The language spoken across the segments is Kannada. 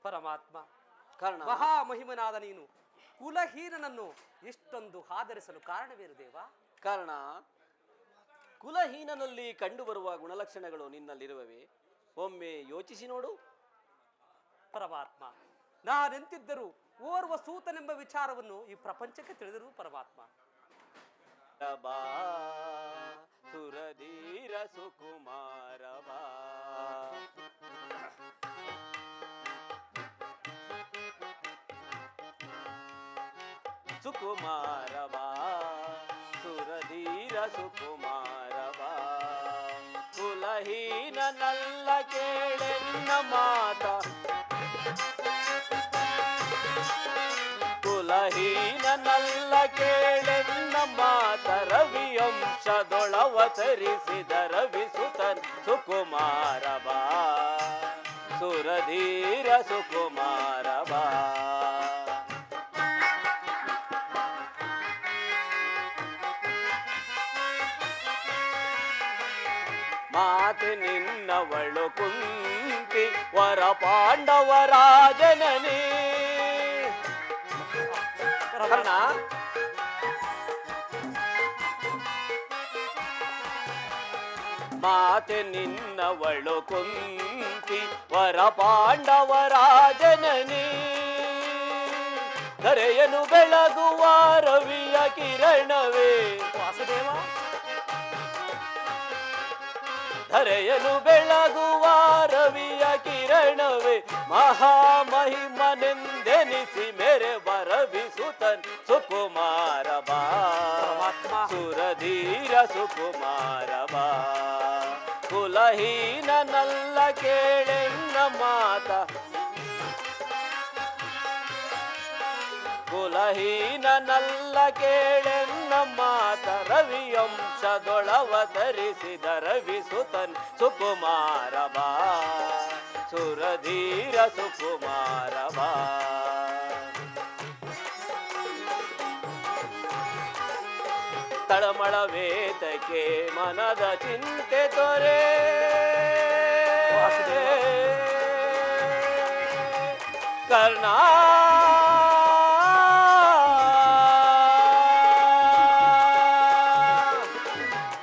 ಪರಮಾತ್ಮ, ಕಾರಣ ಮಹಾಮಹಿಮನಾದ ನೀನು ಕುಲಹೀನನನ್ನು ಇಷ್ಟೊಂದು ಆದರಿಸಲು ಕಾರಣವೇನು ದೇವ? ಕಾರಣ ಕುಲಹೀನನಲ್ಲಿ ಕಂಡುಬರುವ ಗುಣಲಕ್ಷಣಗಳು ನಿನ್ನಲ್ಲಿರುವವೆ. ಒಮ್ಮೆ ಯೋಚಿಸಿ ನೋಡು. ಪರಮಾತ್ಮ, ನಾನೆಂತಿದ್ದರೂ ಓರ್ವ ಸೂತನೆಂಬ ವಿಚಾರವನ್ನು ಈ ಪ್ರಪಂಚಕ್ಕೆ ತಿಳಿದರು. ಪರಮಾತ್ಮ, ಬಾ ಸುರಧೀರ ಸುಕುಮಾರ ಬಾ, ಸುಕುಮಾರ ಬಾ ಸುರಧೀರ ಸುಕುಮಾರ ಬಾ, ಕುಲಹೀನನಲ್ಲ ಕೇಳೆನ್ನ ಮಾತ, ಕುಲಹೀನನಲ್ಲ ಕೇಳೆನ್ನ ಮಾತ, ರವಿಯಂಶದೊಳವತರಿಸಿದ ರವಿಸುತನ್ ಸುಕುಮಾರ ಬಾ ಸುರಧೀರ ಸುಕುಮಾರ ಬಾ. ಮಾತೆ ನಿನ್ನವಳು ಕುಂತಿ ವರ ಪಾಂಡವರಾಜನನೇ. ಕರ್ಣ, ಮಾತೆ ನಿನ್ನವಳು ಕುಂತಿ ವರ ಪಾಂಡವರಾಜನನೇ. ಧರೆಯನು ಬೆಳಗುವ ರವಿಯ ಕಿರಣವೇ ವಾಸುದೇವ, ಧರೆಯನು ಬೆಳಗುವ ರವಿಯ ಕಿರಣವೇ, ಮಹಾಮಹಿಮನೆಂದೆನಿಸಿ ಮೇರೆ ಬರವಿಸುತ್ತನ್ ಸುಕುಮಾರ ಬಾ ಸುರಧೀರ ಸುಕುಮಾರ ಬಾ, ಕುಲಹೀನನಲ್ಲ ಕೇಳೆನ್ನ ಮಾತ, ಕುಲಹೀನನಲ್ಲ ಕೇಳೆನ್ನ ಮಾತ, ರವಿಯಂಶದೊಳವತರಿಸಿದ ರವಿಸುತನ್ ಸುಕುಮಾರ ಬಾ ಸುರಧೀರ ಸುಕುಮಾರ ಬಾ. ತಳಮಳ ವೇದಕ್ಕೆ ಮನದ ಚಿಂತೆ ತೊರೆ, ಕರ್ಣ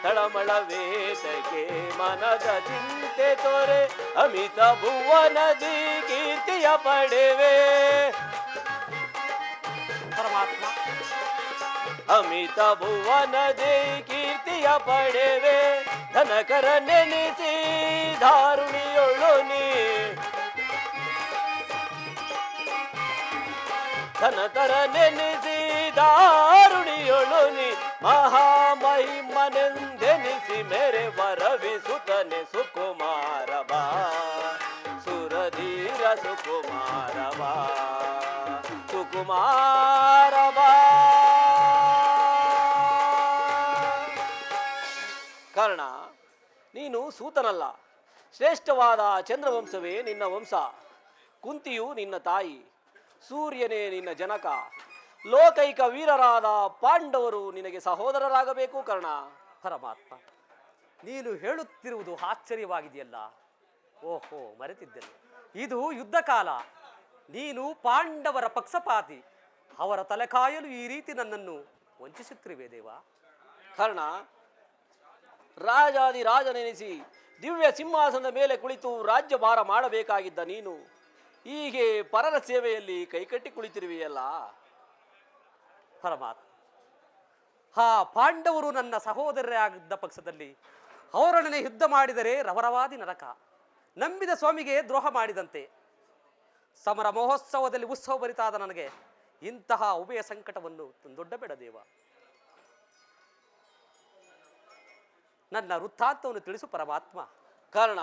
ತಳಮಳ ವೇದಕ್ಕೆ ಮನದ ಚಿಂತೆ ತೊರೆ, ಅಮಿತ ಭುವನದಿ ಕೀರ್ತಿಯ ಪಡೆವೆ. ಪರಮಾತ್ಮ, ಅಮಿತ ಭುವನದಿ ಕೀರ್ತಿಯ ಪಡೆವೆ, ಧನಕರ ನೆನೆಸಿ ಧಾರುಣಿಯೊಳು ನೀ, ಧನಕರ ನೆನೆಸಿ ದಾರುಣಿಯೊಳು ನೀ, ಮಹಾಮಹಿಮನೆಂದೆನಿಸಿ ಮೇರೆ ಬರವಿಸುತ್ತನೆ ಸುಕುಮಾರ ಬಾ ಸುರಧೀರ ಸುಕುಮಾರ ಬಾ ಸುಕುಮಾರ ಬಾ. ಕಾರಣ ನೀನು ಸೂತನಲ್ಲ, ಶ್ರೇಷ್ಠವಾದ ಚಂದ್ರವಂಶವೇ ನಿನ್ನ ವಂಶ, ಕುಂತಿಯು ನಿನ್ನ ತಾಯಿ, ಸೂರ್ಯನೇ ನಿನ್ನ ಜನಕ, ಲೋಕೈಕ ವೀರರಾದ ಪಾಂಡವರು ನಿನಗೆ ಸಹೋದರರಾಗಬೇಕು. ಕರ್ಣ, ಪರಮಾತ್ಮ, ನೀನು ಹೇಳುತ್ತಿರುವುದು ಆಶ್ಚರ್ಯವಾಗಿದೆಯಲ್ಲ. ಓಹೋ, ಮರೆತಿದ್ದೇನೆ. ಇದು ಯುದ್ಧ ಕಾಲ. ನೀನು ಪಾಂಡವರ ಪಕ್ಷಪಾತಿ. ಅವರ ತಲೆ ಕಾಯಲು ಈ ರೀತಿ ನನ್ನನ್ನು ವಂಚಿಸುತ್ತಿರುವೆ ದೇವ. ಕರ್ಣ, ರಾಜಾದಿರಾಜನೆನಿಸಿ ದಿವ್ಯ ಸಿಂಹಾಸನದ ಮೇಲೆ ಕುಳಿತು ರಾಜ್ಯಭಾರ ಮಾಡಬೇಕಾಗಿದ್ದ ನೀನು ಹೀಗೆ ಪರರ ಸೇವೆಯಲ್ಲಿ ಕೈಕಟ್ಟಿ ಕುಳಿತಿರುವೆಯಲ್ಲ. ಪರಮಾತ್ಮ, ಆ ಪಾಂಡವರು ನನ್ನ ಸಹೋದರರಾಗಿದ್ದ ಪಕ್ಷದಲ್ಲಿ ಅವರೊಡನೆ ಯುದ್ಧ ಮಾಡಿದರೆ ರವರವಾದಿ ನರಕ, ನಂಬಿದ ಸ್ವಾಮಿಗೆ ದ್ರೋಹ ಮಾಡಿದಂತೆ. ಸಮರ ಮಹೋತ್ಸವದಲ್ಲಿ ಉತ್ಸವ ಭರಿತಾದ ನನಗೆ ಇಂತಹ ಉಭಯ ಸಂಕಟವನ್ನು ದೊಡ್ಡಬೇಡ ದೇವ. ನನ್ನ ವೃತ್ತಾಂತವನ್ನು ತಿಳಿಸು ಪರಮಾತ್ಮ. ಕಾರಣ,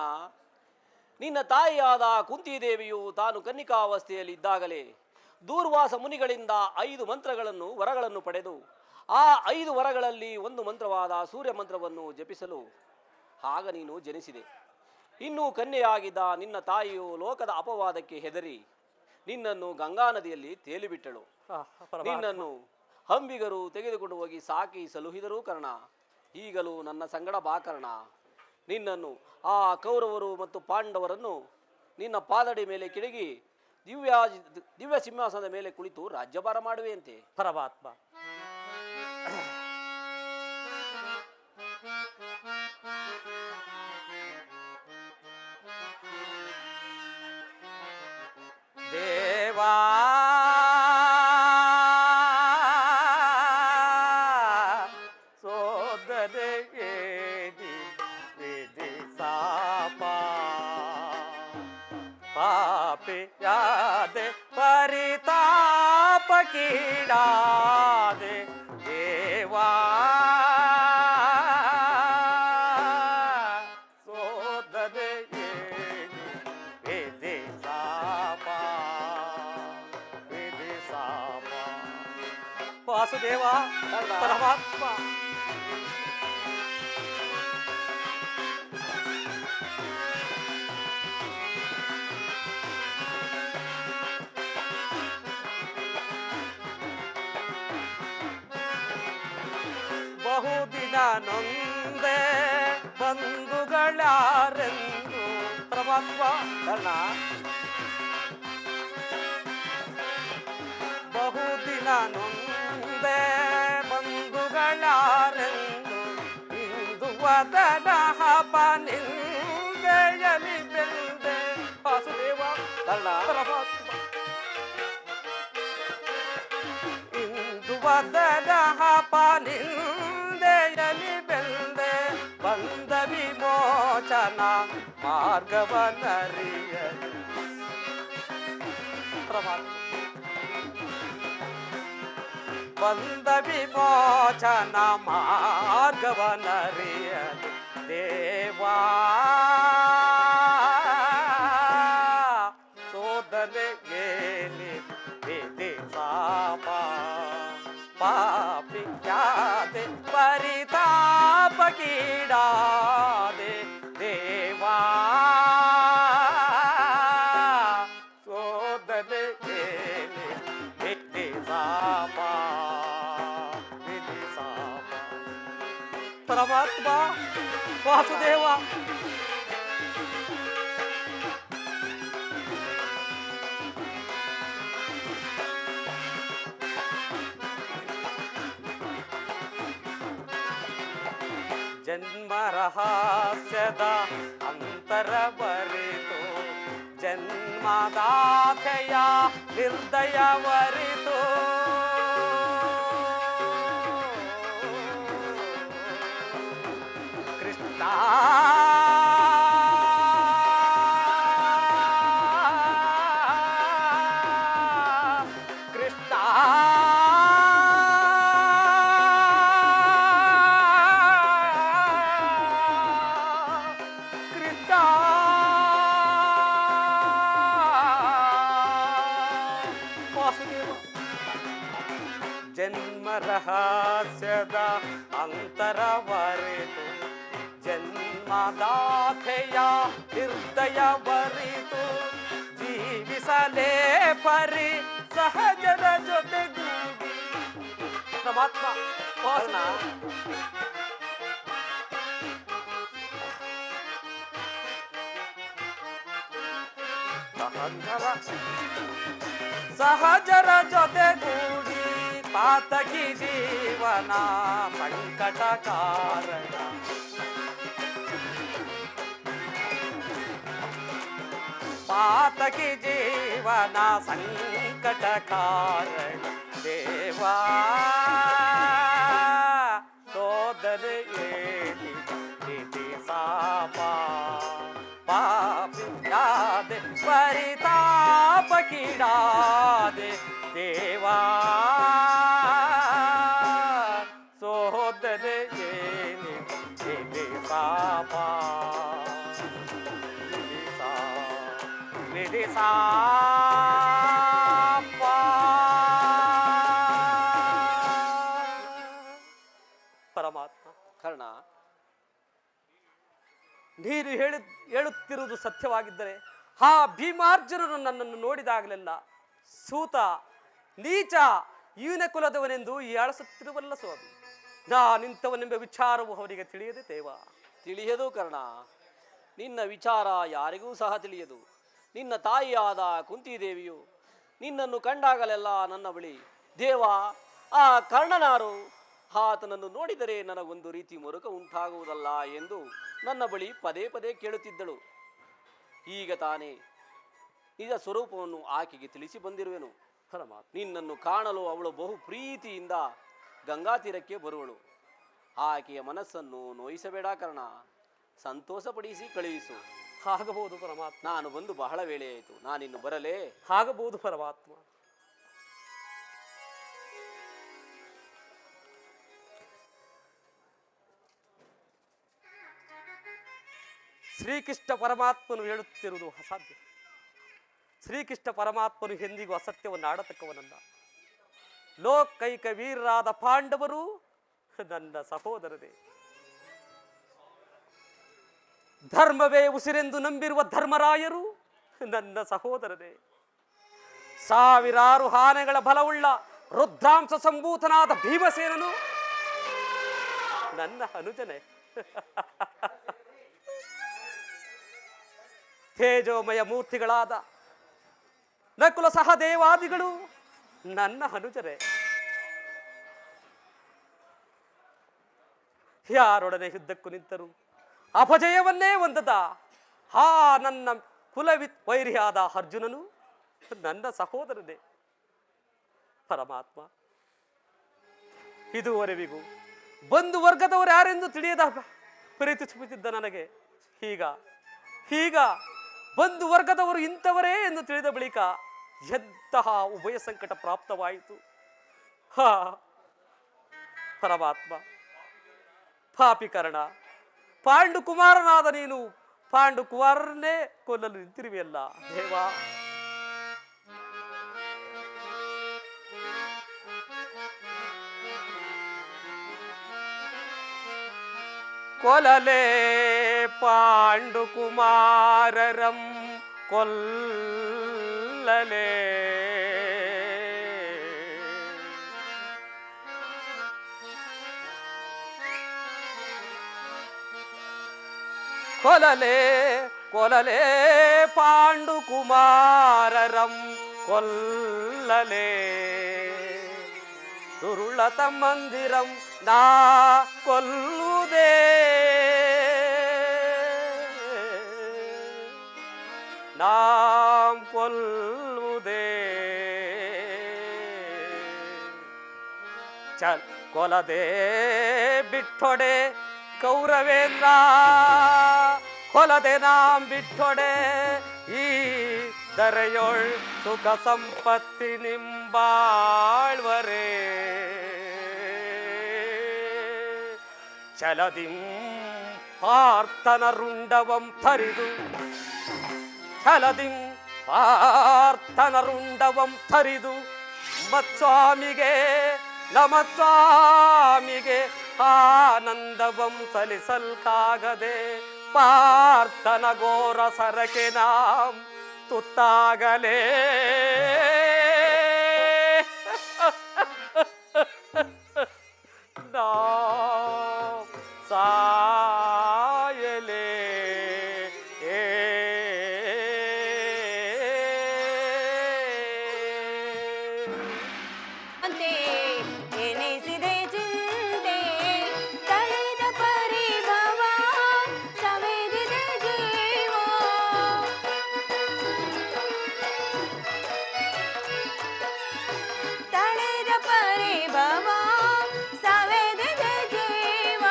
ನಿನ್ನ ತಾಯಿಯಾದ ಕುಂತಿದೇವಿಯು ತಾನು ಕನ್ನಿಕಾವಸ್ಥೆಯಲ್ಲಿ ಇದ್ದಾಗಲೇ ದೂರ್ವಾಸ ಮುನಿಗಳಿಂದ 5 ಮಂತ್ರಗಳನ್ನು ವರಗಳನ್ನು ಪಡೆದು ಆ 5 ವರಗಳಲ್ಲಿ ಒಂದು ಮಂತ್ರವಾದ ಸೂರ್ಯ ಮಂತ್ರವನ್ನು ಜಪಿಸಲು ಆಗ ನೀನು ಜನಿಸಿದೆ. ಇನ್ನೂ ಕನ್ಯೆಯಾಗಿದ್ದ ನಿನ್ನ ತಾಯಿಯು ಲೋಕದ ಅಪವಾದಕ್ಕೆ ಹೆದರಿ ನಿನ್ನನ್ನು ಗಂಗಾ ನದಿಯಲ್ಲಿ ತೇಲಿಬಿಟ್ಟಳು. ನಿನ್ನನ್ನು ಹಂಬಿಗರು ತೆಗೆದುಕೊಂಡು ಹೋಗಿ ಸಾಕಿ ಸಲುಹಿದರೂ ಕರ್ಣ, ಈಗಲೂ ನನ್ನ ಸಂಗಡ ಬಾ ಕರ್ಣ. ನಿನ್ನನ್ನು ಆ ಕೌರವರು ಮತ್ತು ಪಾಂಡವರನ್ನು ನಿನ್ನ ಪಾದಡಿ ಮೇಲೆ ಕೆಳಗಿ ದಿವ್ಯ ದಿವ್ಯ ಸಿಂಹಾಸನದ ಮೇಲೆ ಕುಳಿತು ರಾಜ್ಯಭಾರ ಮಾಡುವೆಯಂತೆ. ಪರಮಾತ್ಮ, ದೇವಾ ಸೋದರಿಗೆ ವಿಧಿ ಸಾಪ ಪಾಪಿಯಾದೆ ಪರಿತಾಪ ಕೀಡಾದೆ ದೇವಾ ಸೋದರಿಗೆ ವಿಧಿ ಸಾಪ ವಿಧಿ ಸಾಪ. ವಾಸುದೇವ ಪರಮಾತ್ಮ, ಬಹುದಿನ ನೊಂದೆ ಬಂಧುಗಳಾರೆಂದು ಪರಮಾತ್ಮ ಕರ್ಣ, ಬಹುದಿನ ನೊಂದೆ ಬಂಧುಗಳಾರೆಂದು ಇಂದು ವದನ ಹಬ್ಬ ನಿಂದೆಯಲಿ ಬೆಂದೆ. ವಾಸುದೇವ ಕರ್ಣ, ಪರಮಾತ್ಮ, ಇಂದು ವದನ ಹಬ್ಬ ನಿಂದೆಯಲಿ ಬೆಂದೆ ಬಂದ ವಿಮೋಚನ ಮಾರ್ಗವನ್ನರಿಯಲಿ. ಪರಮಾತ್ಮ, ಬಂದ ವಿಮೋಚನ ಮಾರ್ಗವನ್ನರಿಯಲಿ ದೇವಾ ಸೋದನೆಗೇನಿ ವಿಧಿ ಸಾಪ ಪಾಪಿಯಾದೆ ಪರಿತಾಪ ಕೀಡಾದೆ ದೇವಾ ಸೋದನೆಗೇನಿ ವಿಧಿ ಸಾಪ ವಿಧಿ ಸಾಪ. ಪರಮಾತ್ಮ, ವಾಸುದೇವ, ಜನ್ಮ ರಹಸ್ಯದ ಅಂತರವರಿತು ಜನ್ಮದಾತೆಯ ನಿರ್ದಯವರಿತು ಕೃಷ್ಣ ಕೃಷ್ಣ ಜನ್ಮ ರಹಸ್ಯದ ಅಂತರವರಿತು ಜನ್ಮದಾತೆಯ ಹೃದಯವರಿತು ಜೀವಿಸಲೇ ಪರಿ ಸಹಜರ ಜೊತೆಗೂಡಿ. ಪರಮಾತ್ಮ, ಸಹಜರ ಜೊತೆಗೂಡಿ ಪಾತಕಿ ಜೀವನ ಸಂಕಟ ಕಾರಣ. ಪಾತಕಿ ಜೀವನ ಸಂಕಟ ಕಾರಣ ದೇವಾ ಸೋದರಿಯೇನಿ ವಿಧಿ ಸಾಪ ಪಾಪಿಯಾದೆ ಪರಿತಾಪ ಕೀಡಾದೆ ದೇವಾ ಸೋದರಿಯೇನಿ ವಿಧಿ ಸಾಪ ವಿಧಿ ಸಾಪ. ಪರಮಾತ್ಮ, ಕರ್ಣ, ನೀನು ಹೇಳುತ್ತಿರುವುದು ಸತ್ಯವಾಗಿದ್ದರೆ ಆ ಭೀಮಾರ್ಜುನನು ನನ್ನನ್ನು ನೋಡಿದಾಗಲೆಲ್ಲ ಸೂತ ನೀಚ ಇವನ ಕುಲದವನೆಂದು ಹೀಯಾಳಿಸುತ್ತಿರುವಲ್ಲ ಸ್ವಾಮಿ. ನಾನಿಂಥವನೆಂಬ ವಿಚಾರವು ಅವರಿಗೆ ತಿಳಿಯದೆ ದೇವ. ತಿಳಿಯದು ಕರ್ಣ, ನಿನ್ನ ವಿಚಾರ ಯಾರಿಗೂ ಸಹ ತಿಳಿಯದು. ನಿನ್ನ ತಾಯಿಯಾದ ಕುಂತಿದೇವಿಯು ನಿನ್ನನ್ನು ಕಂಡಾಗಲೆಲ್ಲ ನನ್ನ ಬಳಿ ದೇವ ಆ ಕರ್ಣನಾರು, ಆತನನ್ನು ನೋಡಿದರೆ ನನಗೊಂದು ರೀತಿ ಮರುಕ ಉಂಟಾಗುವುದಲ್ಲ ಎಂದು ನನ್ನ ಬಳಿ ಪದೇ ಪದೇ ಕೇಳುತ್ತಿದ್ದಳು. ಈಗ ತಾನೇ ನಿಜ ಸ್ವರೂಪವನ್ನು ಆಕೆಗೆ ತಿಳಿಸಿ ಬಂದಿರುವೆನು. ಪರಮಾತ್ಮ, ನಿನ್ನನ್ನು ಕಾಣಲು ಅವಳು ಬಹು ಪ್ರೀತಿಯಿಂದ ಗಂಗಾ ತೀರಕ್ಕೆ ಬರುವಳು. ಆಕೆಯ ಮನಸ್ಸನ್ನು ನೋಯಿಸಬೇಡ ಕರ್ಣ, ಸಂತೋಷಪಡಿಸಿ ಕಳುಹಿಸು. ಆಗಬಹುದು ಪರಮಾತ್ಮ. ನಾನು ಬಂದು ಬಹಳ ವೇಳೆಯಾಯಿತು, ನಾನಿನ್ನು ಬರಲೇ? ಆಗಬಹುದು ಪರಮಾತ್ಮ. ಶ್ರೀಕೃಷ್ಣ ಪರಮಾತ್ಮನು ಹೇಳುತ್ತಿರುವುದು ಅಸಾಧ್ಯ. ಶ್ರೀಕೃಷ್ಣ ಪರಮಾತ್ಮನು ಎಂದಿಗೂ ಅಸತ್ಯವನ್ನು ಆಡತಕ್ಕವನಲ್ಲ. ಲೋಕೈಕ ವೀರರಾದ ಪಾಂಡವರು ನನ್ನ ಸಹೋದರರೇ. ಧರ್ಮವೇ ಉಸಿರೆಂದು ನಂಬಿರುವ ಧರ್ಮರಾಯರು ನನ್ನ ಸಹೋದರರೇ. ಸಾವಿರಾರು ಆನೆಗಳ ಬಲವುಳ್ಳ ರುದ್ರಾಂಶ ಸಂಭೂತನಾದ ಭೀಮಸೇನನು ನನ್ನ ಅನುಜನೆ. ತೇಜೋಮಯ ಮೂರ್ತಿಗಳಾದ ನಕುಲ ಸಹದೇವಾದಿಗಳು ನನ್ನ ಅನುಜರೇ. ಯಾರೊಡನೆ ಯುದ್ಧಕ್ಕೂ ನಿಂತರು ಅಪಜಯವನ್ನೇ ಹೊಂದದ ಆ ನನ್ನ ವೈರಿಯಾದ ಅರ್ಜುನನು ನನ್ನ ಸಹೋದರನೇ. ಪರಮಾತ್ಮ, ಇದುವರೆವಿಗೂ ಬಂಧು ವರ್ಗದವರು ಯಾರೆಂದು ತಿಳಿಯದ ಪ್ರೀತಿಸುತ್ತಿದ್ದ ನನಗೆ ಈಗ ಬಂಧು ವರ್ಗದವರು ಇಂಥವರೇ ಎಂದು ತಿಳಿದ ಬಳಿಕ ಎಂತಹ ಉಭಯ ಸಂಕಟ ಪ್ರಾಪ್ತವಾಯಿತು. ಪರಮಾತ್ಮ, ಪಾಪಿಕರಣ, ಪಾಂಡುಕುಮಾರನಾದ ನೀನು ಪಾಂಡುಕುಮಾರನ್ನೇ ಕೊಲ್ಲಲು ನಿಂತಿರುವೆಯಲ್ಲ ದೇವಾ. ಕೊಲಲೇ ಪಾಂಡುಕುಮಾರರಂ ಕೊಲ್ಲಲೇ. ಕೊಲಲೇ ಕೊಲಲೇ ಪಾಂಡುಕುಮಾರರಂ ಕೊಲ್ಲಲೇ. ದುರುಳತ ಮಂದಿರಂ ನಾ ಕೊಲ್ಲುವುದೇ. ನಾಂ ಕೊಲ್ಲುವುದೇ. ಚಲ್ ಕೊಲದೆ ಬಿಟ್ಟೊಡೆ ಕೌರವೇಂದ್ರ, ಕೊಲದೆ ನಾಂ ಬಿಟ್ಟೊಡೆ ಈ ದರೆಯೊಳ್ ಸುಖ ಸಂಪತ್ತಿ ನಿಂಬಾಳ್ವರೇ. ಚಲದಿಂ ಪಾರ್ಥನ ರುಂಡವಂ ಥರಿದು, ಛಲದಿಂ ಪಾರ್ಥನ ರುಂಡವಂ ಥರಿದು ಮತ್ಸ್ವಾಮಿಗೆ ನಮಸ್ವಾಮಿಗೆ ಆನಂದವಂ ಸಲಿಸಲ್ಕಾಗದೆ. ಪಾರ್ಥನ ಘೋರ ಸರಕೆ ನಾಂ ತುತ್ತಾಗಲೇ. ಸಾಯಲೇ ಎನಿಸಿದೆ ಚಿಂತೆ ತಳೆದ ಪರಿಭವ ಸವೆದಿದೆ ಜೀವ. ತಳೆದ ಪರಿಭವ ಸವೆದಿದೆ ಜೀವ.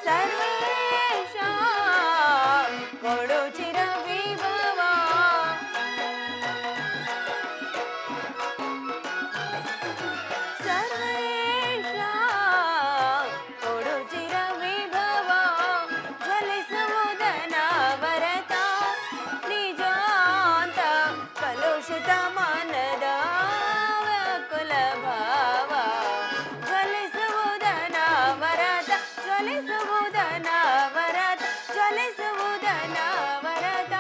ಸರ್ವೇಶ ಕೊಡು ಚಿರ ವಿಭವ. ಸರ್ವೇಶ ಕೊಡು ಚಿರ ವಿಭವ. ಜ್ವಲಿಸುವುದನ ವರತ ನಿಜಾಂತ ಕಲುಷಿತ ಮನದ ವ್ಯಾಕುಲ ಭಾವ. ಜ್ವಲಿಸುವುದನ ವರತ ಜ್ವಲಿಸುವುದನ ವರತ ಜ್ವಲಿಸುವುದನ ವರತ.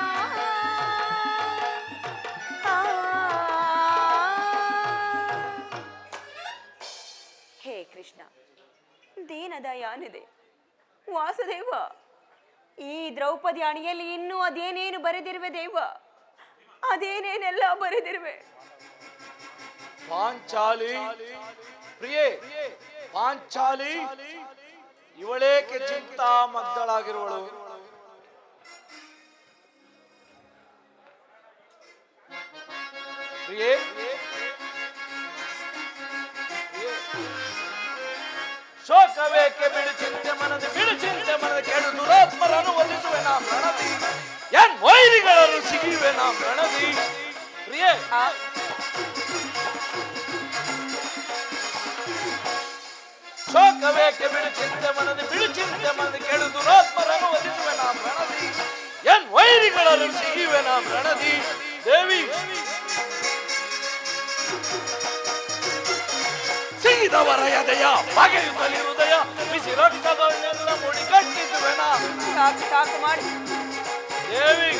ಹೇ ಕೃಷ್ಣ, ದೀನದಯಾನಿದೆ ವಾಸುದೇವ, ಈ ದ್ರೌಪದಿ ಅಣಿಯಲ್ಲಿ ಇನ್ನೂ ಅದೇನೇನು ಬರೆದಿರುವೆ ದೇವ. ಅದೇನೇನೆಲ್ಲ ಬರೆದಿರುವೆ. ಪಾಂಚಾಲಿ ಪ್ರಿಯೆ, ಪಾಂಚಾಲಿ ಇವಳೇಕೆ ಚಿಂತಾ ಮಗ್ದಳಾಗಿರುವಳು? ಪ್ರಿಯೆ, ಶೋಕವೇಕೆ ಬಿಡು ಚಿಂತೆ ಮನದ, ಬಿಡು ಚಿಂತೆ ಮನದ, ಕೆಡು ದುರಾತ್ಮರನ್ನು ಒಲಿಸುವೆ ನಾ ಪ್ರಣತಿ, ಎನ್ ವೈರಿಗಳನ್ನು ಸಿಗಿವೆ ನಾ ಪ್ರಣತಿ. ಪ್ರಿಯೆ, ಶೋಕವೇಕೆ ಬಿಡು ಚಿಂತೆ ಮನದ, ಬಿಡು ಚಿಂತೆ ಮನದ, ಕೆಡು ದುರಾತ್ಮರನ್ನು ಒಲಿಸುವೆ ನಾ ಪ್ರಣತಿ, ಎನ್ ವೈರಿಗಳನ್ನು ಸಿಗಿವೆ ನಾ ಪ್ರಣತಿ. ದೇವಿ, ಸಿಗಿದವರ ಎದೆಯ ಬಗೆಯುತ್ತಲಿ ಹೃದಯ, ಬಿಸಿ ರಕ್ತಗಳನ್ನೆಲ್ಲ ಮುಡಿ ಕಟ್ಟಿಸುವೆನ. ಸಾಕು ಸಾಕು ಮಾಡಿ. ದೇವಿ,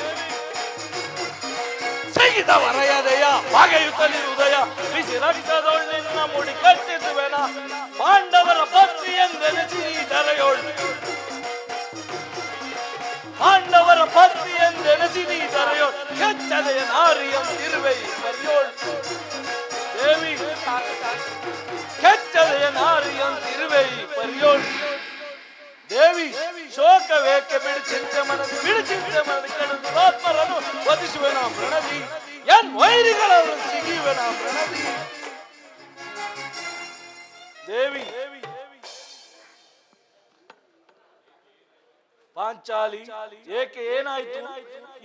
ಸಿಗಿದವರ ಎದೆಯ ಬಗೆಯುತ್ತಲಿ ಹೃದಯ, ಬಿಸಿ ರಕ್ತದೊಳ್ಳೆಲ್ಲ ಮುಡಿ ಕಟ್ಟಿಸುವೆನ. ಪಾಂಡವರ ಪತ್ನಿ ಎಂದೆನಿಸಿ ಧರೆಯೋಳು, ಪಾಂಡವರ ಪತ್ನಿ ಎಂದೆನಿಸಿ ಧರೆಯೋಳು, ಕೆಚ್ಚದೆಯ ನಾರಿಯಂತಿರುವೆ ಬರೆಯೋಳು. ದೇವಿ, ಕೆಚ್ಚದೆಯ ನಾರಿಯಂತಿರುವೆ ಪರಿಯೋಳು. ದೇವಿ, ಶೋಕವೇಕೆ ಬಿಡು ಚಿಂತೆ ಮನದ, ಬಿಡು ಚಿಂತೆ ಮನದ, ಕೆಡು ದುರಾತ್ಮರನ್ನು ವಧಿಸುವೆ ನಾ ಪ್ರಣತಿ, ಎನ್ ವೈರಿಗಳನ್ನು ಸಿಗಿವೆ ನಾ ಪ್ರಣತಿ. ದೇವಿ, ಪಾಂಚಾಲಿ ಏಕೆ, ಏನಾಯಿತು?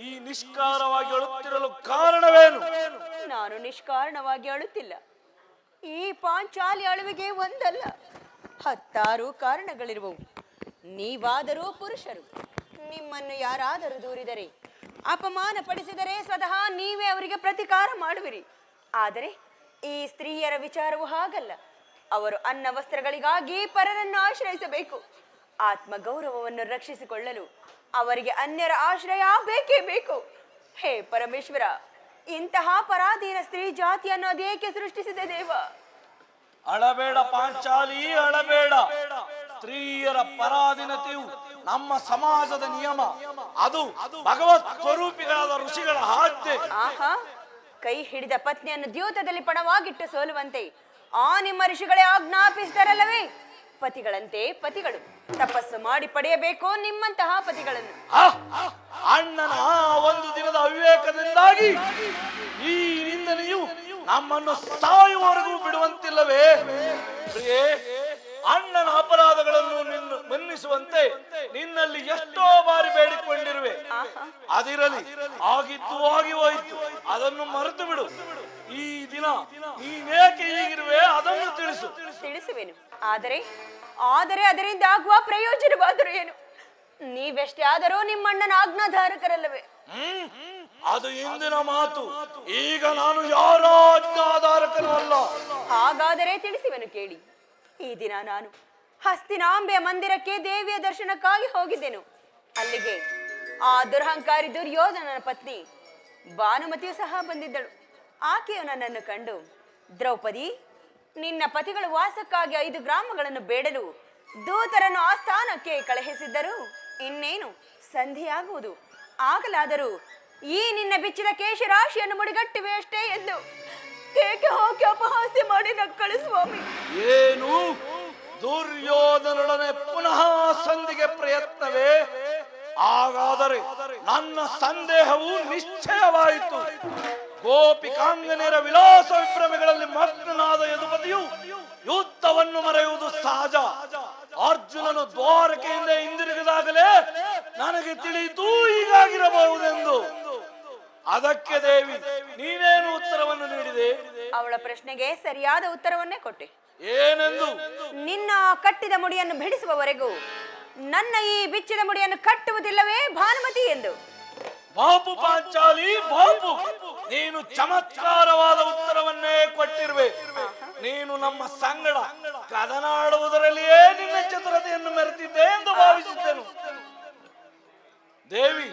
ಈ ನಿಷ್ಕಾರವಾಗಿ ಅಳುತ್ತಿರಲು ಕಾರಣವೇನು? ನಾನು ನಿಷ್ಕಾರಣವಾಗಿ ಅಳುತ್ತಿಲ್ಲ. ಈ ಪಾಂಚಾಲಿ ಅಳುವಿಗೆ ಒಂದಲ್ಲ 10 ಕಾರಣಗಳಿರುವವು. ನೀವಾದರೂ ಪುರುಷರು, ನಿಮ್ಮನ್ನು ಯಾರಾದರೂ ದೂರಿದರೆ, ಅಪಮಾನ ಪಡಿಸಿದರೆ ಸ್ವತಃ ನೀವೇ ಅವರಿಗೆ ಪ್ರತಿಕಾರ ಮಾಡುವಿರಿ. ಆದರೆ ಈ ಸ್ತ್ರೀಯರ ವಿಚಾರವು ಹಾಗಲ್ಲ. ಅವರು ಅನ್ನ ವಸ್ತ್ರಗಳಿಗಾಗಿ ಪರರನ್ನು ಆಶ್ರಯಿಸಬೇಕು. ಆತ್ಮಗೌರವವನ್ನು ರಕ್ಷಿಸಿಕೊಳ್ಳಲು ಅವರಿಗೆ ಅನ್ಯರ ಆಶ್ರಯ ಬೇಕೇ ಬೇಕು. ಹೇ ಪರಮೇಶ್ವರ, ಇಂತಹ ಪರಾಧೀನ ಸ್ತ್ರೀ ಜಾತಿಯನ್ನು ಅದೇಕೆ ಸೃಷ್ಟಿಸಿದೆ ದೇವ? ಅಳಬೇಡ ಪಾಂಚಾಲಿ, ಅಳಬೇಡ. ಸ್ತ್ರೀಯರ ಪರಾಧೀನತೆಯು ನಮ್ಮ ಸಮಾಜದ ನಿಯಮ. ಅದು ಭಗವತ್ ಸ್ವರೂಪಿಗಳಾದ ಋಷಿಗಳ ಆಜ್ಞೆ. ಆಹಾ, ಕೈ ಹಿಡಿದ ಪತ್ನಿಯನ್ನು ದ್ಯೂತದಲ್ಲಿ ಪಣವಾಗಿಟ್ಟು ಸೋಲುವಂತೆ ಆ ನಿಮ್ಮ ಋಷಿಗಳೇ ಆಜ್ಞಾಪಿಸಿದರಲ್ಲವೇ? ಪತಿಗಳಂತೆ ಪತಿಗಳು ತಪಸ್ಸು ಮಾಡಿ ಪಡೆಯಬೇಕು ನಿಮ್ಮಂತಹ ಪತಿಗಳನ್ನು. ಅಣ್ಣನ ಒಂದು ದಿನದ ಅವಿವೇಕದಿಂದಾಗಿ ಈ ನಿಂದನೆಯು ನಮ್ಮನ್ನು ಸಾಯುವವರೆಗೂ ಬಿಡುವಂತಿಲ್ಲವೇ? ಪ್ರಿಯೇ, ಅಣ್ಣನ ಅಪರಾಧಗಳನ್ನು ಮನ್ನಿಸುವಂತೆ ನಿನ್ನಲ್ಲಿ ಎಷ್ಟೋ ಬಾರಿ ಬೇಡಿಕೊಂಡಿರುವೆ. ಅದಿರಲಿ, ಆಗಿತ್ತು ಆಗಿ ಹೋಯಿತು, ಅದನ್ನು ಮರೆತು ಬಿಡು. ಈ ದಿನ ನೀನೇಕೆ ಹೀಗಿರುವೆ ಅದನ್ನು ತಿಳಿಸು. ತಿಳಿಸುವೆನು, ಆದರೆ ಅದರಿಂದ ಆಗುವ ಪ್ರಯೋಜನವಾದರೂ ಏನು? ನೀವೆಷ್ಟೇ ಆದರೂ ನಿಮ್ಮಣ್ಣನ ಆಜ್ಞಾಧಾರಕರಲ್ಲವೇ? ಅದು ಇಂದಿನ ಮಾತು. ಈಗ ನಾನು ಯಾರ ಆಜ್ಞಾಧಾರಕನೂ ಅಲ್ಲ. ಹಾಗಾದರೆ ತಿಳಿಸುವೆನು ಕೇಳಿ. ಈ ದಿನ ನಾನು ಹಸ್ತಿನಾಂಬೆಯ ಮಂದಿರಕ್ಕೆ ದೇವಿಯ ದರ್ಶನಕ್ಕಾಗಿ ಹೋಗಿದ್ದೆನು. ಅಲ್ಲಿಗೆ ಆ ದುರಹಂಕಾರಿ ದುರ್ಯೋಧನನ ಪತ್ನಿ ಭಾನುಮತಿಯು ಸಹ ಬಂದಿದ್ದಳು. ಆಕೆಯು ನನ್ನನ್ನು ಕಂಡು, ದ್ರೌಪದಿ, ನಿನ್ನ ಪತಿಗಳು ವಾಸಕ್ಕಾಗಿ 5 ಗ್ರಾಮಗಳನ್ನು ಬೇಡಲು ದೂತರನ್ನು ಆಸ್ಥಾನಕ್ಕೆ ಕಳುಹಿಸಿದ್ದರು. ಇನ್ನೇನು ಸಂಧಿಯಾಗುವುದು, ಆಗಲಾದರೂ ಈ ನಿನ್ನ ಬಿಚ್ಚಿದ ಕೇಶರಾಶಿಯನ್ನು ಮುಡಿಗಟ್ಟಿವೆ ಅಷ್ಟೇ ಎಂದು ಏಕೆ ಹೋಗಿ ಅಪಹಾಸ್ಯ ಮಾಡಿ ನಕ್ಕಳು ಸ್ವಾಮಿ. ಏನು ದುರ್ಯೋಧನೊಡನೆ ಪುನಃ ಸಂಧಿಗೆ ಪ್ರಯತ್ನವೇ? ಹಾಗಾದರೆ ನನ್ನ ಸಂದೇಹವು ನಿಶ್ಚಯವಾಯಿತು. ಗೋಪಿಕಾಂಗನೆಯರ ವಿಲಾಸ ವಿಭ್ರಮೆಗಳಲ್ಲಿ ಮಗ್ನನಾದ ಯದುಪತಿಯು ಯುದ್ಧವನ್ನು ಮರೆಯುವುದು ಸಹಜ. ಅರ್ಜುನನು ದ್ವಾರಕೆಯಿಂದ ಹಿಂದಿರುಗಿದಾಗಲೇ ನನಗೆ ತಿಳಿಯಿತು ಹೀಗಾಗಿರಬಹುದೆಂದು. ಅದಕ್ಕೆ ದೇವಿ ನೀನೇನು ಉತ್ತರವನ್ನು ನೀಡಿದೆ? ಅವಳ ಪ್ರಶ್ನೆಗೆ ಸರಿಯಾದ ಉತ್ತರವನ್ನೇ ಕೊಟ್ಟೆ. ಏನೆಂದು? ನಿನ್ನ ಕಟ್ಟಿದ ಮುಡಿಯನ್ನು ಬಿಡಿಸುವವರೆಗೂ ನನ್ನ ಈ ಬಿಚ್ಚಿದ ಮುಡಿಯನ್ನು ಕಟ್ಟುವುದಿಲ್ಲವೇ ಭಾನುಮತಿ ಎಂದು. ಬಾಪು ಪಾಂಚಾಲಿ, ಬಾಪು, ನೀನು ಚಮತ್ಕಾರವಾದ ಉತ್ತರವನ್ನೇ ಕೊಟ್ಟಿರುವೆ. ನೀನು ನಮ್ಮ ಸಂಗಡ ಕದನಾಡುವುದರಲ್ಲಿಯೇ ನಿನ್ನ ಚತುರತೆಯನ್ನು ಮೆರೆತಿದ್ದೆ ಎಂದು ಭಾವಿಸಿದ್ದೆನು. ದೇವಿ,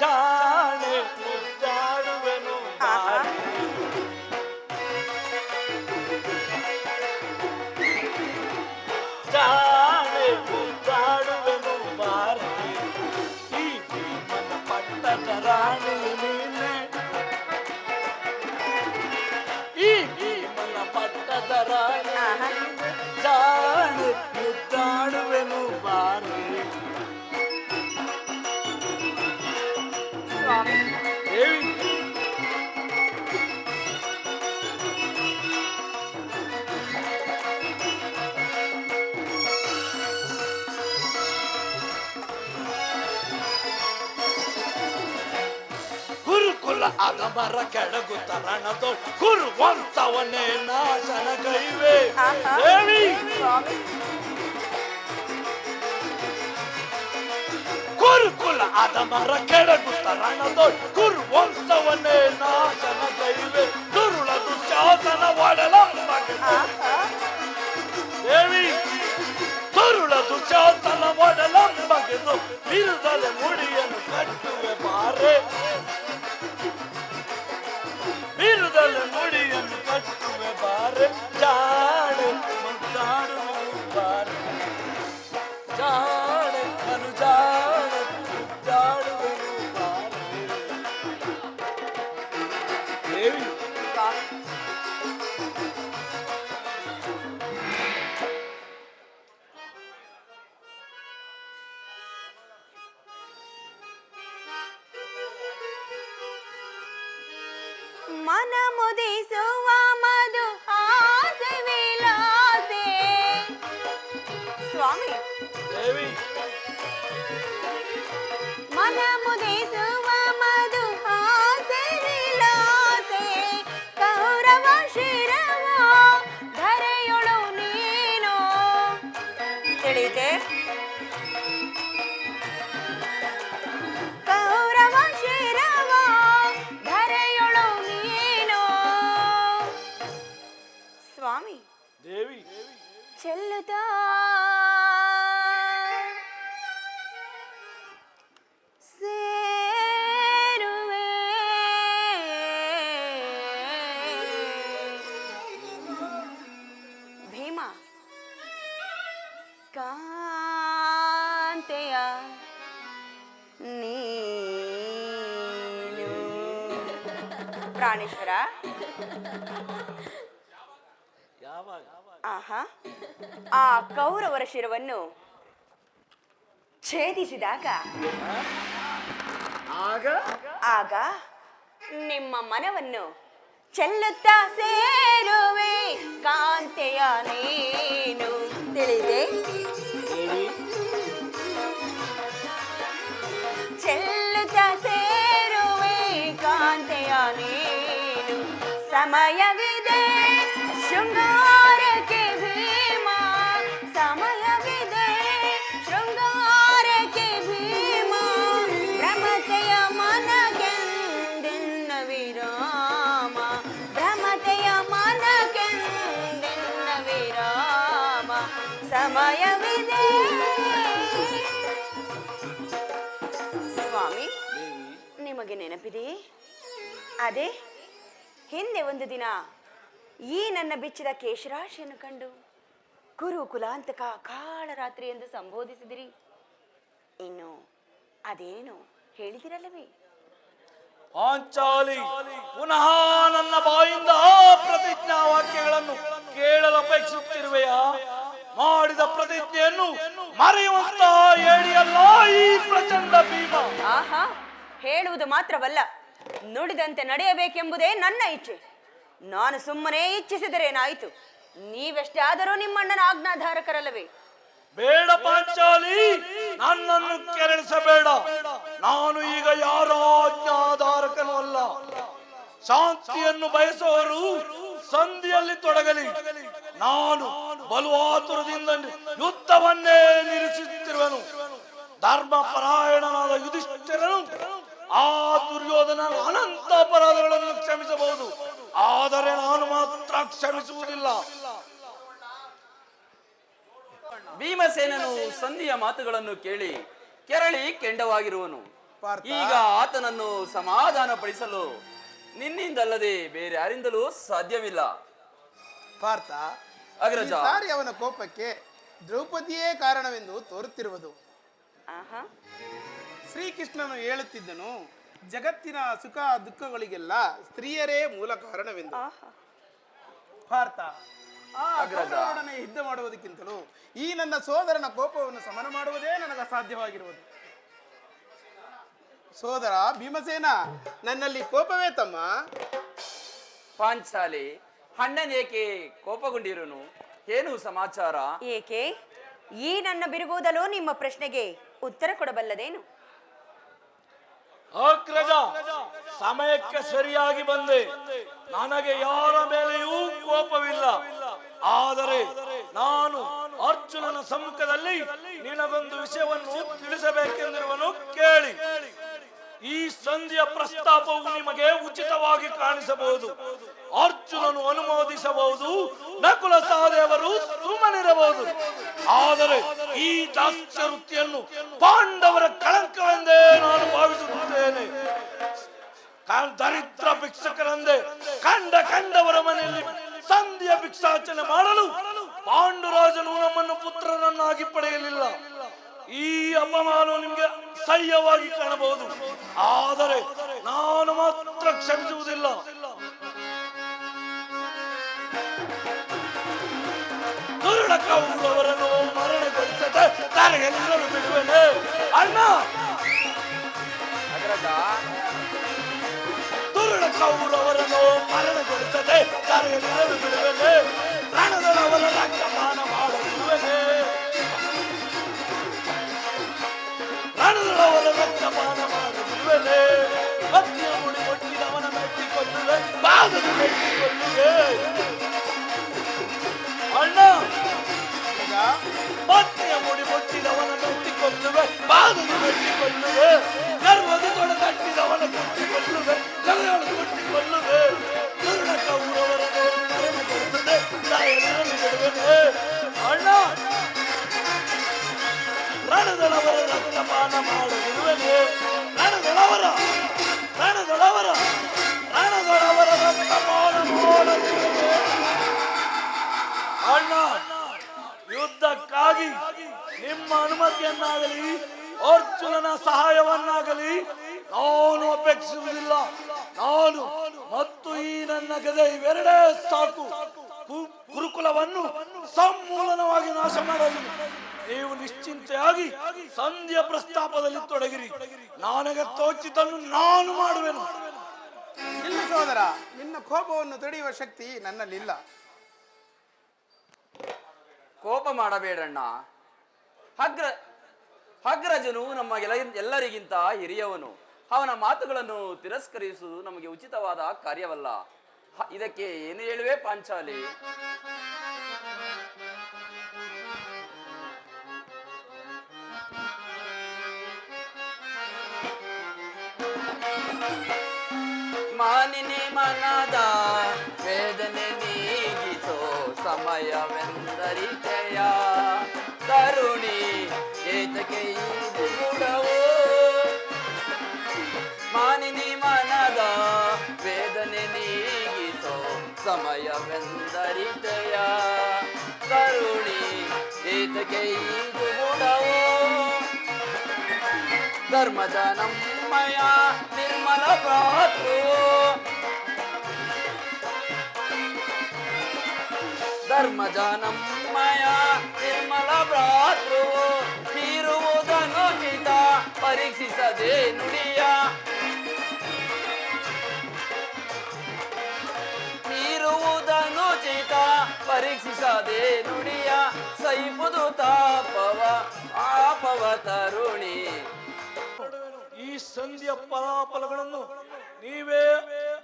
ಜಾಣೆ ಮುದ್ದಾಡುವೆನು ಜಾಣೆ ಮುದ್ದಾಡುವೆನು ಬಾರಿ, ಕುರುಕುಲ ಅಧಮರ ಕೆಡಗುತ್ತ ರಣದೋ ಕುರುವಂತವನೇ ನಾಶನ ಕೈವೆ ಆಹಾ. ದೇವಿ ಸ್ವಾಮಿ ಕುರುಕುಲ ಅಧಮರ ಕೆಡಗುತ್ತ ರಣದೋ ಕುರುವಂತವನ್ನೇ ನಾಶನ ಕೈವೆ ದುರುಳ ದುಶ್ಯಾಸನ ಒಡಲಂಬಗೆ ಆಹಾ. ದೇವಿ ದುರುಳ ದುಶ್ಯಾಸನ ಒಡಲಂಬಗೆದು ಬಿರುದಲೆ ಮುಡಿಯನ್ನು ಕಟ್ಟುವೆ ಬಾರೆ ಬಿರುದಲೆ ಮುಡಿಯನ್ನು ಕಟ್ಟುವೆ ಬಾರೆ ಜಾಡೆ ಮುದ್ದಾಡುವೆ ಬಾರೆ ಜಾಡೆ ಅನುಜಾಡೆ ಮುದ್ದಾಡುವೆ ಬಾರೆ ದೇವಿ ಸ್ವಾಮಿ ಮನ ಮುದಿಸುವ ಮಧು ಹಾಸೆ ವಿಲಾಸೆ ಸ್ವಾಮಿ ದೇವಿ ಮನ ಮುದಿಸುವ ಮಧು ಹಾಸೆ ವಿಲಾಸೆ ಕೌರವ ಶಿರವ ಧರೆಯೊಳು ನೀನು ತಿಳಿದೆ ಕೌರವ ಶಿರವ ಧರೆಯೊಳು ನೀನು ಸ್ವಾಮಿ ದೇವಿ ಚೆಲ್ಲುತ್ತ ಸೇರುವೆ ಭೀಮ ಕಾಂತೆಯ ನೀನು ಪ್ರಾಣೇಶ್ವರ ಯಾವಾಗ ಆಹಾ ಆ ಕೌರವರ ಶಿರವನ್ನು ಛೇದಿಸಿದಾಗ ಆಗ ಆಗ ನಿಮ್ಮ ಮನವನ್ನು ಚೆಲ್ಲುತ್ತಾ ಸೇರುವೆ ಕಾಂತೆಯ ನೀನು ತಿಳಿದೆ ದೇವಿ ಚೆಲ್ಲುತ್ತಾ ಸೇರುವೆ ಕಾಂತೆಯ ನೀನು ಸಮಯವಿದೆ ಶೃಂಗಾರಕ್ಕೆ ಭೀಮ ಸಮಯವಿದೆ ಶೃಂಗಾರಕ್ಕೆ ಭೀಮ ಭ್ರಮತೆಯ ಮನಗೆಂದಿನ್ನ ವಿರಾಮ ಭ್ರಮತೆಯ ಮನಗೆಂದಿನ್ನ ವಿರಾಮ ಸಮಯವಿದೆ ಸ್ವಾಮಿ ನಿಮಗೆ ನೆನಪಿದೆಯೇ ಅದೇ ಹಿಂದೆ ಒಂದು ದಿನ ಈ ನನ್ನ ಬಿಚ್ಚಿದ ಕೇಶರಾಶಿಯನ್ನು ಕಂಡು ಕುರು ಕುಲಾಂತಕ ಕಾಳರಾತ್ರಿ ಎಂದು ಸಂಬೋಧಿಸಿದಿರಿ ಇನ್ನು ಅದೇನು ಹೇಳಿದಿರಲ್ಲವೇ ಪಾಂಚಾಲಿ ಪುನಃ ನನ್ನ ಬಾಯಿಂದ ಆ ಪ್ರತಿಜ್ಞಾ ವಾಕ್ಯಗಳನ್ನು ಕೇಳಲು ಅಪೇಕ್ಷಿಸುತ್ತಿರುವೆಯಾ ಮಾಡಿದ ಪ್ರತಿಜ್ಞೆಯನ್ನು ಮರೆಯುವಂತ ಹೇಳಿಯಲ್ಲ ಈ ಪ್ರಚಂಡ ಭೀಮ ಆಹಾ ಹೇಳುವುದು ಮಾತ್ರವಲ್ಲ ನುಡಿದಂತೆ ನಡೆಯಬೇಕೆಂಬುದೇ ನನ್ನ ಇಚ್ಛೆ ನಾನು ಸುಮ್ಮನೆ ಇಚ್ಛಿಸಿದರೇನಾಯಿತು ನೀವೆಷ್ಟೇ ಆದರೂ ನಿಮ್ಮಣ್ಣನ ಆಜ್ಞಾಧಾರಕರಲ್ಲವೇ ಬೇಡ ಪಾಂಚಾಲಿ ನನ್ನನ್ನು ಕೆರಳಿಸಬೇಡ ನಾನು ಈಗ ಯಾರ ಆಜ್ಞಾಧಾರಕನೂ ಅಲ್ಲ ಶಾಂತಿಯನ್ನು ಬಯಸುವವರು ಸಂಧಿಯಲ್ಲಿ ತೊಡಗಲಿ ನಾನು ಬಲುವಾತುರದಿಂದ ಯುದ್ಧವನ್ನೇ ನಿರೀಕ್ಷಿಸುತ್ತಿರುವೆನು ಧರ್ಮ ಪರಾಯಣನಾದ ಯುಧಿಷ್ಠಿರನು ಆ ದುರ್ಯೋಧನ ಅನಂತ ಅಪರಾಧಗಳನ್ನು ಕ್ಷಮಿಸಬಹುದು ಆದರೆ ನಾನು ಮಾತ್ರ ಕ್ಷಮಿಸುವುದಿಲ್ಲ ಭೀಮಸೇನನು ಸಂಧಿಯ ಮಾತುಗಳನ್ನು ಕೇಳಿ ಕೆರಳಿ ಕೆಂಡವಾಗಿರುವನು ಈಗ ಆತನನ್ನು ಸಮಾಧಾನ ಪಡಿಸಲು ನಿನ್ನಿಂದಲ್ಲದೆ ಬೇರೆ ಯಾರಿಂದಲೂ ಸಾಧ್ಯವಿಲ್ಲ. ಪಾರ್ಥ ಅಗ್ರಜ. ಈ ಸಾರಿ ಅವನ ಕೋಪಕ್ಕೆ ದ್ರೌಪದಿಯೇ ಕಾರಣವೆಂದು ತೋರುತ್ತಿರುವುದು. ಆಹಾ ಶ್ರೀಕೃಷ್ಣನು ಹೇಳುತ್ತಿದ್ದನು, ಜಗತ್ತಿನ ಸುಖ ದುಃಖಗಳಿಗೆಲ್ಲ ಸ್ತ್ರೀಯರೇ ಮೂಲ ಕಾರಣವೆಂದು. ಆಹಾ ಪಾರ್ಥ ಆ ಕೌರವರೊಡನೆ ಯುದ್ಧ ಮಾಡುವುದಕ್ಕಿಂತಲೂ ಈ ನನ್ನ ಸೋದರನ ಕೋಪವನ್ನು ಸಮನ ಮಾಡುವುದೇ ನನಗೆ ಅಸಾಧ್ಯವಾಗಿರುವುದು. ಸೋದರ ಭೀಮಸೇನ, ನನ್ನಲ್ಲಿ ಕೋಪವೇ ತಮ್ಮ. ಪಾಂಚಾಲಿ, ಅಣ್ಣನೇಕೆ ಕೋಪಗೊಂಡಿರುನು? ಏನು ಸಮಾಚಾರ? ಏಕೆ ಈ ನನ್ನ ಬಿರುಗೋದಲು ನಿಮ್ಮ ಪ್ರಶ್ನೆಗೆ ಉತ್ತರ ಕೊಡಬಲ್ಲದೇನು? ಅಗ್ರಜ, ಸಮಯಕ್ಕೆ ಸರಿಯಾಗಿ ಬಂದೆ. ನನಗೆ ಯಾರ ಮೇಲೆಯೂ ಕೋಪವಿಲ್ಲ. ಆದರೆ ನಾನು ಅರ್ಜುನನ ಸಮ್ಮುಖದಲ್ಲಿ ನಿನಗೊಂದು ವಿಷಯವನ್ನು ತಿಳಿಸಬೇಕೆಂದಿರುವನು, ಕೇಳಿ. ಈ ಸಂಧಿಯ ಪ್ರಸ್ತಾಪವು ನಿಮಗೆ ಉಚಿತವಾಗಿ ಕಾಣಿಸಬಹುದು. ಅರ್ಜುನನು ಅನುಮೋದಿಸಬಹುದು, ನಕುಲ ಸಹದೇವರು ಸುಮ್ಮನಿರಬಹುದು. ಆದರೆ ಈ ದಾಸ್ಯ ವೃತ್ತಿಯನ್ನು ಪಾಂಡವರ ಕಳಂಕವೆಂದೇ ನಾನು ಭಾವಿಸುತ್ತೇನೆ. ದರಿದ್ರ ಭಿಕ್ಷಕರಂದೇ ಕಂಡವರ ಮನೆಯಲ್ಲಿ ಸಂಧಿಯ ಭಿಕ್ಷಾಚನೆ ಮಾಡಲು ಪಾಂಡುರಾಜನು ನಮ್ಮನ್ನು ಪುತ್ರರನ್ನಾಗಿ ಪಡೆಯಲಿಲ್ಲ. ಈ ಅಪಮಾನ ನಿಮ್ಗೆ ಸಹ್ಯವಾಗಿ ಕಾಣಬಹುದು, ಆದರೆ ನಾನು ಮಾತ್ರ ಕ್ಷಮಿಸುವುದಿಲ್ಲ. ದುರುಳ ಕೌರವರನ್ನು ಮರಣಗೊಳಿಸದೆ ತಲೆಗೆಲ್ಲರೂ ಬಿಡುವೆನೆ. ಅಣ್ಣ, ದುರುಳ ಕೌರವರನ್ನು ಮರಣಗೊಳಿಸದೆ ತಲೆಗೆಲ್ಲರೂ ಬಿಡುವೆನೆ. ರಣದೊಳವರ ರಕ್ತಪಾನ ಮಾಡಲಿರುವೆನೆ. ರಣದೊಳವರ ರಕ್ತಪಾನ ಮಾಡಲಿರುವೆನೆ. ಹತ್ತಿಯ ಮುಡಿ ಕೊಟ್ಟಿದವನ ಮೆಟ್ಟಿಕೊಳ್ಳುವೆ, ಬಾಗದ ಮೆಟ್ಟಿಕೊಳ್ಳುವೆ. ಅಣ್ಣ, ಪತ್ನಿಯ ಮುಡಿ ಮುಟ್ಟಿದವನ ಮೆಟ್ಟಿಕೊಳ್ಳುವೆ, ಬಾಗದ ಮೆಟ್ಟಿಕೊಳ್ಳುವೆ. ಗರ್ವದ ತೊಡೆತಟ್ಟಿದವನ ಕೊಟ್ಟಿಕೊಳ್ಳುವೆ, ಗದೆಯನ್ನು ಕೊಟ್ಟಿಕೊಳ್ಳುವೆ. ದುರುಳ ಕೌರವರನ್ನು ಮರಣಗೊಳಿಸದೆ ತಲೆಯನ್ನು ಬಿಡುವೆನೆ. ಅಣ್ಣ, ರಣದೊಳವರ ರಕ್ತಪಾನ ಮಾಡಲಿರುವೆನೆ. ರಣದೊಳವರ ರಕ್ತಪಾನ ಮಾಡಲಿರುವೆನೆ. ಅಣ್ಣ, ಯುದ್ಧಕ್ಕಾಗಿ ನಿಮ್ಮ ಅನುಮತಿಯನ್ನಾಗಲಿ ಅರ್ಜುನನ ಸಹಾಯವನ್ನಾಗಲಿ ನಾನು ಅಪೇಕ್ಷಿಸುವುದಿಲ್ಲ. ನಾನು ಮತ್ತು ಈ ನನ್ನ ಗದೆ ಇವೆರಡೇ ಸಾಕು ಗುರುಕುಲವನ್ನು ಸಮೂಲನವಾಗಿ ನಾಶ ಮಾಡಲು. ನೀವು ನಿಶ್ಚಿಂತೆಯಾಗಿ ಸಂಧಿಯ ಪ್ರಸ್ತಾಪದಲ್ಲಿ ತೊಡಗಿರಿ. ನನಗೆ ತೋಚಿದ್ದನ್ನು ನಾನು ಮಾಡುವೆನು. ಇಲ್ಲ ಸೋದರ, ನಿನ್ನ ಕೋಪವನ್ನು ತಡೆಯುವ ಶಕ್ತಿ ನನ್ನಲ್ಲಿಲ್ಲ. ಕೋಪ ಮಾಡಬೇಡಣ್ಣ. ಅಗ್ರಜನು ನಮ್ಮ ಎಲ್ಲರಿಗಿಂತ ಹಿರಿಯವನು. ಅವನ ಮಾತುಗಳನ್ನು ತಿರಸ್ಕರಿಸುವುದು ನಮಗೆ ಉಚಿತವಾದ ಕಾರ್ಯವಲ್ಲ. ಇದಕ್ಕೆ ಏನು ಹೇಳುವೆ ಪಾಂಚಾಲಿ? ಮಾನಿನಿ ಮನದ ವೇದನೆ ನೀಗಿಸೋ ಸಮಯವೆಂದರಿತೆಯ ಕರುಣಿ ಏತಕ್ಕೆ ಇದು ಗುಡವೋ. ಮಾನಿನಿ ಮನದ ವೇದನೆ ನೀಗಿಸೋ ಸಮಯವೆಂದರಿತೆಯ ಕರುಣಿ ಏತಕ್ಕೆ ಇದು ಗುಡವೋ. ಧರ್ಮದ ನಮ್ಮಯ ನಿರ್ಮಲ ಭ್ರಾತೃ, ಧರ್ಮದ ನಮ್ಮಯ ನಿರ್ಮಲ ಭ್ರಾತೃ. ಮೀರುವುದನ್ನು ಚಿತ ಪರೀಕ್ಷಿಸದೆ ನುಡಿಯ, ಮೀರುವುದನ್ನು ಚಿತ ಪರೀಕ್ಷಿಸದೆ ನುಡಿಯ. ಸೈಬುದು ತಾಪವ ಆಪವ ತರುಣಿ. ಈ ಸಂಧಿಯ ಫಲಾಫಲಗಳನ್ನು ನೀವೇ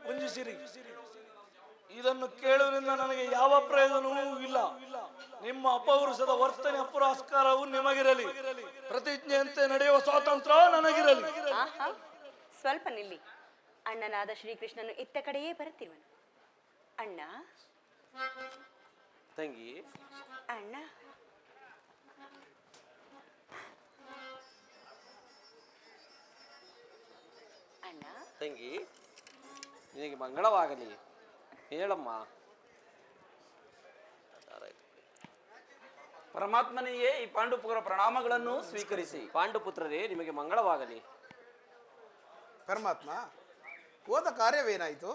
ಹೊಂದಿಸಿರಿ. ಇದನ್ನು ಕೇಳುವುದರಿಂದ ನನಗೆ ಯಾವ ಪ್ರಯೋಜನವೂ ಇಲ್ಲ. ನಿಮ್ಮ ಅಪೌರುಷದ ವರ್ತನೆ ಅಪುರಸ್ಕಾರವು ನಿಮಗಿರಲಿ. ಪ್ರತಿಜ್ಞೆಯಂತೆ ನಡೆಯುವ ಸ್ವಾತಂತ್ರ್ಯ ನನಗಿರಲಿ. ಆಹಾ, ಸ್ವಲ್ಪ ನಿಲ್ಲಿ. ಅಣ್ಣನಾದ ಶ್ರೀಕೃಷ್ಣನು ಇತ್ತ ಕಡೆಯೇ ಬರುತ್ತಿರುವನು. ಅಣ್ಣ, ತಂಗಿ, ಅಣ್ಣ. ಅಣ್ಣ, ತಂಗಿ, ನಿನಗೆ ಮಂಗಳವಾಗಲಿ. ಹೇಳಮ್ಮ. ಪರಮಾತ್ಮನಿಗೆ ಈ ಪಾಂಡುಪುರ ಪ್ರಣಾಮಗಳನ್ನು ಸ್ವೀಕರಿಸಿ. ಪಾಂಡುಪುತ್ರರೇ, ನಿಮಗೆ ಮಂಗಳವಾಗಲಿ. ಪರಮಾತ್ಮ, ಹೋದ ಕಾರ್ಯವೇನಾಯಿತು?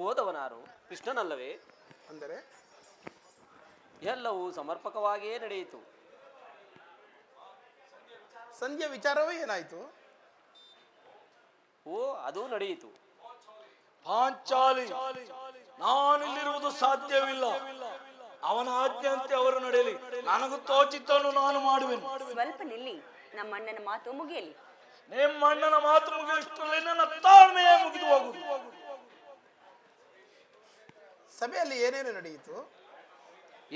ಓದವನಾರು ಕೃಷ್ಣನಲ್ಲವೇ? ಅಂದರೆ ಎಲ್ಲವೂ ಸಮರ್ಪಕವಾಗಿಯೇ ನಡೆಯಿತು. ಸಂಧ್ಯಾ ವಿಚಾರವೇ ಏನಾಯಿತು? ಓ, ಅದು ನಡೆಯಿತು. ಪಾಂಚಾಲಿ, ನಾನಿಲ್ಲಿರುವುದು ಸಾಧ್ಯವಿಲ್ಲ. ಅವನ ಆಜ್ಞೆಯಂತೆ ಅವರು ನಡೆಯಲಿ. ನನಗೂ ತೋಚಿದ್ದನ್ನು ನಾನು ಮಾಡುವೆನು. ಸ್ವಲ್ಪ ನಿಲ್ಲಿ, ನಮ್ಮ ಅಣ್ಣನ ಮಾತು ಮುಗಿಯಲಿ. ನಿಮ್ಮ ಅಣ್ಣನ ಮಾತು ಮುಗಿಯುವಷ್ಟರಲ್ಲಿ ನನ್ನ ತಾಳ್ಮೆಯೇ ಮುಗಿದು ಹೋಗುವುದು. ಸಭೆಯಲ್ಲಿ ಏನೇನು ನಡೆಯಿತು?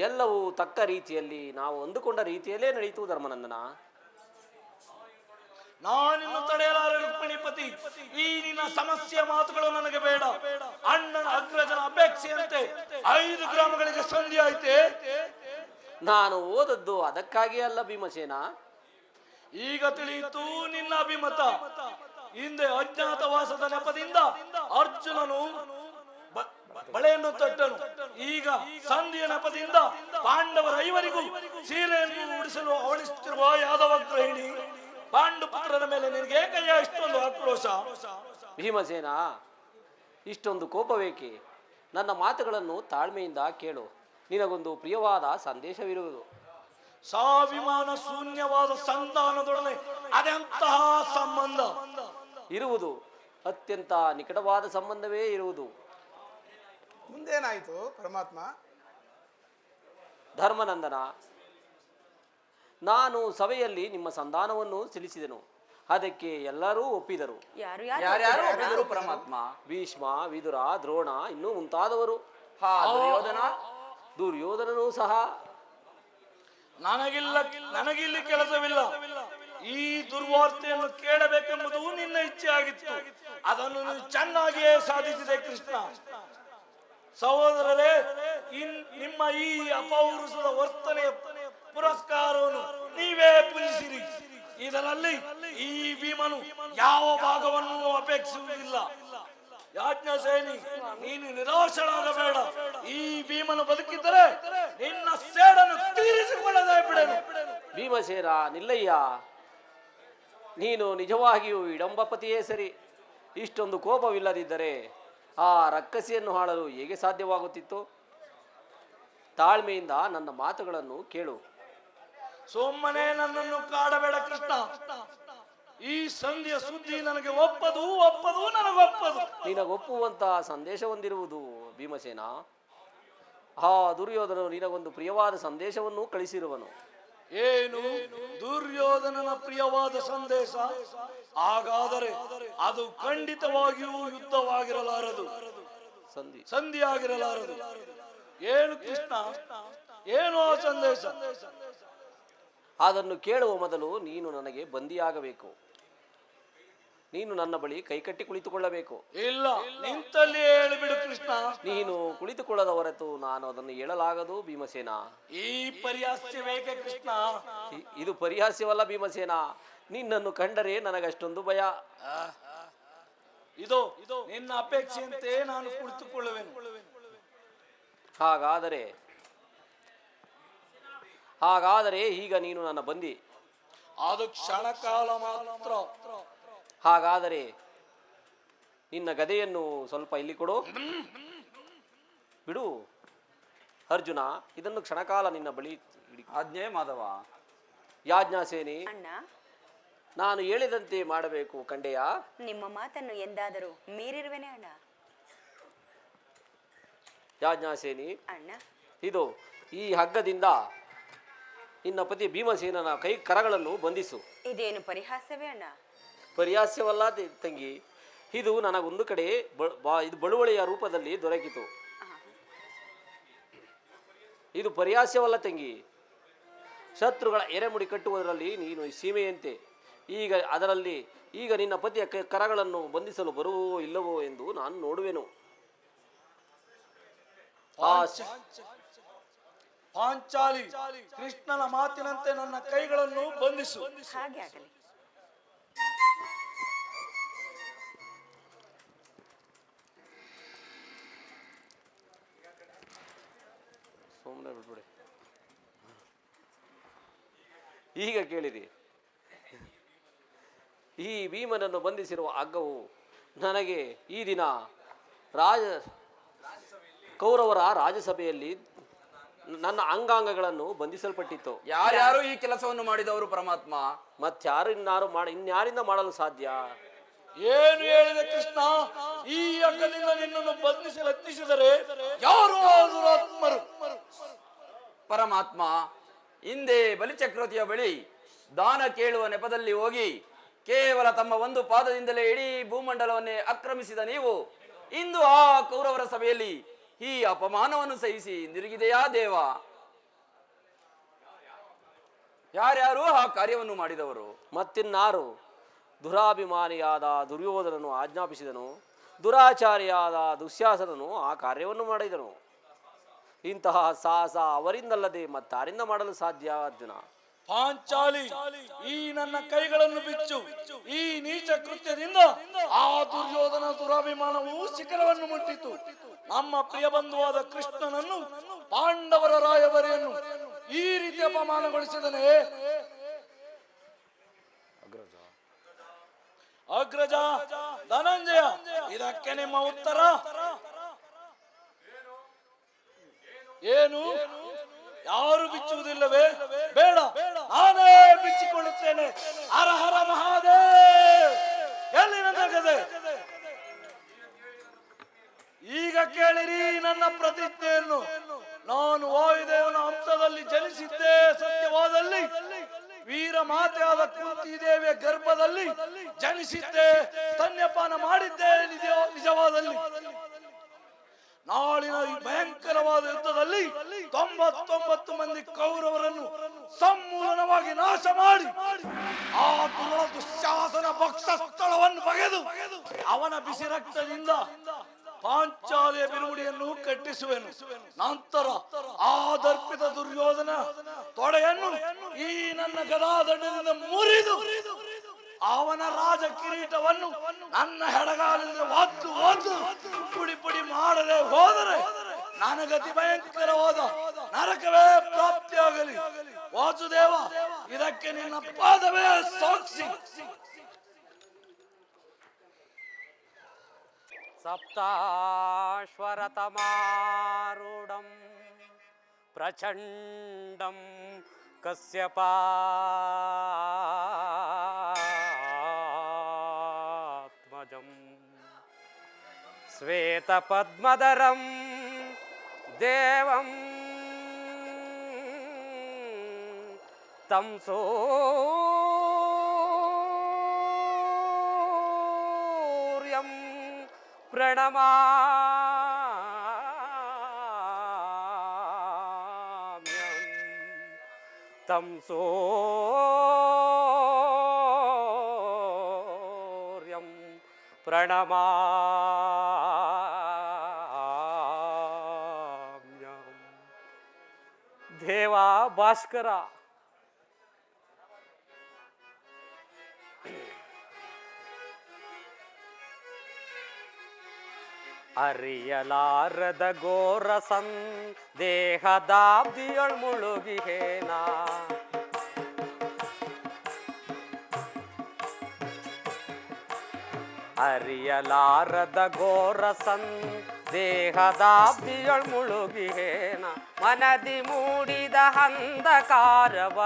ಎಲ್ಲವೂ ತಕ್ಕ ರೀತಿಯಲ್ಲಿ ನಾವು ಅಂದುಕೊಂಡ ರೀತಿಯಲ್ಲೇ ನಡೆಯಿತು ಧರ್ಮನಂದನ. ನಾನಿನ್ನು ತಡೆಯಲಾರೆ ರುಕ್ಮಿಣಿಪತಿ. ಈ ನಿನ್ನ ಸಮಸ್ಯೆಯ ಮಾತುಗಳು ನನಗೆ ಬೇಡ. ಅಣ್ಣನ ಅಗ್ರಜನ ಅಪೇಕ್ಷೆಯಂತೆ 5 ಗ್ರಾಮಗಳಿಗೆ ಸಂಧಿ ಆಯ್ತೆ. ನಾನು ಓದದ್ದು ಅದಕ್ಕಾಗಿ ಅಲ್ಲ ಭೀಮಸೇನ. ಈಗ ತಿಳಿಯಿತು ನಿನ್ನ ಅಭಿಮತ. ಹಿಂದೆ ಅಜ್ಞಾತವಾಸದ ನೆಪದಿಂದ ಅರ್ಜುನನು ಬಳೆಯನ್ನು ತೊಟ್ಟನು. ಈಗ ಸಂಧಿಯ ನೆಪದಿಂದ ಪಾಂಡವರ 5 ಸೀರೆಯನ್ನು ಉಡಿಸಲು ಅವಳಿಸುತ್ತಿರುವ ಯಾದವ ಗೃಹಿಣಿ ಪಾಂಡುಪುತ್ರನ ಮೇಲೆ ನಿನಗೆ ಏಕಯ್ಯ ಇಷ್ಟೊಂದು ಆಕ್ರೋಶ? ಭೀಮಸೇನ, ಇಷ್ಟೊಂದು ಕೋಪವೇಕೆ? ನನ್ನ ಮಾತುಗಳನ್ನು ತಾಳ್ಮೆಯಿಂದ ಕೇಳು. ನಿನಗೊಂದು ಪ್ರಿಯವಾದ ಸಂದೇಶವಿರುವುದು. ಸ್ವಾಭಿಮಾನ ಶೂನ್ಯವಾದ ಸಂಧಾನದೊಡನೆ ಅದೆಂತಹ ಸಂಬಂಧ ಇರುವುದು? ಅತ್ಯಂತ ನಿಕಟವಾದ ಸಂಬಂಧವೇ ಇರುವುದು. ಮುಂದೇನಾಯಿತು ಪರಮಾತ್ಮ? ಧರ್ಮನಂದನ, ನಾನು ಸಭೆಯಲ್ಲಿ ನಿಮ್ಮ ಸಂಧಾನವನ್ನು ತಿಳಿಸಿದೆನು. ಅದಕ್ಕೆ ಎಲ್ಲರೂ ಒಪ್ಪಿದರು. ಯಾರ್ಯಾರು ಒಪ್ಪಿದರು ಪರಮಾತ್ಮ? ಭೀಷ್ಮ, ವಿದುರ, ದ್ರೋಣ, ಇನ್ನೂ ಮುಂತಾದವರು. ಹಾ, ದುರ್ಯೋಧನ? ದುರ್ಯೋಧನನೂ ಸಹ. ನನಗಿಲ್ಲಿ ಕೆಲಸವಿಲ್ಲ. ಈ ದುರ್ವಾರ್ತೆಯನ್ನು ಕೇಳಬೇಕೆಂಬುದು ನಿನ್ನ ಇಚ್ಛೆ ಆಗಿತ್ತು. ಅದನ್ನು ನೀನು ಚೆನ್ನಾಗಿಯೇ ಸಾಧಿಸಿದೆ ಕೃಷ್ಣ. ಸಹೋದರರೇ, ನಿಮ್ಮ ಈ ಅಪೌರುಷದ ವರ್ತನೆಯ ಪುರಸ್ಕಾರವನ್ನು ನೀವೇ ಪೂಜಿಸಿರಿ. ಇದರಲ್ಲಿ ಈ ಭೀಮನು ಯಾವ ಭಾಗವನ್ನು ಅಪೇಕ್ಷಿಸುವುದಿಲ್ಲ. ಯಾಜ್ಞಸೇನಿ, ನೀನು ನಿರಾಶರಾಗಬೇಡ. ಈ ಭೀಮನು ಬದುಕಿದ್ದರೆ ನಿನ್ನ ಸೇಡನ್ನು ತೀರಿಸಿಕೊಳ್ಳದೆ ಬಿಡನು. ಭೀಮಸೇನ, ನಿಲ್ಲಯ್ಯ. ನೀನು ನಿಜವಾಗಿಯೂ ಇಡಂಬಪತಿಯೇ ಸರಿ. ಇಷ್ಟೊಂದು ಕೋಪವಿಲ್ಲದಿದ್ದರೆ ಆ ರಕ್ಕಸಿಯನ್ನು ಆಳಲು ಹೇಗೆ ಸಾಧ್ಯವಾಗುತ್ತಿತ್ತು? ತಾಳ್ಮೆಯಿಂದ ನನ್ನ ಮಾತುಗಳನ್ನು ಕೇಳು. ಸುಮ್ಮನೆ ನನ್ನನ್ನು ಕಾಡಬೇಡ ಕೃಷ್ಣ. ಈ ಸಂಧಿಯ ಸುದ್ದಿ ನನಗೆ ಒಪ್ಪದು ನನಗೊಪ್ಪದು. ನಿನಗೊಪ್ಪುವಂತಹ ಸಂದೇಶ ಹೊಂದಿರುವುದು ಭೀಮಸೇನ. ಆ ದುರ್ಯೋಧನನು ನಿನಗೊಂದು ಪ್ರಿಯವಾದ ಸಂದೇಶವನ್ನು ಕಳಿಸಿರುವನು. ಏನು? ದುರ್ಯೋಧನನ ಪ್ರಿಯವಾದ ಸಂದೇಶ? ಹಾಗಾದರೆ ಅದು ಖಂಡಿತವಾಗಿಯೂ ಯುದ್ಧವಾಗಿರಲಾರದು, ಸಂಧಿಯಾಗಿರಲಾರದು. ಏನು ಕೃಷ್ಣ, ಏನು ಆ ಸಂದೇಶ? ಅದನ್ನು ಕೇಳುವ ಮೊದಲು ನೀನು ನನಗೆ ಬಂದಿಯಾಗಬೇಕು. ನೀನು ನನ್ನ ಬಳಿ ಕೈಕಟ್ಟಿ ಕುಳಿತುಕೊಳ್ಳಬೇಕು. ಇಲ್ಲ, ನಿಂತಲ್ಲಿ ಹೇಳಿಬಿಡು ಕೃಷ್ಣ. ನೀನು ಕುಳಿತುಕೊಳ್ಳದ ಹೊರತು ನಾನು ಅದನ್ನು ಹೇಳಲಾಗದು ಭೀಮಸೇನ. ಈ ಪರಿಹಾಸ್ಯ ಬೇಕೆ ಕೃಷ್ಣ? ಇದು ಪರಿಹಾಸ್ಯವಲ್ಲ ಭೀಮಸೇನ. ನಿನ್ನನ್ನು ಕಂಡರೆ ನನಗಷ್ಟೊಂದು ಭಯ. ಇದು ನಿನ್ನ ಅಪೇಕ್ಷೆಯಂತೆ ನಾನು ಕುಳಿತುಕೊಳ್ಳುವೆನು. ಹಾಗಾದರೆ ಈಗ ನೀನು ನನ್ನ ಬಂದಿ. ಅದು ಕ್ಷಣಕಾಲ ಮಾತ್ರ. ಹಾಗಾದರೆ ನಿನ್ನ ಗದೆಯನ್ನು ಸ್ವಲ್ಪ ಇಲ್ಲಿ ಕೊಡು. ಬಿಡು ಅರ್ಜುನ, ಇದನ್ನು ಕ್ಷಣಕಾಲ ನಿನ್ನ ಬಳಿ ಇಡಿ. ಆಜ್ಞೆ ಮಾಧವ. ಯಾಜ್ಞಾಸೇನಿ, ಅಣ್ಣ, ನಾನು ಹೇಳಿದಂತೆ ಮಾಡಬೇಕು ಕಂಡೆಯ. ನಿಮ್ಮ ಮಾತನ್ನು ಎಂದಾದರೂ ಮೀರಿರುವೆನೆ ಅಣ್ಣ. ಯಾಜ್ಞಾಸೇನಿ, ಅಣ್ಣ, ಇದು ಈ ಹಗ್ಗದಿಂದ ನಿನ್ನ ಪತಿ ಭೀಮಸೇನನ ಕೈ ಕರಗಳನ್ನು ಬಂಧಿಸು. ಇದೇನು ಪರಿಹಾಸವೇ ಅಣ್ಣ? ಪರಿಹಾಸ್ಯವಲ್ಲ ತಂಗಿ. ಇದು ನನಗೊಂದು ಕಡೆ ಇದು ಬಳುವಳಿಯ ರೂಪದಲ್ಲಿ ದೊರಕಿತು. ಇದು ಪರಿಹಾಸ್ಯವಲ್ಲ ತಂಗಿ. ಶತ್ರುಗಳ ಎರೆಮುಡಿ ಕಟ್ಟುವುದರಲ್ಲಿ ನೀನು ಸೀಮೆಯಂತೆ. ಈಗ ನಿನ್ನ ಪತಿಯ ಕರಗಳನ್ನು ಬಂಧಿಸಲು ಬರುವೋ ಇಲ್ಲವೋ ಎಂದು ನಾನು ನೋಡುವೆನು. ಪಾಂಚಾಲಿ, ಕೃಷ್ಣನ ಮಾತಿನಂತೆ ನನ್ನ ಕೈಗಳನ್ನು ಬಂಧಿಸು. ಹಾಗೆ ಆಗಲಿ. ಸುಮ್ಮನೆ ಬಿಟ್ಬಿಡಿ. ಈಗ ಕೇಳಿರಿ. ಈ ಭೀಮನನ್ನು ಬಂಧಿಸಿರುವ ಹಗ್ಗವು ನನಗೆ ಈ ದಿನ ಕೌರವರ ರಾಜಸಭೆಯಲ್ಲಿ ನನ್ನ ಅಂಗಾಂಗಗಳನ್ನು ಬಂಧಿಸಲ್ಪಟ್ಟಿತ್ತು. ಯಾರ್ಯಾರು ಈ ಕೆಲಸವನ್ನು ಮಾಡಿದವರು ಪರಮಾತ್ಮ? ಇನ್ಯಾರಿಂದ ಮಾಡಲು ಸಾಧ್ಯ? ಏನು ಹೇಳಿದೆ ಕೃಷ್ಣ? ಈ ಹಗ್ಗದಿಂದ ನಿನ್ನನ್ನು ಬಂಧಿಸಲು ಯತ್ನಿಸಿದರೆ ಯಾರು ದುರಾತ್ಮರು? ಪರಮಾತ್ಮ, ಹಿಂದೆ ಬಲಿಚಕ್ರವರ್ತಿಯ ಬಳಿ ದಾನ ಕೇಳುವ ನೆಪದಲ್ಲಿ ಹೋಗಿ ಕೇವಲ ತಮ್ಮ ಒಂದು ಪಾದದಿಂದಲೇ ಇಡೀ ಭೂಮಂಡಲವನ್ನೇ ಆಕ್ರಮಿಸಿದ ನೀವು ಇಂದು ಆ ಕೌರವರ ಸಭೆಯಲ್ಲಿ ಈ ಅಪಮಾನವನ್ನು ಸಹಿಸಿ ನಿರುಗಿದೆಯಾ ದೇವ? ಯಾರ್ಯಾರು ಆ ಕಾರ್ಯವನ್ನು ಮಾಡಿದವರು? ಮತ್ತಿನ್ನಾರು? ದುರಾಭಿಮಾನಿಯಾದ ದುರ್ಯೋಧನನು ಆಜ್ಞಾಪಿಸಿದನು, ದುರಾಚಾರಿಯಾದ ದುಶ್ಯಾಸನನು ಆ ಕಾರ್ಯವನ್ನು ಮಾಡಿದನು. ಇಂತಹ ಸಾಹಸ ಅವರಿಂದಲ್ಲದೆ ಮತ್ತಾರಿಂದ ಮಾಡಲು ಸಾಧ್ಯ ಅರ್ಜುನ? ಪಾಂಚಾಲಿ, ಈ ನನ್ನ ಕೈಗಳನ್ನು ಬಿಚ್ಚು. ಈ ನೀಚ ಕೃತ್ಯದಿಂದ ಆ ದುರ್ಯೋಧನ ದುರಾಭಿಮಾನವು ಶಿಖರವನ್ನು ಮುಟ್ಟಿತು. ನಮ್ಮ ಪ್ರಿಯ ಬಂಧುವಾದ ಕೃಷ್ಣನನ್ನು, ಪಾಂಡವರ ರಾಯಭಾರಿಯನ್ನು ಈ ರೀತಿ ಅಪಮಾನಗೊಳಿಸಿದನೇ? ಅಗ್ರಜ ಧನಂಜಯ, ಇದಕ್ಕೆ ನಿಮ್ಮ ಉತ್ತರ ಏನು? ಯಾರು ಬಿಚ್ಚುವುದಿಲ್ಲವೇ? ಬೇಡ, ನಾನೇ ಬಿಚ್ಚಿಕೊಳ್ಳುತ್ತೇನೆ. ಹರ ಹರ ಮಹಾದೇವ್. ಎಲ್ಲಿ ನನ್ನ ಗದೆ? ಈಗ ಕೇಳಿರಿ ನನ್ನ ಪ್ರತಿಜ್ಞೆಯನ್ನು. ನಾನು ವಾಯುದೇವನ ಅಂಶದಲ್ಲಿ ಜನಿಸಿದ್ದೆ ಸತ್ಯವಾದಲ್ಲಿ, ವೀರ ಮಾತೆಯಾದ ಕುಂತಿದೇವಿಯ ಗರ್ಭದಲ್ಲಿ ಜನಿಸಿದ್ದೆ, ಸ್ತನ್ಯಪಾನ ಮಾಡಿದ್ದೆ ನಿಜವಾದಲ್ಲಿ, ನಾಳಿನ ಈ ಭಯಂಕರವಾದ ಯುದ್ಧದಲ್ಲಿ 99 ಮಂದಿ ಕೌರವರನ್ನು ಸಮೂಲನವಾಗಿ ನಾಶ ಮಾಡಿ ಆ ದುಶ್ಯಾಸನ ಭಕ್ಷಸ್ಥಳವನ್ನು ಬಗೆದು ಅವನ ಬಿಸಿ ರಕ್ತದಿಂದ ಪಾಂಚಾಲಿಯ ಬಿರುಗುಡಿಯನ್ನು ಕಟ್ಟಿಸುವೆನು. ನಂತರ ಆ ದರ್ಪಿತ ದುರ್ಯೋಧನ ತೊಡೆಯನ್ನು ಈ ನನ್ನ ಗದಾದಂಡದಿಂದ ಮುರಿದು ಅವನ ರಾಜ ಕಿರೀಟವನ್ನು ನನ್ನ ಹೆಡಗಾಲಿಂದ ಒದ್ದು ಪುಡಿ ಪುಡಿ ಮಾಡದೆ ಹೋದರೆ ನನಗತಿ ಭಯಂಕರವಾದ ನರಕವೇ ಪ್ರಾಪ್ತಿಯಾಗಲಿ. ವಾಸುದೇವ, ಇದಕ್ಕೆ ನಿನ್ನ ಪಾದವೇ ಸಾಕ್ಷಿ. ಸಪ್ತಾಶ್ವರತಮಾರೂಢಂ ಪ್ರಚಂಡಂ ಕಶ್ಯಪಾತ್ಮಜಂ ಶ್ವೇತಪದ್ಮಧರಂ ದೇವಂ ತಂ ಸೂರ್ಯಂ ಪ್ರಣಮಾಮ್ಯಹಂ ತಂ ಸೂರ್ಯಂ ಪ್ರಣಮಾಮ್ಯಹಂ. ದೇವ ಭಾಸ್ಕರ, ಅರಿಯಲಾರದ ಘೋರ ಸಂದೇಹದಾಬ್ದಿಯೊಳ್ ಮುಳುಗಿಹೇನ ಅರಿಯಲಾರದ ಘೋರ ಸಂದೇಹದಾಬ್ದಿಯೊಳ್ ಮುಳುಗಿಹೇನ ಮನದಿ ಮೂಡಿದ ಅಂಧಕಾರವ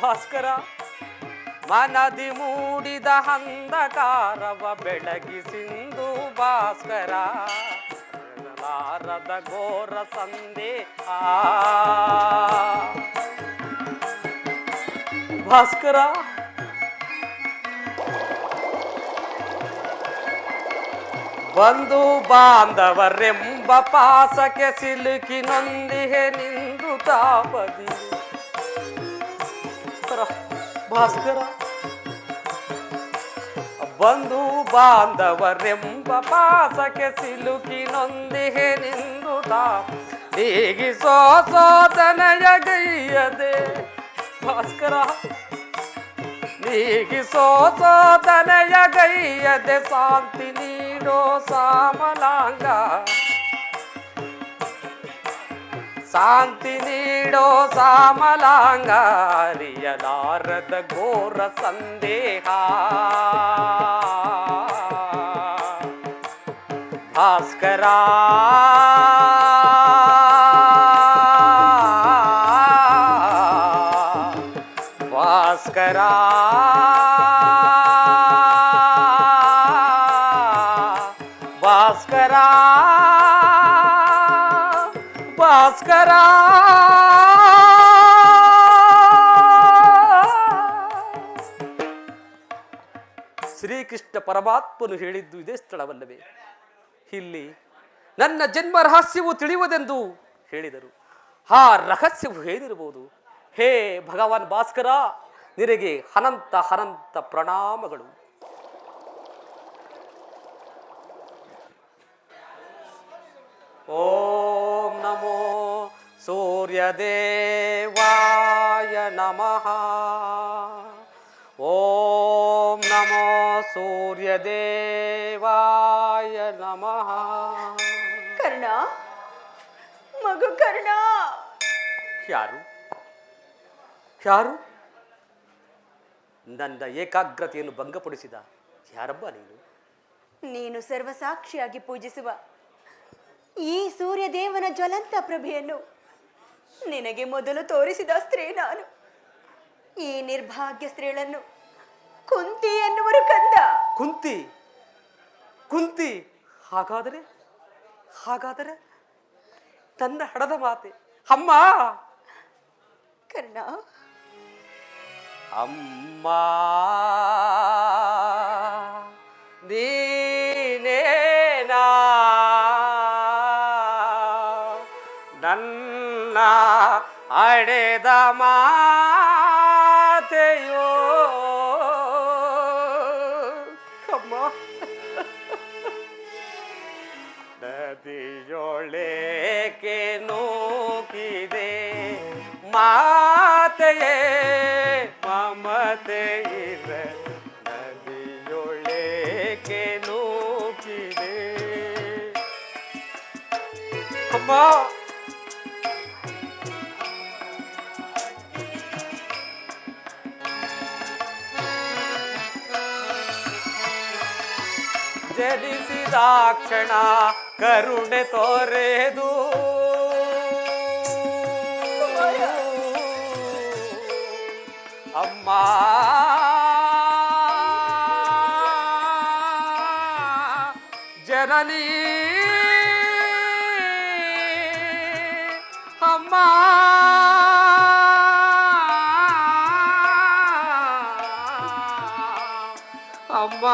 ಭಾಸ್ಕರ ಮನದಿ ಮೂಡಿದ ಅಂಧಕಾರವ ಬೆಳಗಿಸಿಂದು ಭಾಸ್ಕರ ಲಾರದ ಘೋರ ಸಂದೇಹ ಭಾಸ್ಕರ ಬಂಧು ಬಾಂಧವರೆಂಬ ಪಾಸಕ್ಕೆ ಸಿಲುಕಿ ನೊಂದಿಹೆ ನಿಂದು ತಾಪದಿ ಭಾಸ್ಕರ ಬಂಧು ಬಾಂಧವರೆಂಬ ಪಾಸಕ್ಕೆ ಸಿಲುಕಿ ನೊಂದಿಹೆ ನಿಂದು ತಾಪ ನೀಗಿಸೋ ಸೋದನಯ ಗೈಯದೆ ಭಾಸ್ಕರ ನೀಗಿಸೋ ಸೋದನಯ ಗೈಯದೆ ಶಾಂತಿ ನೀಡೋ ಸಾಮಲಾಂಗ ಶಾಂತಿ ನೀಡೋ ಸಾಮಲಾಂಗ ಅರಿಯಲಾರದ ಘೋರ ಸಂದೇಹ ಭಾಸ್ಕರ ಭಾಸ್ಕರ ಭಾಸ್ಕರ ಭಾಸ್ಕರ ಪರಮಾತ್ಮನು ಹೇಳಿದ್ದು ಇದೇ ಸ್ಥಳವಲ್ಲವೇ? ಇಲ್ಲಿ ನನ್ನ ಜನ್ಮ ರಹಸ್ಯವು ತಿಳಿಯುವುದೆಂದು ಹೇಳಿದರು. ಆ ರಹಸ್ಯವು ಏನಿರಬಹುದು? ಹೇ ಭಗವಾನ್ ಭಾಸ್ಕರ, ನಿನಗೆ ಅನಂತ ಅನಂತ ಪ್ರಣಾಮಗಳು. ಓಂ ನಮೋ ಸೂರ್ಯದೇವಾಯ ನಮಃ. ಓಂ ನಮೋ ಸೂರ್ಯದೇವಾಯ ನಮಃ. ಕರ್ಣ, ಮಗು ಕರ್ಣ. ಯಾರು ಯಾರು ನನ್ನ ಏಕಾಗ್ರತೆಯನ್ನು ಭಂಗಪಡಿಸಿದ? ಯಾರಬ್ಬ ನೀನು? ನೀನು ಸರ್ವಸಾಕ್ಷಿಯಾಗಿ ಪೂಜಿಸುವ ಈ ಸೂರ್ಯದೇವನ ಜ್ವಲಂತ ಪ್ರಭೆಯನ್ನು ನಿನಗೆ ಮೊದಲು ತೋರಿಸಿದ ಸ್ತ್ರೀ ನಾನು. ಈ ನಿರ್ಭಾಗ್ಯ ಸ್ತ್ರೀಳನ್ನು ಕುಂತಿ ಎನ್ನುವರು ಕಂದ. ಕುಂತಿ? ಕುಂತಿ? ಹಾಗಾದರೆ ಹಾಗಾದರೆ ನನ್ನ ಹಡದ ಮಾತೆ ಅಮ್ಮ. ಕರ್ಣ, ಅಮ್ಮ ನೀನೇನಾ ನನ್ನ ಅಡೆದ ಮಾತೆಯೋ? ಅಮ್ಮ, ನದಿಯೊಳಕ್ಕೆ ನೂಕಿದೆ ಮಾತೆಯೇ ಮಮತೆ ಇರ. ನದಿಯೊಳಕ್ಕೆ ನೂಕಿದೆ ಅಮ್ಮ. ಜನಿಸಿದ ಕ್ಷಣ ಕರುಣೆ ತೋರೆದು ಅಮ್ಮ ಜನನಿ ಅಮ್ಮ ಅಮ್ಮ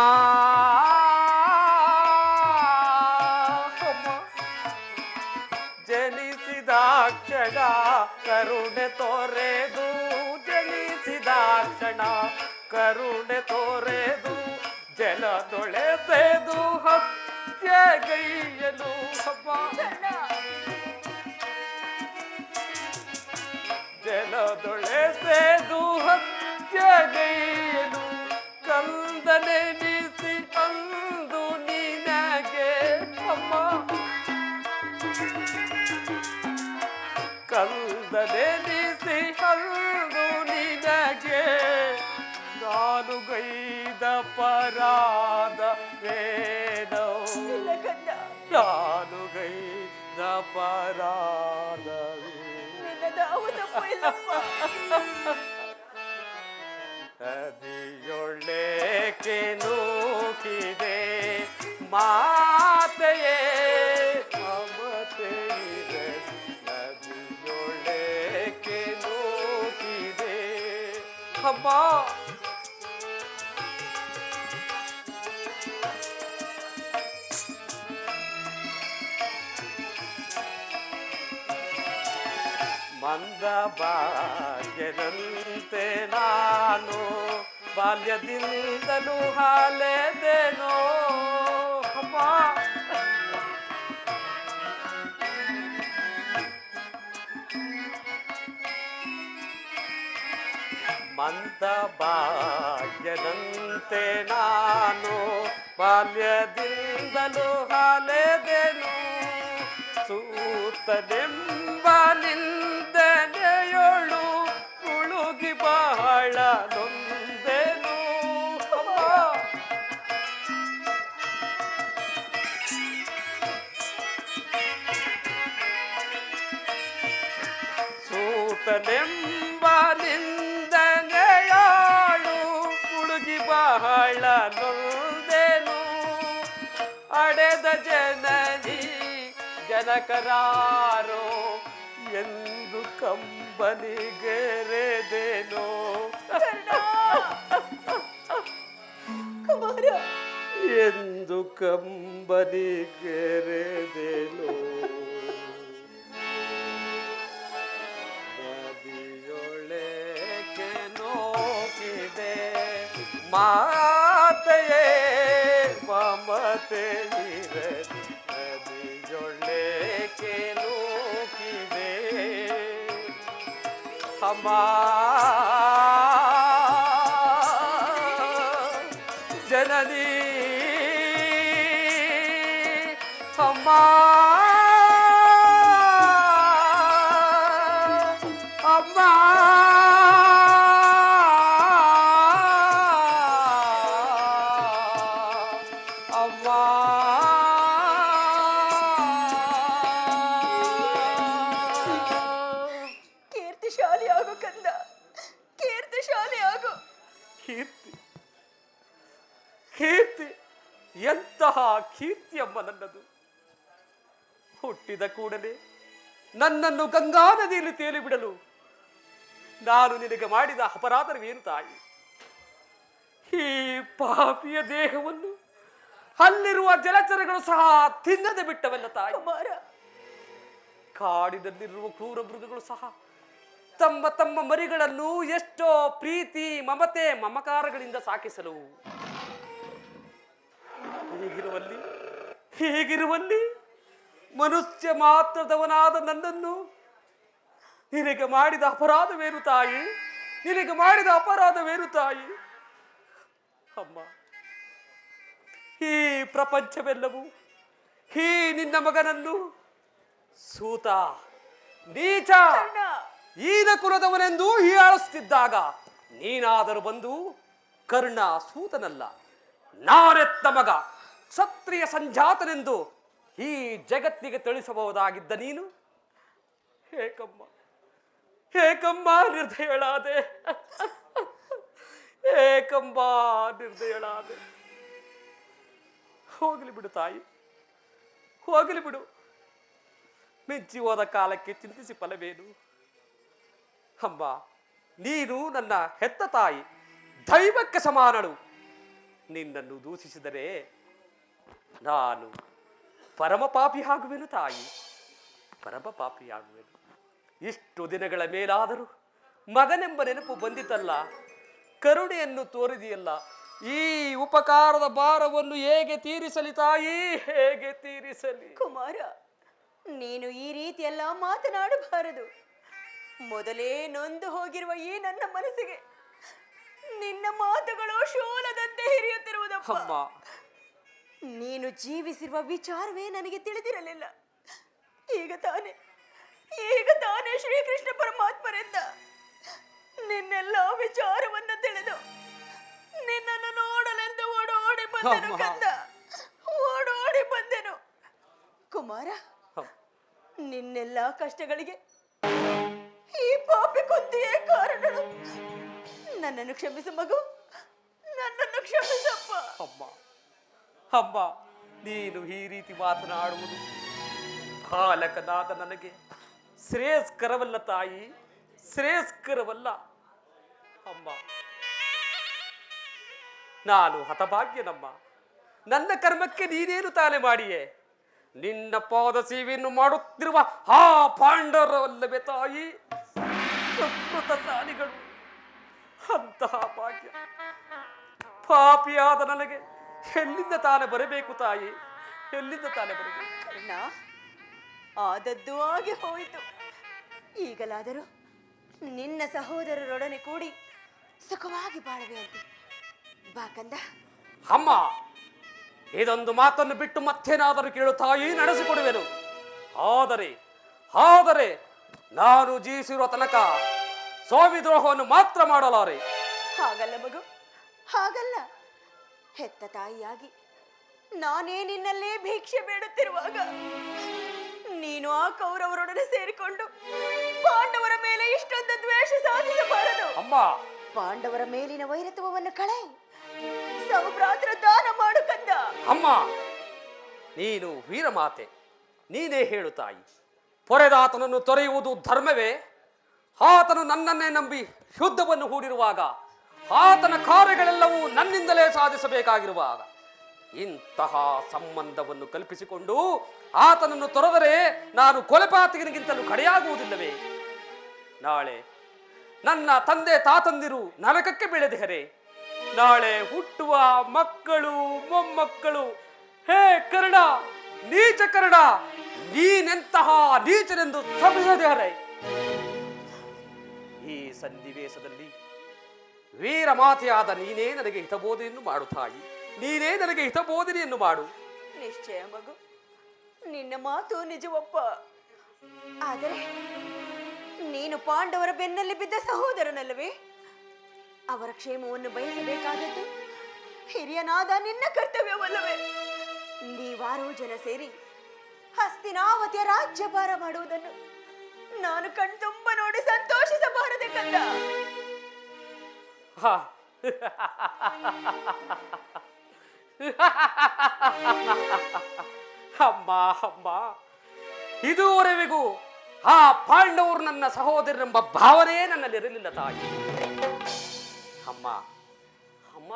ಜನಿಸಿದ ಕ್ಷಣ ಕರುಣೆ ತೋರೆದು, ಜನಿಸಿದ ಕ್ಷಣ ಕರುಣೆ ತೋರೆದು, ಜಲದೊಳೆಸೆದು ಹತ್ಯೆಗೈಯಲು ಅಮ್ಮ. ಜಲದೊಳೆಸೆದು ಹತ್ಯೆಗೈಯಲು ಕಂದನೆನಿಸಿ ಅಂದು ನಿನಗೆ ಅಮ್ಮ. ಕಂದನೆನಿಸಿ ಅಂದು ನಿನಗೆ ನಾನು ಗೈದ ಪರಾಧವೇನೋ? ನಾನು ಗೈದ ಪರಾಧವೇ ನದಿಯೊಳಕ್ಕೆ ನೂಕಿದೆ ಮಾತೆಯೇ ಮಮತೆ ಇದೆ. ನದಿಯೊಳಕ್ಕೆ ನೂಕಿದೆ ಅಮ್ಮ. ಮಂದ ಭಾಗ್ಯದಂತೆ ನಾನು ಬಾಲ್ಯದಿಂದಲೂ ಹಾಲೆದೆನೋ ಅಮ್ಮ. ಮಂದ ಭಾಗ್ಯದಂತೆ ನಾನು ಬಾಲ್ಯದಿಂದಲೂ ಹಾಲೆದೆನು. ಸೂತನೆಂಬ ನಿಂದನೆಯೊಳು ಮುಳುಗಿ ಬಹಳ ನೊಂದೆನು ಅಮ್ಮ. ಸೂತನೆಂಬ ನಿಂದನೆಯೊಳು ಮುಳುಗಿ ಬಹಳ ನೊಂದೆನು. ಅಡೆದ ಜನನಿ ಜನಕರಾರೋ ಎಂದು ಕಂಬನಿಗೆರೆದೆನೋ. ಕುಮಾರ, ಕಂಬನಿ ಕೆರೆದೆಲೋ ನದಿಯೊಳಕ್ಕೆ ನೋಕಿದೆ ಮಾತೆಯೇ ಮಮತೆ ಇರಲಿ ನದಿಯೊಳಕ್ಕೆ ನೋಕಿದೆ ಅಮ್ಮ ಜನನಿ ಅಮ್ಮ ಅಮ್ಮ ಅಮ್ಮ ಕೀರ್ತಿಶಾಲಿ ಆಗು ಕಂದ, ಕೀರ್ತಿಶಾಲಿ ಆಗು. ಕೀರ್ತಿ ಕೀರ್ತಿ ಎಂತಹ ಕೀರ್ತಿಯಮ್ಮ ನನ್ನದು. ಹುಟ್ಟಿದ ಕೂಡಲೇ ನನ್ನನ್ನು ಗಂಗಾ ನದಿಯಲ್ಲಿ ತೇಲಿಬಿಡಲು ನಾನು ನಿನಗೆ ಮಾಡಿದ ಅಪರಾಧವೇನು ತಾಯಿ? ಈ ಪಾಪಿಯ ದೇಹವನ್ನು ಅಲ್ಲಿರುವ ಜಲಚರಗಳು ಸಹ ತಿನ್ನದೆ ಬಿಟ್ಟವಲ್ಲ ತಾಯಿ. ಕುಮಾರ, ಕಾಡಿನಲ್ಲಿರುವ ಕ್ರೂರ ಮೃಗಗಳು ಸಹ ತಮ್ಮ ತಮ್ಮ ಮರಿಗಳನ್ನು ಎಷ್ಟೋ ಪ್ರೀತಿ ಮಮತೆ ಮಮಕಾರಗಳಿಂದ ಸಾಕಿಸಲು ಹೀಗಿರುವಲ್ಲಿ ಮನುಷ್ಯ ಮಾತ್ರದವನಾದ ನನ್ನನ್ನು ನಿನಗೆ ಮಾಡಿದ ಅಪರಾಧವೇನು ತಾಯಿ? ನಿನಗೆ ಮಾಡಿದ ಅಪರಾಧವೇನು ತಾಯಿ? ಅಮ್ಮ, ಈ ಪ್ರಪಂಚವೆಲ್ಲವೂ ಈ ನಿನ್ನ ಮಗನನ್ನು ಸೂತ ನೀಚ ಈನ ಕುಲದವನೆಂದು ಹೀಯಾಳಿಸುತ್ತಿದ್ದಾಗ ನೀನಾದರೂ ಬಂದು ಕರ್ಣ ಸೂತನಲ್ಲ, ನಾನೆತ್ತ ಮಗ ಕ್ಷತ್ರಿಯ ಸಂಜಾತನೆಂದು ಈ ಜಗತ್ತಿಗೆ ತಿಳಿಸಬಹುದಾಗಿದ್ದ ನೀನು ಏಕಮ್ಮ ಏಕಮ್ಮ ನಿರ್ದಯಳಾದೆ, ಏಕಮ್ಮ ನಿರ್ದಯಳಾದೆ. ಹೋಗಲಿ ಬಿಡು ತಾಯಿ, ಹೋಗಲಿ ಬಿಡು. ಮೆಚ್ಚಿ ಹೋದ ಕಾಲಕ್ಕೆ ಚಿಂತಿಸಿ ಫಲವೇನು? ಅಮ್ಮ, ನೀನು ನನ್ನ ಹೆತ್ತ ತಾಯಿ, ದೈವಕ್ಕೆ ಸಮಾನಳು. ನಿನ್ನನ್ನು ದೂಷಿಸಿದರೆ ನಾನು ಪರಮ ಪಾಪಿ ಆಗುವೆನು ತಾಯಿ, ಪರಮ ಪಾಪಿ ಆಗುವೆನು. ಇಷ್ಟು ದಿನಗಳ ಮೇಲಾದರೂ ಮಗನೆಂಬ ನೆನಪು ಬಂದಿತಲ್ಲ, ಕರುಣೆಯನ್ನು ತೋರಿದೆಯಲ್ಲ. ಈ ಉಪಕಾರದ ಭಾರವನ್ನು ಹೇಗೆ ತೀರಿಸಲಿ ತಾಯಿ, ಹೇಗೆ ತೀರಿಸಲಿ? ಕುಮಾರ, ನೀನು ಈ ರೀತಿಯೆಲ್ಲ ಮಾತನಾಡಬಾರದು. ಮೊದಲೇ ನೊಂದು ಹೋಗಿರುವ ಈ ನನ್ನ ಮನಸ್ಸಿಗೆ ನಿನ್ನ ಮಾತುಗಳು ಶೂಲದಂತೆ ಹಿರಿಯುತ್ತಿರುವುದಪ್ಪ. ನೀನು ಜೀವಿಸಿರುವ ವಿಚಾರವೇ ನನಗೆ ತಿಳಿದಿರಲಿಲ್ಲ. ಈಗ ತಾನೇ ಶ್ರೀಕೃಷ್ಣ ಪರಮಾತ್ಮರಿಂದ ನಿನ್ನೆಲ್ಲ ವಿಚಾರವನ್ನು ತಿಳಿದು ನಿನ್ನನ್ನು ನೋಡಲೆಂದು ಓಡೋಡಿ ಬಂದೆನು ಕಂದ, ಓಡೋಡಿ ಬಂದೆನು. ಕುಮಾರ, ನಿನ್ನೆಲ್ಲ ಕಷ್ಟಗಳಿಗೆ ಈ ಪಾಪಿ ಕುಂತಿಯೇ ಕಾರಣಳು. ನನ್ನನ್ನು ಕ್ಷಮಿಸು ಮಗು, ನನ್ನನ್ನು ಕ್ಷಮಿಸಪ್ಪ. ಅಮ್ಮ, ನೀನು ಈ ರೀತಿ ಮಾತನಾಡುವುದು ಬಾಲಕನಾದ ನನಗೆ ಶ್ರೇಯಸ್ಕರವಲ್ಲ ತಾಯಿ, ಶ್ರೇಯಸ್ಕರವಲ್ಲ. ಅಮ್ಮ, ನಾನು ಹತಭಾಗ್ಯನಮ್ಮ. ನನ್ನ ಕರ್ಮಕ್ಕೆ ನೀನೇನು ತಾನೆ ಮಾಡಿಯೇ? ನಿನ್ನ ಪಾದ ಸೇವೆಯನ್ನು ಮಾಡುತ್ತಿರುವ ಆ ಪಾಂಡವರಲ್ಲವೇ ತಾಯಿ ಸುಕೃತಶಾಲಿಗಳು. ಅಂತಹ ಭಾಗ್ಯ ಪಾಪಿಯಾದ ನನಗೆ ಎಲ್ಲಿಂದ ತಾನೇ ಬರಬೇಕು ತಾಯಿ, ಎಲ್ಲಿಂದ ತಾನೇ ಬರಬೇಕು? ಕರ್ಣ, ಆದದ್ದು ಆಗಿ ಹೋಯಿತು. ಈಗಲಾದರೂ ನಿನ್ನ ಸಹೋದರರೊಡನೆ ಕೂಡಿ ಸುಖವಾಗಿ ಬಾಳವೆ ಅಂತೆ. ಬಾ ಕಂದ. ಅಮ್ಮ, ಇದೊಂದು ಮಾತನ್ನು ಬಿಟ್ಟು ಮತ್ತೇನಾದರೂ ಕೇಳು ತಾಯಿ, ನಡೆಸಿಕೊಡುವೆನು. ಆದರೆ ನಾನು ಜೀವಿಸಿರುವ ತನಕ ಸ್ವಾಮಿ ದ್ರೋಹವನ್ನು ಮಾತ್ರ ಮಾಡಲಾರೆ. ಹಾಗಲ್ಲ ಮಗು, ಹಾಗಲ್ಲ. ಹೆತ್ತ ತಾಯಿಯಾಗಿ ನಾನೇ ನಿನ್ನಲ್ಲೇ ಭಿಕ್ಷೆ ಬೇಡುತ್ತಿರುವಾಗ ನೀನು ಆ ಕೌರವರೊಡನೆ ಸೇರಿಕೊಂಡು ಪಾಂಡವರ ಮೇಲೆ ಇಷ್ಟೊಂದು ದ್ವೇಷ ಸಾಧಿಸಬಾರದು. ಅಮ್ಮ, ಪಾಂಡವರ ಮೇಲಿನ ವೈರತ್ವವನ್ನು ಕಳೆ ಸೌಭ್ರಾತ್ರ ದಾನ ಮಾಡು ಕಂದ. ಅಮ್ಮ, ನೀನು ವೀರಮಾತೆ, ನೀನೇ ಹೇಳು ತಾಯಿ. ಪೊರೆದಾತನನ್ನು ತೊರೆಯುವುದು ಧರ್ಮವೇ? ಆತನು ನನ್ನನ್ನೇ ನಂಬಿ ಯುದ್ಧವನ್ನು ಹೂಡಿರುವಾಗ, ಆತನ ಕಾರ್ಯಗಳೆಲ್ಲವೂ ನನ್ನಿಂದಲೇ ಸಾಧಿಸಬೇಕಾಗಿರುವಾಗ ಇಂತಹ ಸಂಬಂಧವನ್ನು ಕಲ್ಪಿಸಿಕೊಂಡು ಆತನನ್ನು ತೊರೆದರೆ ನಾನು ಕೊಲೆಪಾತಕನಿಗಿಂತಲೂ ಕಡೆಯಾಗುವುದಿಲ್ಲವೇ? ನಾಳೆ ನನ್ನ ತಂದೆ ತಾತಂದಿರು ನರಕಕ್ಕೆ ಬೆಳೆದಿಹರೆ, ನಾಳೆ ಹುಟ್ಟುವ ಮಕ್ಕಳು ಮೊಮ್ಮಕ್ಕಳು ಹೇ ಕರ್ಣ, ನೀಚ ಕರ್ಣ, ನೀನೆಂತಹ ನೀಚನೆಂದು ಶಪಿಸದಿಹರೆ. ಈ ಸನ್ನಿವೇಶದಲ್ಲಿ ವೀರಮಾತೆಯಾದ ನೀನೇ ನನಗೆ ಹಿತಬೋಧನೆಯನ್ನು ಮಾಡು ತಾಯಿ, ನೀನೇ ನನಗೆ ಹಿತಬೋಧನೆಯನ್ನು ಮಾಡು. ನಿಶ್ಚಯ ಮಗು, ನಿನ್ನ ಮಾತು ನಿಜವಪ್ಪ. ಆದರೆ ನೀನು ಪಾಂಡವರ ಬೆನ್ನಲ್ಲಿ ಬಿದ್ದ ಸಹೋದರನಲ್ಲವೇ? ಅವರ ಕ್ಷೇಮವನ್ನು ಬಯಸಬೇಕಾದದ್ದು ಹಿರಿಯನಾದ ನಿನ್ನ ಕರ್ತವ್ಯವಲ್ಲವೇ? ನೀವಾರು ಜನ ಸೇರಿ ಹಸ್ತಿನಾವತಿಯ ರಾಜ್ಯಭಾರ ಮಾಡುವುದನ್ನು ನಾನು ಕಣ್ತುಂಬ ನೋಡಿ ಸಂತೋಷಿಸಬಾರದೆ ಕಂದ. ಹಾ ಅಮ್ಮ ಅಮ್ಮ, ಇದುವರೆವಿಗೂ ಆ ಪಾಂಡವರು ನನ್ನ ಸಹೋದರರೆಂಬ ಭಾವನೆಯೇ ನನ್ನಲ್ಲಿರಲಿಲ್ಲ ತಾಯಿ. ಅಮ್ಮ ಅಮ್ಮ,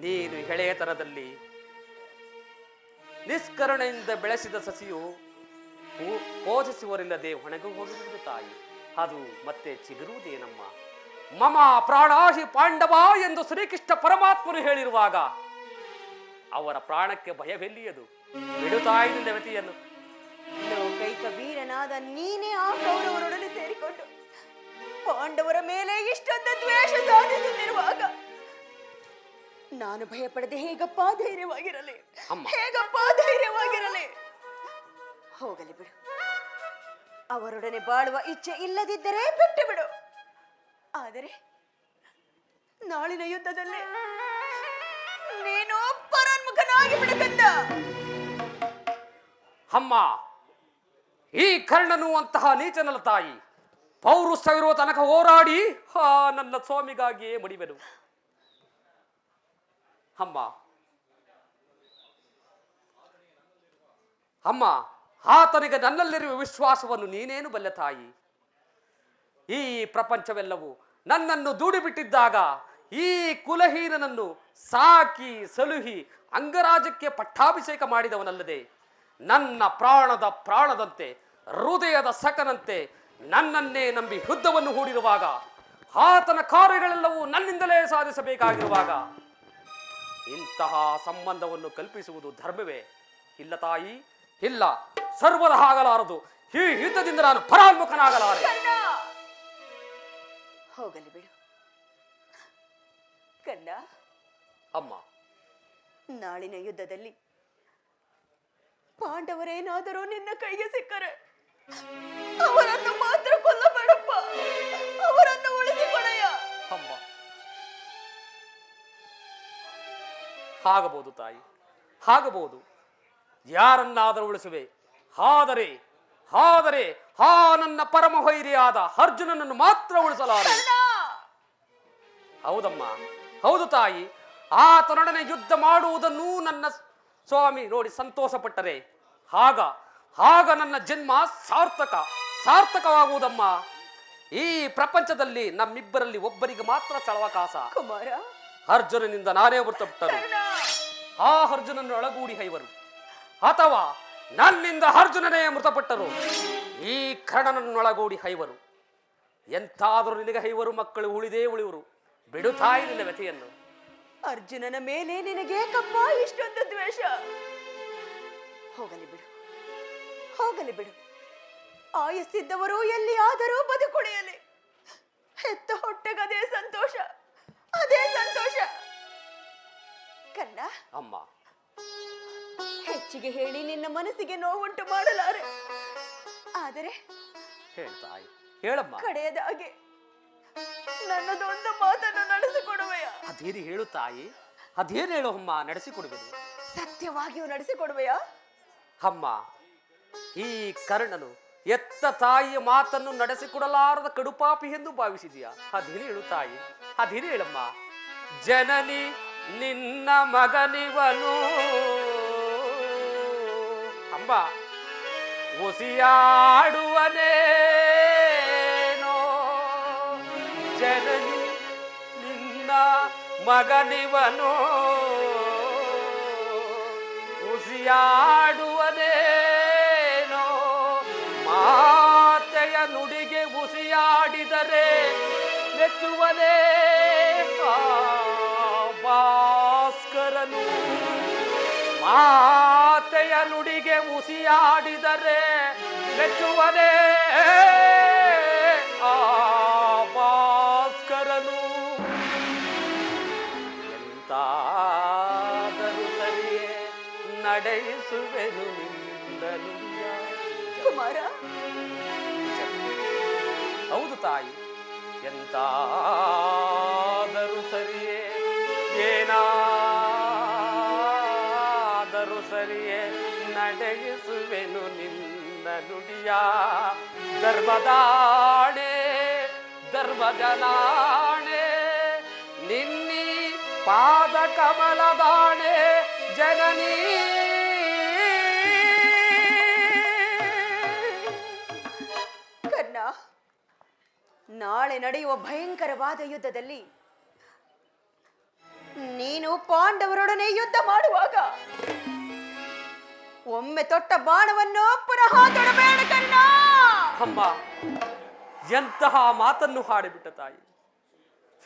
ನೀನು ಎಳೆಯತನದಲ್ಲಿ ನಿಷ್ಕರುಣೆಯಿಂದ ಬೆಳೆಸಿದ ಸಸಿಯು ಪೋಷಿಸುವರಿಲ್ಲದೆ ಒಣಗಿ ಹೋಗಿರುವುದು ತಾಯಿ. ಅದು ಮತ್ತೆ ಚಿಗುರುವುದೇನಮ್ಮ? ಮಮ ಪ್ರಾಣಾಹಿ ಪಾಂಡವ ಎಂದು ಶ್ರೀಕೃಷ್ಣ ಪರಮಾತ್ಮನು ಹೇಳಿರುವಾಗ ಅವರ ಪ್ರಾಣಕ್ಕೆ ಭಯವೆಲ್ಲಿಯದು? ಬಿಡುತ್ತಾಯಿ ನಿನ್ನ ವ್ಯತಿಯನ್ನು. ಲೋಕೈಕ ವೀರನಾದ ನೀನೇ ಆ ಕೌರವರೊಡನೆ ಸೇರಿಕೊಂಡು ಪಾಂಡವರ ಮೇಲೆ ಇಷ್ಟೊಂದು ದ್ವೇಷ ಸಾಧಿಸುತ್ತಿರುವಾಗ ನಾನು ಭಯಪಡದೆ ಹೇಗಪ್ಪ ಧೈರ್ಯವಾಗಿರಲಿ? ಹೇಗಪ್ಪ ಧೈರ್ಯವಾಗಿರಲಿ? ಹೋಗಲಿ ಬಿಡು, ಅವರೊಡನೆ ಬಾಳುವ ಇಚ್ಛೆ ಇಲ್ಲದಿದ್ದರೆ ಬಿಟ್ಟು ಬಿಡು. ಆದರೆ ನಾಳಿನ ಯುದ್ಧದಲ್ಲಿ ನೀನು ಪರಾನ್ಮುಖನಾಗಿ ಬಿಡಕಂದ. ಅಮ್ಮ, ಈ ಕರ್ಣನು ಅಂತಹ ನೀಚನಲ್ಲ ತಾಯಿ. ಪೌರುಷವಿರುವ ತನಕ ಹೋರಾಡಿ ನನ್ನ ಸ್ವಾಮಿಗಾಗಿಯೇ ಮಡಿವೆನು. ಅಮ್ಮ ಅಮ್ಮ, ಆತನಿಗೆ ನನ್ನಲ್ಲಿರುವ ವಿಶ್ವಾಸವನ್ನು ನೀನೇನು ಬಲ್ಲೆ ತಾಯಿ? ಈ ಪ್ರಪಂಚವೆಲ್ಲವೂ ನನ್ನನ್ನು ದೂಡಿಬಿಟ್ಟಿದ್ದಾಗ ಈ ಕುಲಹೀನನನ್ನು ಸಾಕಿ ಸಲುಹಿ ಅಂಗರಾಜಕ್ಕೆ ಪಟ್ಟಾಭಿಷೇಕ ಮಾಡಿದವನಲ್ಲದೆ ನನ್ನ ಪ್ರಾಣದ ಪ್ರಾಣದಂತೆ ಹೃದಯದ ಸಕನಂತೆ ನನ್ನನ್ನೇ ನಂಬಿ ಯುದ್ಧವನ್ನು ಹೂಡಿರುವಾಗ ಆತನ ಕಾರ್ಯಗಳೆಲ್ಲವೂ ನನ್ನಿಂದಲೇ ಸಾಧಿಸಬೇಕಾಗಿರುವಾಗ ಇಂತಹ ಸಂಬಂಧವನ್ನು ಕಲ್ಪಿಸುವುದು ಧರ್ಮವೇ? ಇಲ್ಲ ತಾಯಿ, ಇಲ್ಲ, ಸರ್ವದ ಆಗಲಾರದು. ಈ ಯುದ್ಧದಿಂದ ನಾನು ಪರಾನ್ಮುಖನಾಗಲಾರೆ. ಹೋಗಲಿ ಬಿಡು ಕಂದ. ಅಮ್ಮ, ನಾಳಿನ ಯುದ್ಧದಲ್ಲಿ ಪಾಂಡವರೇನಾದರೂ ನಿನ್ನ ಕೈಗೆ ಸಿಕ್ಕರೆ ಅವರನ್ನು ಮಾತ್ರ ಕೊಲ್ಲಬೇಡಪ್ಪ, ಅವರನ್ನು ಉಳಿಸಿಕೊಡೆಯ. ಅಮ್ಮ, ಆಗಬಹುದು ತಾಯಿ, ಆಗಬಹುದು. ಯಾರನ್ನಾದರೂ ಉಳಿಸುವೆ. ಆದರೆ ಆದರೆ ಆ ನನ್ನ ಪರಮ ವೈರಿಯಾದ ಅರ್ಜುನನನ್ನು ಮಾತ್ರ ಉಳಿಸಲಾರೆ. ಹೌದಮ್ಮ, ಹೌದು ತಾಯಿ. ಆತನೊಡನೆ ಯುದ್ಧ ಮಾಡುವುದನ್ನು ನನ್ನ ಸ್ವಾಮಿ ನೋಡಿ ಸಂತೋಷ ಪಟ್ಟರೆ ಆಗ ನನ್ನ ಜನ್ಮ ಸಾರ್ಥಕವಾಗುವುದಮ್ಮ. ಈ ಪ್ರಪಂಚದಲ್ಲಿ ನಮ್ಮಿಬ್ಬರಲ್ಲಿ ಒಬ್ಬರಿಗೆ ಮಾತ್ರ ಚಳವಕಾಸ. ಕುಮಾರ, ಅರ್ಜುನನಿಂದ ನಾನೇ ಮೃತಪಟ್ಟರು. ಆ ಅರ್ಜುನನ್ನು ಒಳಗೂಡಿ ಹೈವರು, ಅಥವಾ ನನ್ನಿಂದ ಅರ್ಜುನನೇ ಮೃತಪಟ್ಟರು. ಈ ಕರ್ಣನನ್ನೊಳಗೂಡಿ ಹೈವರು. ಎಂತಾದರೂ ನಿನಗೆ ಹೈವರು ಮಕ್ಕಳು ಉಳಿದೇ ಉಳಿವರು. ಬಿಡುತ್ತಾಯಿ ನಿನ್ನ ವ್ಯಥೆಯನ್ನು. ಅರ್ಜುನನ ಮೇಲೆ ನಿನಗೇಕಪ್ಪ ಇಷ್ಟೊಂದು ದ್ವೇಷ? ಹೋಗಲಿ ಬಿಡು, ಹೋಗಲಿ ಬಿಡು. ಆಯಸ್ಸಿದ್ದವರು ಎಲ್ಲಿಯಾದರೂ ಬದುಕುಳಿಯಲಿ. ಹೆತ್ತ ಹೊಟ್ಟೆಗದೇ ಸಂತೋಷ, ಅದೇ ಸಂತೋಷ. ಕನ್ನ ಅಮ್ಮ, ಹೆಚ್ಚಿಗೆ ಹೇಳಿ ನಿನ್ನ ಮನಸ್ಸಿಗೆ ನೋವುಂಟು ಮಾಡಲಾರೆ. ಆದರೆ ಹೇಳ್ತಾಯಿ, ಹೇಳಮ್ಮ. ಕಡೆಯದಾಗಿ ನನ್ನದೊಂದು ಮಾತನ್ನು ನಡೆಸಿಕೊಡುವೆಯ? ಅದೇನು ಹೇಳು ತಾಯಿ, ಅದೇನು ಹೇಳು ಅಮ್ಮ, ನಡೆಸಿಕೊಡುವೆನು. ಸತ್ಯವಾಗಿಯೂ ನಡೆಸಿಕೊಡುವೆಯಾ? ಅಮ್ಮ, ಈ ಕರ್ಣನು ಎತ್ತ ತಾಯಿಯ ಮಾತನ್ನು ನಡೆಸಿಕೊಡಲಾರದ ಕಡುಪಾಪಿ ಎಂದು ಭಾವಿಸಿದೆಯಾ? ಅದೇನು ಹೇಳು ತಾಯಿ, ಅದೇನು ಹೇಳಮ್ಮ. ಜನನಿ ನಿನ್ನ ಮಗನಿವನು ಅಂಬ ಉಸಿಯಾಡುವನೇನೋ. ಜನನಿ ನಿನ್ನ ಮಗನಿವನು ಉಸಿಯಾಡುವನೇನೋ ಮಾತೆಯ ನುಡಿಗೆ ಉಸಿಯಾಡಿದರೆ ಮೆಚ್ಚುವನೇ ಆ ಭಾಸ್ಕರನು. ಮಾತೆಯ ನುಡಿಗೆ ಉಸಿಯಾಡಿದರೆ ಮೆಚ್ಚುವನೇ ಆ ಭಾಸ್ಕರನು. ಎಂತಾದರೂ ಸರಿಯೇ ನಡೆಸುವೆನು ನಿಂದನು. ಕುಮಾರ, ಹೌದು ತಾಯಿ, ಎಂತಾದರೂ ಸರಿಯೇ ಏನಾದರೂ ಸರಿಯೇ ನಡೆಸುವೆನು ನಿನ್ನ ನುಡಿಯ. ಧರ್ಮದಾಣೆ ಧರ್ಮಜನಾಣೆ ನಿನ್ನಿ ಪಾದ ಕಮಲದಾಣೆ ಜನನೀ. ಕರ್ಣ, ನಾಳೆ ನಡೆಯುವ ಭಯಂಕರವಾದ ಯುದ್ಧದಲ್ಲಿ ನೀನು ಪಾಂಡವರೊಡನೆ ಯುದ್ಧ ಮಾಡುವಾಗ ಒಮ್ಮೆ ತೊಟ್ಟ ಬಾಣವನ್ನು ಪುನಃ ತೊಡಬೇಡ ಕರ್ಣ. ಅಮ್ಮ, ಎಂತಹ ಮಾತನ್ನು ಹಾಡಿಬಿಟ್ಟ ತಾಯಿ.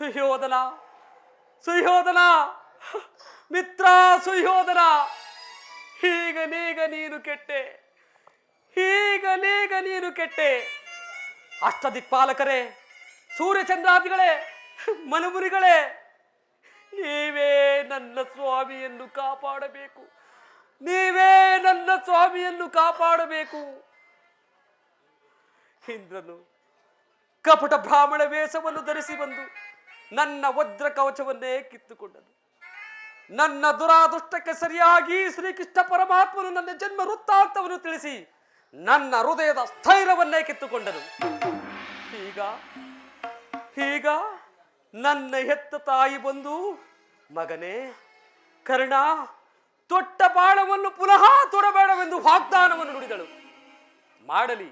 ಸುಯೋಧನ ಸುಯೋಧನ ಮಿತ್ರ ಸುಯೋಧನ, ಹೀಗ ನೀನು ಕೆಟ್ಟೆ, ಹೀಗ ನೀನು ಕೆಟ್ಟೆ. ಅಷ್ಟದಿಕ್ಪಾಲಕರೇ, ಸೂರ್ಯಚಂದ್ರಾದಿಗಳೇ, ಮನುಮುನಿಗಳೇ, ನೀವೇ ನನ್ನ ಸ್ವಾಮಿಯನ್ನು ಕಾಪಾಡಬೇಕು, ನೀವೇ ನನ್ನ ಸ್ವಾಮಿಯನ್ನು ಕಾಪಾಡಬೇಕು. ಇಂದ್ರನು ಕಪಟ ಬ್ರಾಹ್ಮಣ ವೇಷವನ್ನು ಧರಿಸಿ ಬಂದು ನನ್ನ ವಜ್ರ ಕವಚವನ್ನೇ ಕಿತ್ತುಕೊಂಡನು. ನನ್ನ ದುರಾದೃಷ್ಟಕ್ಕೆ ಸರಿಯಾಗಿ ಶ್ರೀಕೃಷ್ಣ ಪರಮಾತ್ಮನು ನನ್ನ ಜನ್ಮ ವೃತ್ತಾಂತವನ್ನು ತಿಳಿಸಿ ನನ್ನ ಹೃದಯದ ಸ್ಥೈರ್ಯವನ್ನೇ ಕಿತ್ತುಕೊಂಡನು. ಈಗ ನನ್ನ ಹೆತ್ತ ತಾಯಿ ಬಂದು, ಮಗನೇ ಕರ್ಣ, ತೊಟ್ಟ ಬಾಣವನ್ನು ಪುನಃ ತೊಡಬೇಡವೆಂದು ವಾಗ್ದಾನವನ್ನು ನುಡಿದಳು. ಮಾಡಲಿ.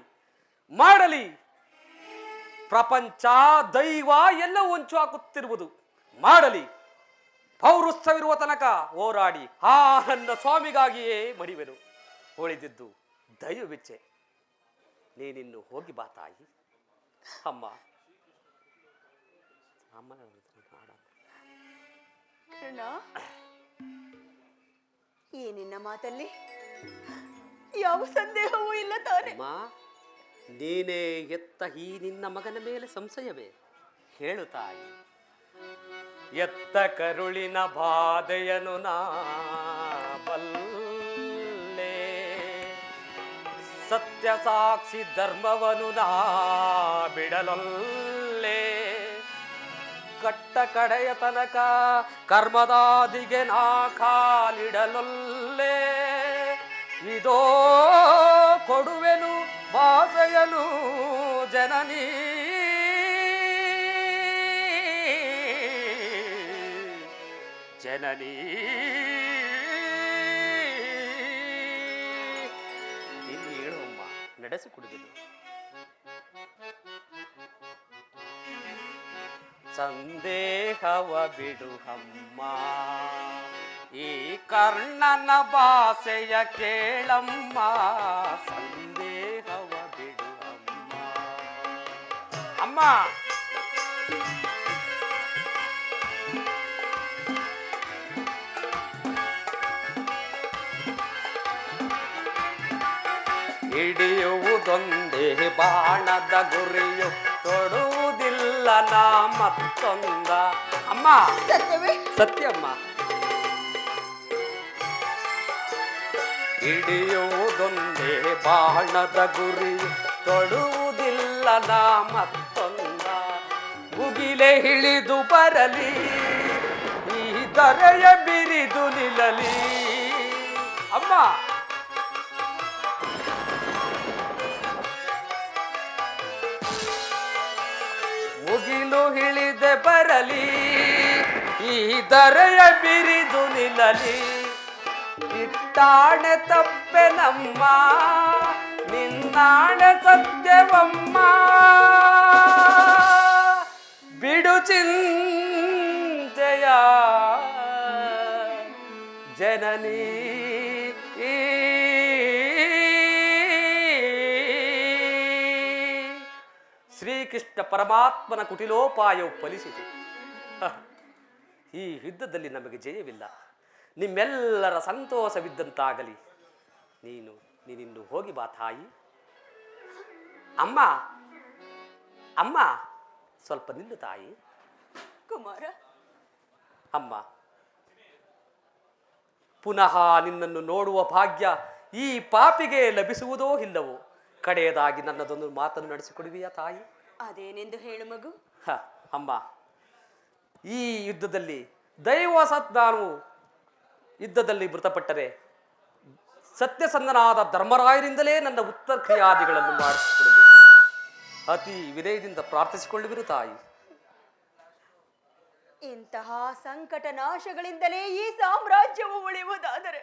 ಪ್ರಪಂಚ ದೈವ ಎಲ್ಲ ಹೊಂಚು ಹಾಕುತ್ತಿರುವುದು ಮಾಡಲಿ. ಪೌರುಷವಿರುವ ತನಕ ಹೋರಾಡಿ ಆ ನನ್ನ ಸ್ವಾಮಿಗಾಗಿಯೇ ಮಡಿವೆನು. ಉಳಿದಿದ್ದು ದೈವವಿಚ್ಛೆ. ನೀನಿನ್ನು ಹೋಗಿ ಬಾ ತಾಯಿ. ಅಮ್ಮನ ಕರ್ಣ, ಈ ನಿನ್ನ ಮಾತಲ್ಲಿ ಯಾವ ಸಂದೇಹವೂ ಇಲ್ಲ ತಾನೆ? ನೀನೇ ಎತ್ತ ಈ ನಿನ್ನ ಮಗನ ಮೇಲೆ ಸಂಶಯವೇ? ಹೇಳು ತಾಯಿ. ಎತ್ತ ಕರುಳಿನ ಬಾಧೆಯನು ನಾ ಬಲ್ಲೆ, ಸತ್ಯ ಸಾಕ್ಷಿ ಧರ್ಮವನು ನಾ ಬಿಡಲೊಲ್ಲೆ, ಕಟ್ಟ ಕಡೆಯ ತನಕ ಕರ್ಮದಾದಿಗೆ ನಾ ಕಾಲಿಡಲೊಲ್ಲೆ, ಇದೋ ಕೊಡುವೆನು ಭಾಷೆಯನು ಜನನೀ. ಜನನೀ ಇನ್ನು ಹೇಳುವಮ್ಮ, ನಡೆಸಿಕೊಡುವೆನು. ಸಂದೇಹವ ಬಿಡುಹಮ್ಮ, ಈ ಕರ್ಣನ ಭಾಷೆಯ ಕೇಳಮ್ಮ. ಸಂದೇಹವ ಬಿಡುಹಮ್ಮ. ಅಮ್ಮ, ಹಿಡಿಯುವುದೊಂದೇ ಬಾಣದ ಗುರಿಯು, ತೊಡುವುದಿಲ್ಲ ನಾ ಮತ್ತೊಂದ. ಅಮ್ಮ, ಸತ್ಯಮ್ಮ. ಹಿಡಿಯುವುದೊಂದೇ ಬಾಣದ ಗುರಿಯು, ತೊಡುವುದಿಲ್ಲ ನಾ ಮತ್ತೊಂದ. ಮುಗಿಲೆ ಹಿಳಿದು ಬರಲಿ, ಈ ದರೆಯ ಬಿರಿದು ನಿಲ್ಲಲಿ. ಅಮ್ಮ, ಮುಗಿಲು ಹಿಳಿದೆ ಬರಲಿ, ಈ ದರೆಯ ಬಿರಿದು ನಿಲ್ಲಲಿ. ಇಟ್ಟಾಣೆ ತಪ್ಪೆನಮ್ಮ, ನಿನ್ನಾಣೆ ಸತ್ಯವಮ್ಮ. ಬಿಡು ಚಿಂತೆಯ ಜನನೀ. ಪರಮಾತ್ಮನ ಕುಟಿಲೋಪಾಯವು ಫಲಿಸಿತು. ಈ ಯುದ್ಧದಲ್ಲಿ ನಮಗೆ ಜಯವಿಲ್ಲ. ನಿಮ್ಮೆಲ್ಲರ ಸಂತೋಷವಿದ್ದಂತಾಗಲಿ. ನೀನಿನ್ನು ಹೋಗಿ ಬಾ ತಾಯಿ. ಅಮ್ಮ ಅಮ್ಮ ಸ್ವಲ್ಪ ನಿಲ್ಲು ತಾಯಿ. ಕುಮಾರ, ಅಮ್ಮ, ಪುನಃ ನಿನ್ನನ್ನು ನೋಡುವ ಭಾಗ್ಯ ಈ ಪಾಪಿಗೆ ಲಭಿಸುವುದೋ ಇಲ್ಲವೋ? ಕಡೆಯದಾಗಿ ನನ್ನದೊಂದು ಮಾತನ್ನು ನಡೆಸಿಕೊಡುವಿಯಾ ತಾಯಿ? ಅದೇನೆಂದು ಹೇಳು ಮಗು. ಅಮ್ಮ, ಈ ಯುದ್ಧದಲ್ಲಿ ದೈವವಶಾತ್ ನಾನು ಯುದ್ಧದಲ್ಲಿ ಮೃತಪಟ್ಟರೆ ಸತ್ಯಸಂಧನಾದ ಧರ್ಮರಾಯರಿಂದಲೇ ನನ್ನ ಉತ್ತರ ಕ್ರಿಯಾದಿಗಳನ್ನು ಮಾಡಿಸಿಕೊಡಬೇಕು. ಅತಿ ವಿನಯದಿಂದ ಪ್ರಾರ್ಥಿಸಿಕೊಳ್ಳುವಿರು ತಾಯಿ. ಇಂತಹ ಸಂಕಟ ನಾಶಗಳಿಂದಲೇ ಈ ಸಾಮ್ರಾಜ್ಯವು ಉಳಿಯುವುದಾದರೆ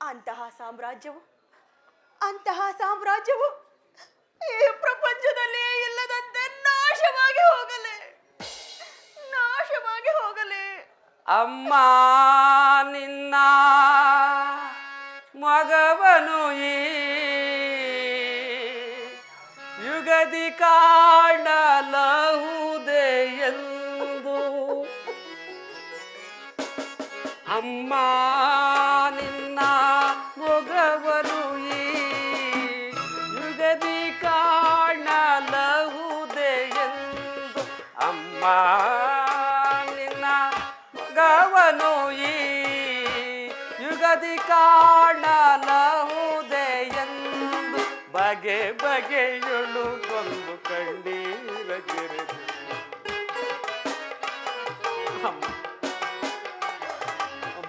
ಅಂತಹ ಸಾಮ್ರಾಜ್ಯವು ಈ ಪ್ರಪಂಚದಲ್ಲಿ ಇಲ್ಲದಂತೆ ನಾಶವಾಗಿ ಹೋಗಲಿ. ಅಮ್ಮ, ನಿನ್ನ ಮಗವನು ಈ ಯುಗದಿ ಕಾಣಲಹುದೆ ಎಂದು. ಅಮ್ಮ, ನಿನ್ನ ಮಗವನು ಈ ಯುಗದಿ ಕಾಣಲಹುದೆ ಎಂದು. ಅಮ್ಮ, ನಿನ್ನ ಮಗವನು ಈ ಯುಗದಿ ಕಾಣಲಹುದೆ ಎಂದು. ಬಗೆ ಬಗೆಯೊಳು ಕೊಂದು ಕಣ್ಣೀರ ಗೆರೆದು.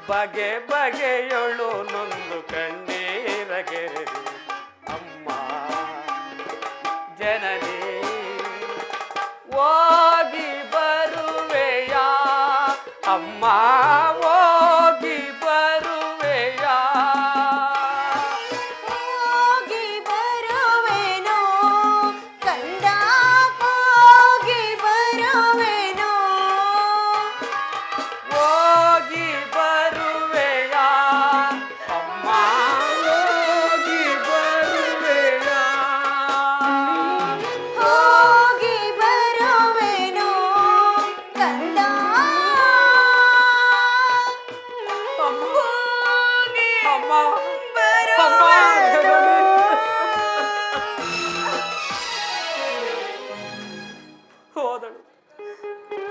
ಬಗೆ ಬಗೆಯೊಳು ನೊಂದು ಕಣ್ಣೀರ ಗೆರೆದು. ಅಮ್ಮ ಜನನಿ ಹೋಗಿ ಬರುವೆಯಾ? ಅಮ್ಮ ಹೋಗಿ ಬರುವೆಯಾ? ಹೋಗಿ ಬರುವೆನೋ ಕಂದ, ಹೋಗಿ ಬರುವೆನೋ. ಹೋಗಿ ಬರುವೆಯಾ? ಅಮ್ಮ ಹೋಗಿ ಬರುವೆಯಾ? ಹೋಗಿ ಬರುವೆನೋ ಕಂದ, ಹೋಗಿ ಅಮ್ಮ ಬರುವೆನೋ.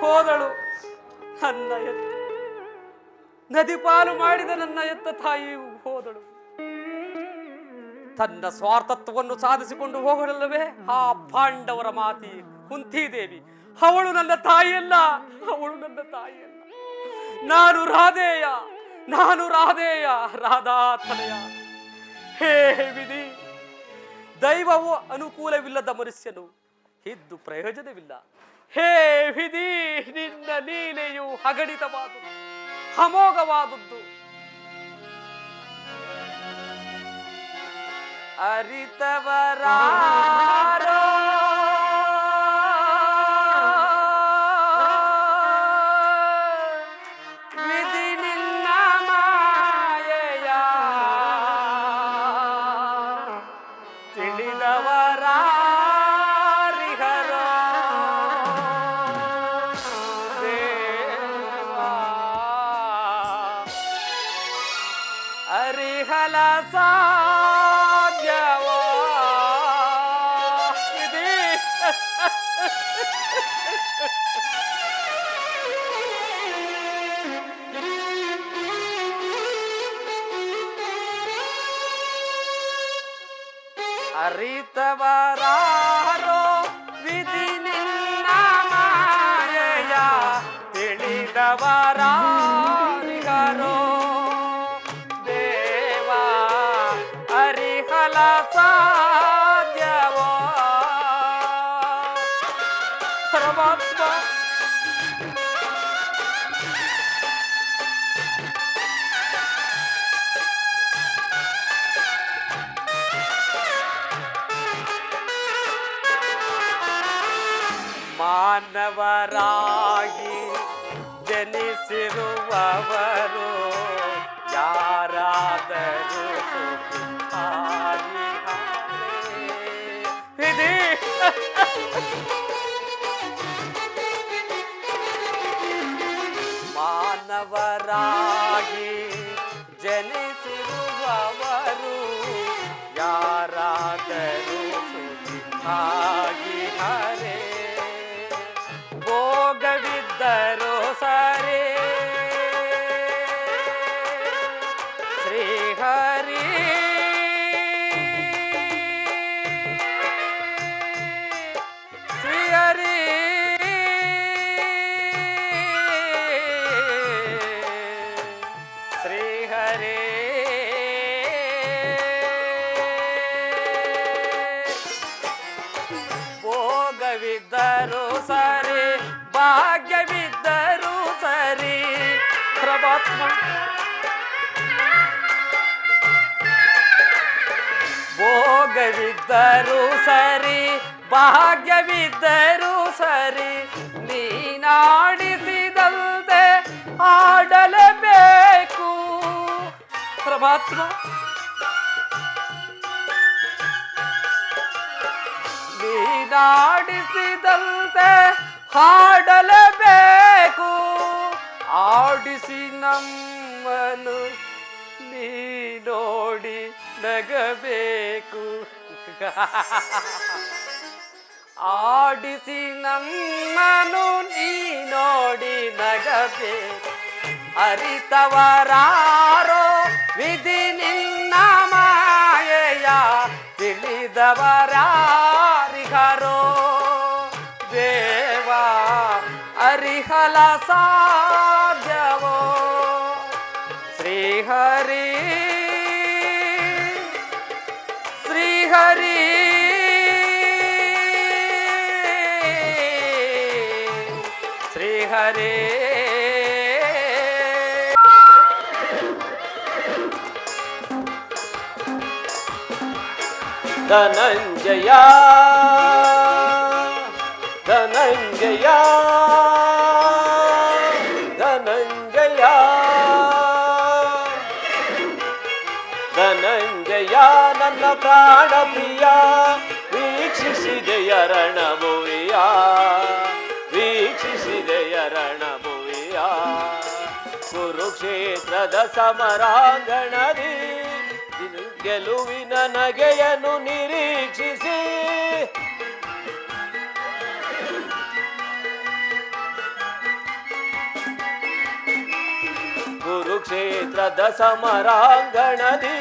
ಹೋದಳು ನನ್ನ ಎತ್ತ ನದಿ ಪಾಲು ಮಾಡಿದ ನನ್ನ ಎತ್ತ ತಾಯಿಯು ಹೋದಳು. ತನ್ನ ಸ್ವಾರ್ಥತ್ವವನ್ನು ಸಾಧಿಸಿಕೊಂಡು ಹೋಗಲಲ್ಲವೇ ಆ ಪಾಂಡವರ ಮಾತಿ ಕುಂತಿದೇವಿ. ಅವಳು ನನ್ನ ತಾಯಿಯಲ್ಲ. ನಾನು ರಾಧೇಯ ರಾಧಾತನಯ. ಹೇ ವಿಧಿ, ದೈವವು ಅನುಕೂಲವಿಲ್ಲದ ಮನುಷ್ಯನು ಇದ್ದು ಪ್ರಯೋಜನವಿಲ್ಲ. ಹೇ ವಿಧಿ, ನಿನ್ನ ಲೀಲೆಯು ಅಗಣಿತವಾದುದು, ಅಮೋಘವಾದದ್ದು. ಅರಿತವರಾರೋ ವಿಧಿ ನಿನ್ನ ಮಾಯೆಯ ತಿಳಿದವರಾರಿಹರೋ ದೇವಾ. ಅರಿಹಲ ಸಾಧ್ಯವೋ ವಿಧಿ? ಅರಿತವರಾರೋ ವಿಧಿ ನಿನ್ನ ಮಾಯೆಯ ತಿಳಿದವರಾರಿಗರೋ ದೇವಾ. ಅರಿಹಲ ಸಾಧ್ಯವೋ ಪರಮಾತ್ಮ? ಮಾನವರಾಗಿ ಜನಿಸಿರುವವರು ಯಾರಾದರೂ ವಿಧಿ ಮಾನವರಾಗಿ ಜನಿಸಿರುವವರು ಯಾರಾದರೂ ಸುಖಾಗಿ ಹರೇ, ಭೋಗವಿದ್ದರೂ ಸರಿ ಶ್ರೀಹರಿ ಶ್ರೀಹರಿ ಶ್ರೀಹರಿ ಭೋಗವಿದ್ದರೂ ಸರಿ ಭಾಗ್ಯವಿದ್ದರೂ ಸರಿ ಪ್ರಭಾತ್ಮ ಭೋಗವಿದ್ದರೂ ಸರಿ ಭಾಗ್ಯವಿದ್ದರೂ ಸರಿ ನೀನಾಡಿಸಿದಲ್ದೆ ಆಡಲೇಬೇಕು ಪ್ರಭಾತ್ಮ. ನೀನಾಡಿಸಿದಂತೆ ಹಾಡಲೇಬೇಕು, ಆಡಿಸಿ ನಮ್ಮನು ನೀ ನೋಡಿ ನಗಬೇಕು. ಆಡಿಸಿ ನಮ್ಮನು ನೀ ನೋಡಿ ನಗಬೇಕು. ಅರಿತವರಾರೋ ವಿಧಿ ನಿನ್ನ ಮಾಯೆಯ, ತಿಳಿದವರಾರಿಹರೋ ದೇವ ಅರಿಹಲ ಸಾಧ್ಯವೋ ಶ್ರೀಹರಿ ಶ್ರೀಹರಿ ಶ್ರೀಹರಿ. ಧನಂಜಯ ಧನಂಜಯ ಧನಂಜಯ ಧನಂಜಯ ನನ್ನ ಪ್ರಾಣ ಪ್ರಿಯ, ವೀಕ್ಷಿಸಿದೆಯ ರಣಭುವಿಯ, ವೀಕ್ಷಿಸಿದೆಯ ರಣಭುವಿಯ. ಕುರುಕ್ಷೇತ್ರದ ಸಮರಾಂಗಣದಿ ಗೆಲುವಿನ ನಗೆಯನ್ನು ನಿರೀಕ್ಷಿಸಿ, ಕುರುಕ್ಷೇತ್ರದ ಸಮರಾಂಗಣದಿ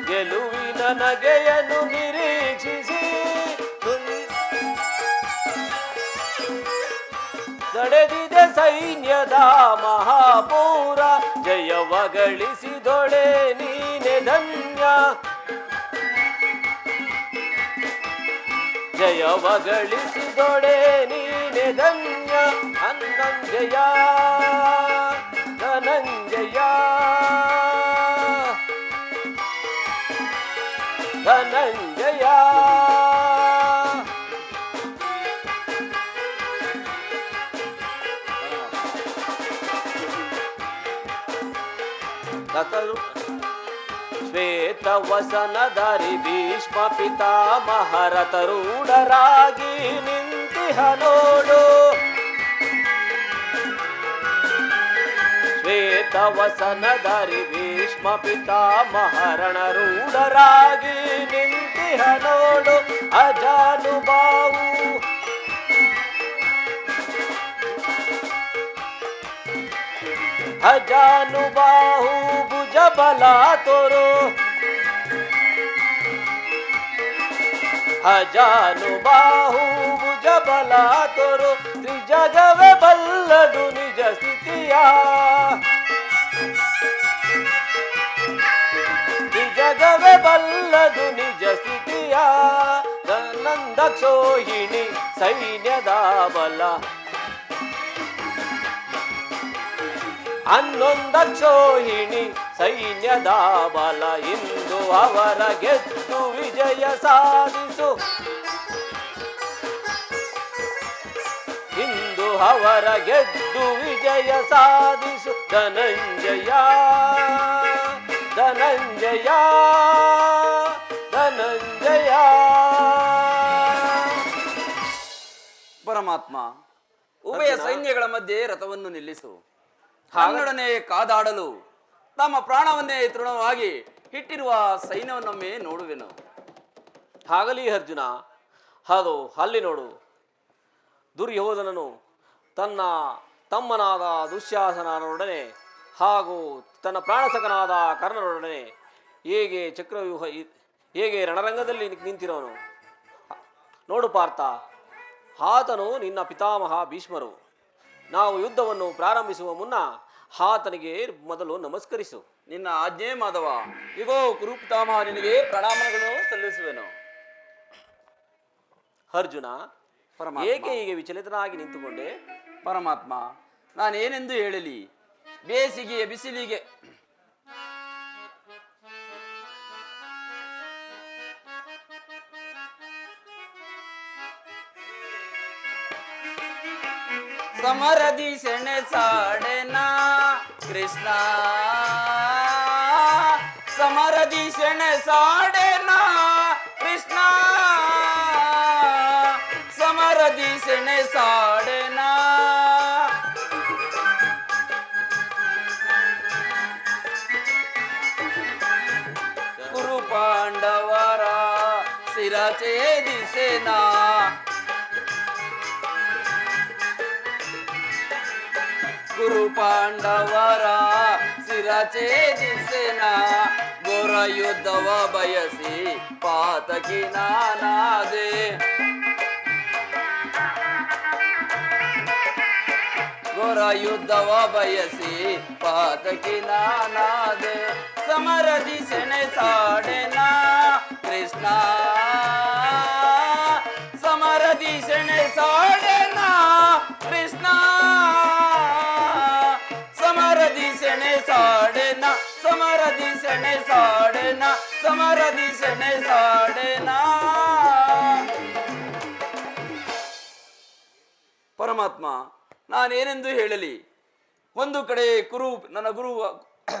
ಗೆಲುವಿನ ನಗೆಯನ್ನು ನಿರೀಕ್ಷಿಸಿ, ತಡೆದಿದೆ ಸೈನ್ಯದ ಮಹಾಪೂರ, ಜಯವ ಗಳಿಸಿದೊಡೆ ನೀನೆ ಧನ್ಯ, ಜಯವ ಗಳಿಸಿದೊಡೆ ನೀನೆ ಧನ್ಯ. ಧನಂಜಯ ಧನಂಜಯ ಧನಂಜಯ. ಶ್ವೇತವಸನಧರಿ ಭೀಷ್ಮ ಪಿತಾಮಹರತರೂಢರಾಗಿ ನಿಂತಿಹ ನೋಡು, ಶ್ವೇತವಸನಧರಿ ಭೀಷ್ಮ ಪಿತಾಮಹರಣರೂಢರಾಗಿ ನಿಂತಿಹ ನೋಡು. ಅಜಾನುಬಾಹು ಅಜಾನುಬಾಹು ಭುಜ ಬಲ ತೋರು, ಅಜಾನುಬಾಹು ಭುಜ ಬಲ ತೋರು. ತ್ರಿಜಗವೇ ಬಲ್ಲದು ನಿಜ ಸ್ಥಿತಿಯ, ತ್ರಿಜಗವೇ ಬಲ್ಲದು ನಿಜ ಸ್ಥಿತಿಯ. ನಂದಕ್ಷೋಹಿಣಿ ಸೈನ್ಯದ ಬಲ, ಹನ್ನೊಂದಕ್ಷೋಹಿಣಿ ಸೈನ್ಯದ ಬಲ. ಇಂದು ಅವರ ಗೆದ್ದು ವಿಜಯ ಸಾಧಿಸು, ಇಂದು ಅವರ ಗೆದ್ದು ವಿಜಯ ಸಾಧಿಸು. ಧನಂಜಯ ಧನಂಜಯ ಧನಂಜಯ ಪರಮಾತ್ಮ, ಉಭಯ ಸೈನ್ಯಗಳ ಮಧ್ಯೆ ರಥವನ್ನು ನಿಲ್ಲಿಸು. ನನ್ನೊಡನೆ ಕಾದಾಡಲು ತಮ್ಮ ಪ್ರಾಣವನ್ನೇ ತೃಣವಾಗಿ ಇಟ್ಟಿರುವ ಸೈನ್ಯವನ್ನೊಮ್ಮೆ ನೋಡುವೆನು. ಆಗಲಿ ಅರ್ಜುನ, ಅದು ಅಲ್ಲಿ ನೋಡು. ದುರ್ಯೋಧನನು ತನ್ನ ತಮ್ಮನಾದ ದುಶ್ಯಾಸನನೊಡನೆ ಹಾಗೂ ತನ್ನ ಪ್ರಾಣಸಕನಾದ ಕರ್ಣನೊಡನೆ ಹೇಗೆ ರಣರಂಗದಲ್ಲಿ ನಿಂತಿರೋನು ನೋಡು ಪಾರ್ಥ. ಆತನು ನಿನ್ನ ಪಿತಾಮಹ ಭೀಷ್ಮರು. ನಾವು ಯುದ್ಧವನ್ನು ಪ್ರಾರಂಭಿಸುವ ಮುನ್ನ ಆತನಿಗೆ ಮೊದಲು ನಮಸ್ಕರಿಸು. ನಿನ್ನ ಆಜ್ಞೆ ಮಾಧವ. ಇಗೋ ಕುರುಪಿತಾಮಹ, ನಿನಗೆ ಪ್ರಣಾಮಗಳನ್ನು ಸಲ್ಲಿಸುವೆನು. ಅರ್ಜುನ, ಏಕೆ ಹೀಗೆ ವಿಚಲಿತನಾಗಿ ನಿಂತುಕೊಂಡೆ? ಪರಮಾತ್ಮ, ನಾನೇನೆಂದು ಹೇಳಲಿ? ಬೇಸಿಗೆಯ ಬಿಸಿಲಿಗೆ ಸಮರದಿ ಸೆಣಸಾಡೆನ ಕೃಷ್ಣ, ಸಮರದಿ ಸೆಣಸಾಡೆನ ಕೃಷ್ಣ, ಸಮರದಿ ಸೆಣಸಾಡೆನ. ಕುರು ಪಾಂಡವರ ಶಿರಛೇದಿಸೆನ, ಗುರು ಪಾಂಡವರ ಶಿರಛೇದಿಸೆನ. ಘೋರ ಯುದ್ಧವ ಬಯಸಿ ಪಾತಕಿ ನಾನಾದೆ, ಘೋರ ಯುದ್ಧವ ಬಯಸಿ ಪಾತಕಿ ನಾನಾದೆ. ಸಮರದಿ ಸೆಣಸಾಡೆನ ಕೃಷ್ಣ, ಸಮರದಿ ಸೆಣಸಾಡೆನ ಕೃಷ್ಣ, ಸಮರದಿ ಸೆಣಸಾಡೆನ, ಸಮರದಿ ಸೆಣಸಾಡೆನ, ಸಮರದಿ ಸೆಣಸಾಡೆನ. ಪರಮಾತ್ಮ, ನಾನೇನೆಂದು ಹೇಳಲಿ? ಒಂದು ಕಡೆ ನನ್ನ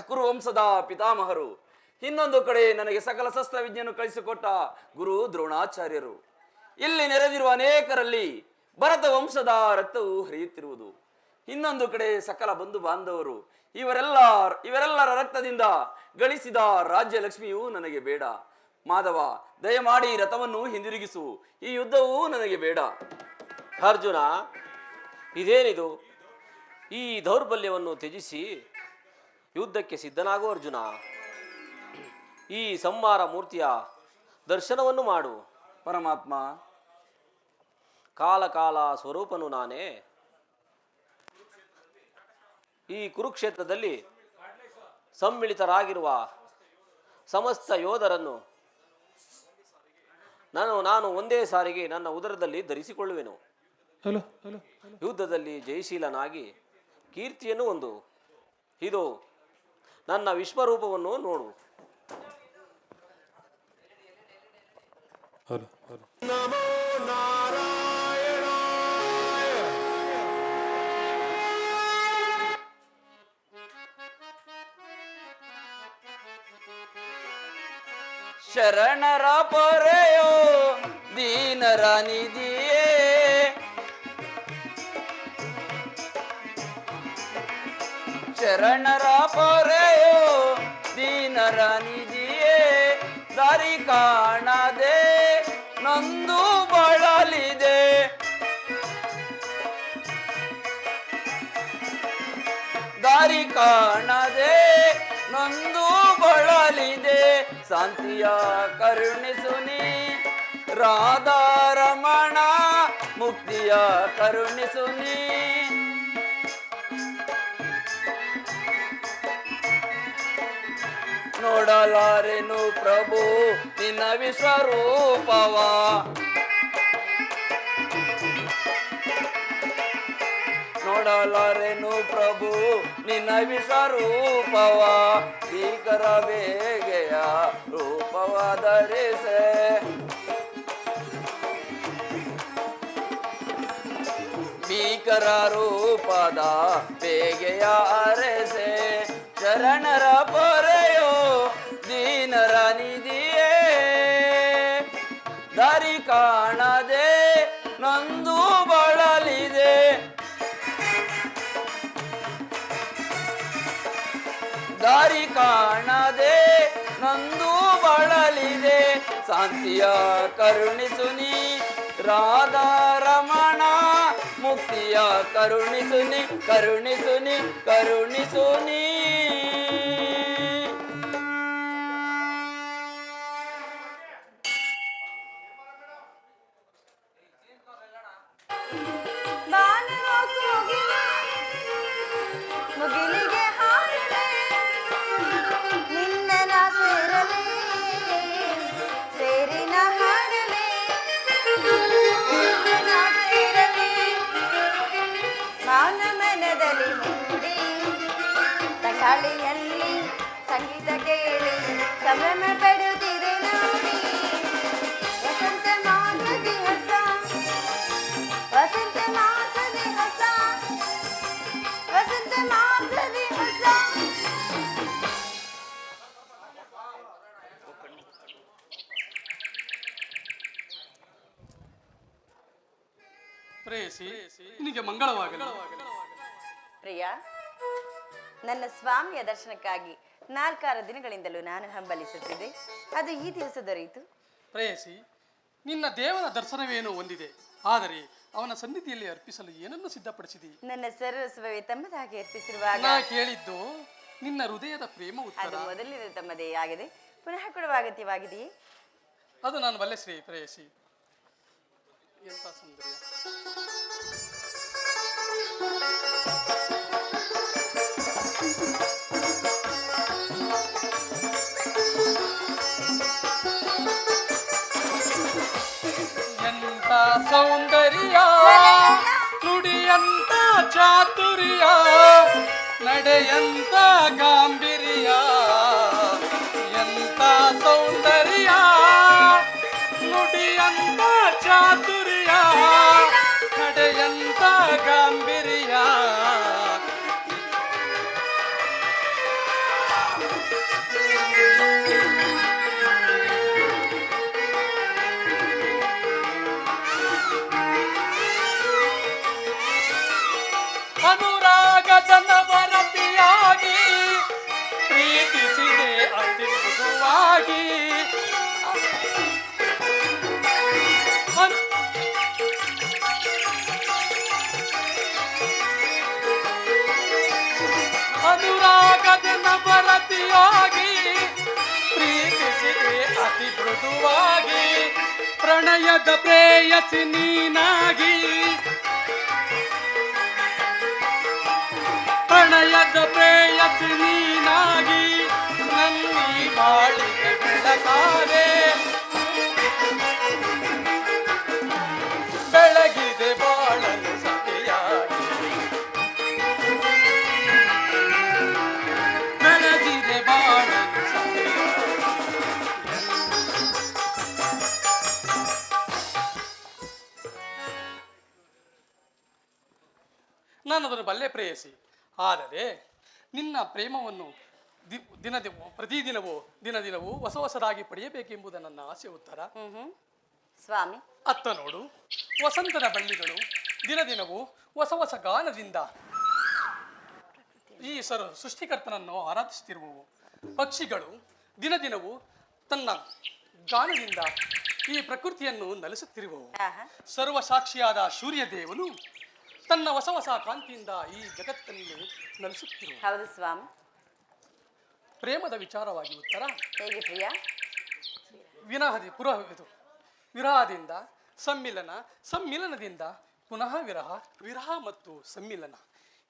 ಕುರು ವಂಶದ ಪಿತಾಮಹರು, ಇನ್ನೊಂದು ಕಡೆ ನನಗೆ ಸಕಲ ಶಸ್ತ್ರ ವಿದ್ಯೆಯನ್ನು ಕಳಿಸಿಕೊಟ್ಟ ಗುರು ದ್ರೋಣಾಚಾರ್ಯರು. ಇಲ್ಲಿ ನೆರೆದಿರುವ ಅನೇಕರಲ್ಲಿ ಭರತ ವಂಶದ ರಕ್ತವು ಹರಿಯುತ್ತಿರುವುದು. ಇನ್ನೊಂದು ಕಡೆ ಸಕಲ ಬಂಧು ಬಾಂಧವರು. ಇವರೆಲ್ಲರ ರಕ್ತದಿಂದ ಗಳಿಸಿದ ರಾಜ್ಯ ಲಕ್ಷ್ಮಿಯೂ ನನಗೆ ಬೇಡ. ಮಾಧವ, ದಯಮಾಡಿ ರಥವನ್ನು ಹಿಂದಿರುಗಿಸು. ಈ ಯುದ್ಧವೂ ನನಗೆ ಬೇಡ. ಅರ್ಜುನ, ಇದೇನಿದು? ಈ ದೌರ್ಬಲ್ಯವನ್ನು ತ್ಯಜಿಸಿ ಯುದ್ಧಕ್ಕೆ ಸಿದ್ಧನಾಗು ಅರ್ಜುನ. ಈ ಸಂಹಾರ ಮೂರ್ತಿಯ ದರ್ಶನವನ್ನು ಮಾಡು. ಪರಮಾತ್ಮ, ಕಾಲ ಕಾಲ ಸ್ವರೂಪನು ನಾನೇ. ಈ ಕುರುಕ್ಷೇತ್ರದಲ್ಲಿ ಸಮ್ಮಿಳಿತರಾಗಿರುವ ಸಮಸ್ತ ಯೋಧರನ್ನು ನಾನು ಒಂದೇ ಸಾರಿಗೆ ನನ್ನ ಉದರದಲ್ಲಿ ಧರಿಸಿಕೊಳ್ಳುವೆನು. ಯುದ್ಧದಲ್ಲಿ ಜಯಶೀಲನಾಗಿ ಕೀರ್ತಿಯನ್ನು ಹೊಂದು. ಇದು ನನ್ನ ವಿಶ್ವರೂಪವನ್ನು ನೋಡು. ನಮೋ ನಾರಾಯಣ. ಶರಣರ ಪೊರೆಯೋ ದೀನರ ನಿಧಿಯೇ, ಶರಣರ ಪೊರೆಯೋ ದೀನರ ನಿಧಿಯೇ. ದಾರಿ ಕಾಣದೆ ನೊಂದು ಬಳಲಿದೆ, ದಾರಿ ಕಾಣದೆ ನೊಂದು ಬಳಲಿದೆ. ಶಾಂತಿಯ ಕರುಣಿಸುನಿ ರಾಧಾರಮಣ, ಮುಕ್ತಿಯ ಕರುಣಿಸುನಿ. ನೋಡಲಾರೆನು ಪ್ರಭು ನಿನ್ನ ವಿಶ್ವರೂಪವ, ನೋಡಲಾರೆನು ಪ್ರಭು ನಿನ್ನ ವಿಶ್ವರೂಪವ. ಭೀಕರ ಬೇಗೆಯ ರೂಪವ ಧರಿಸೆ, ಭೀಕರ ರೂಪದ ಬೇಗೆಯ ಅರಸೆ. ಶರಣರ ಪೊರೆಯೋ ದೀನರ ನಿಧಿಯೇ, ದಾರಿ ಕಾಣದೆ ನೊಂದು ಬಳಲಿ ದಾರಿ ಕಾಣದೆ ನಂದು ಬಳಲಿದೆ ಶಾಂತಿಯ ಕರುಣಿಸುನಿ ರಾಧಾ ರಮಣ ಮುಕ್ತಿಯ ಕರುಣಿಸುನಿ ಕರುಣಿಸುನಿ ಕರುಣಿಸುನಿ. ಮುಗಿಲಿಗೆ ಹಾರಲೆ ನಿನ್ನ ನಾ ಸೇರಲೆ ಸೇರಿನ ಹಾಡಲೆ ನಿನ್ನ ನಾ ಸೇರಲೆ ಮೌನ ಮನದಲ್ಲಿ ಮೂಡಿ ತಕಾಳಿಯಲ್ಲಿ ಸಂಗೀತ ಕೇಳಿ ಸಂಭ್ರಮ ಪಡುತ್ತಿದೆ ನೋಡಿ ವಸಂತ ಮಾಸದಿ ಹೊಸ ವಸಂತ ಮಾಸದಿ ಹೊಸ ವಸಂತ ಮಾಸದಿ ಹೊಸ. ಪ್ರೇಯಸಿ, ನಿನಗೆ ಮಂಗಳವಾಗಲಿ. ಪ್ರಿಯ, ನನ್ನ ಸ್ವಾಮಿಯ ದರ್ಶನಕ್ಕಾಗಿ 4 ದಿನಗಳಿಂದಲೂ ನಾನು ಹಂಬಲಿಸುತ್ತಿದ್ದೆ. ಅದು ಈ ದಿವಸ ದೊರೆಯಿತು. ಪ್ರೇಯಸಿ, ನಿನ್ನ ದೇವನ ದರ್ಶನವೇನೋ ಹೊಂದಿದೆ, ಆದರೆ ಅವನ ಸನ್ನಿಧಿಯಲ್ಲಿ ಅರ್ಪಿಸಲು ಏನನ್ನು ಸಿದ್ಧಪಡಿಸಿದಿ? ನನ್ನ ಸರ್ವಸ್ವವೇ ತಮ್ಮದಾಗಿ ಅರ್ಪಿಸಿರುವಾಗ ನಾ ಕೇಳಿದ್ದು ನಿನ್ನ ಹೃದಯದ ಪ್ರೇಮ ಉತ್ತರ. ಅದು ಮೊದಲಿನ ತಮ್ಮದೇ ಆಗಿದೆ, ಪುನಃ ಕೊಡುವ ಅಗತ್ಯವಾಗಿದೆಯೇ? ಅದು ನಾನು ಬಲ್ಲೆ ಶ್ರೀ ಪ್ರೇಯಸಿ. ಎಂತ ಸೌಂದರ್ಯ! ಎಂತ ಸೌಂದರ್ಯ, ನುಡಿಯಂತ ಚಾತುರ್ಯ, ನಡೆಯಂತ ಗಾಂಭೀರ್ಯ. ಎಂತ ಸೌಂದರ್ಯ, ನುಡಿಯಂತ ಚಾತುರ್ಯ, ನಡೆಯಂತ ಗಾಂಭೀರ್ಯ. ಅನುರಾಗದ ನವರತಿಯಾಗಿ ಪ್ರೀತಿಸಿದೆ ಅತಿ ಮೃದುವಾಗಿ. ಅನುರಾಗದ ನವರತಿಯಾಗಿ ಪ್ರೀತಿಸಿದೆ ಅತಿ ಮೃದುವಾಗಿ. ಪ್ರಣಯದ ಪ್ರೇಯಸಿ ನೀನಾಗಿ, ಪ್ರಣಯದ ಪ್ರೇಯಸಿ ನೀನಾಗಿ, ನನ್ನಿ ಬಾಳಿಗೆ ಬೆಳಕಾದೆ. ಬೆಳಗಿದೆ ಬಾಳಲು ಸತಿಯಾಗಿ, ಬೆಳಗಿದೆ ಬಾಳಲು ಸತಿಯಾಗಿ. ನಾನದನ್ನು ಬಲ್ಲೆ ಪ್ರೇಯಸಿ, ಆದರೆ ನಿನ್ನ ಪ್ರೇಮವನ್ನು ಪ್ರತಿದಿನವೂ ದಿನದಿನವೂ ಹೊಸ ಹೊಸದಾಗಿ ಪಡೆಯಬೇಕೆಂಬುದು ನನ್ನ ಆಸೆ ಉತ್ತರ. ಸ್ವಾಮಿ, ಅತ್ತ ನೋಡು, ವಸಂತದ ಬಳ್ಳಿಗಳು ದಿನದಿನವೂ ಹೊಸ ಹೊಸ ಗಾನದಿಂದ ಈ ಸೃಷ್ಟಿಕರ್ತನನ್ನು ಆರಾಧಿಸುತ್ತಿರುವವು. ಪಕ್ಷಿಗಳು ದಿನದಿನವೂ ತನ್ನ ಗಾನದಿಂದ ಈ ಪ್ರಕೃತಿಯನ್ನು ನಲಿಸುತ್ತಿರುವವು. ಸರ್ವಸಾಕ್ಷಿಯಾದ ಸೂರ್ಯದೇವನು ತನ್ನ ಹೊಸ ಹೊಸ ಕಾಂತಿಯಿಂದ ಈ ಜಗತ್ತನ್ನು ನಲಿಸುತ್ತಿರುವ. ಹೌದು ಸ್ವಾಮಿ. ಪ್ರೇಮದ ವಿಚಾರವಾಗಿ ಉತ್ತರ ಹೇಗೆ ಪ್ರಿಯ? ವಿರಹದಿಂದ ಸಮ್ಮಿಲನ, ಸಮ್ಮಿಲನದಿಂದ ಪುನಃ ವಿರಹ, ವಿರಹ ಮತ್ತು ಸಮ್ಮಿಲನ,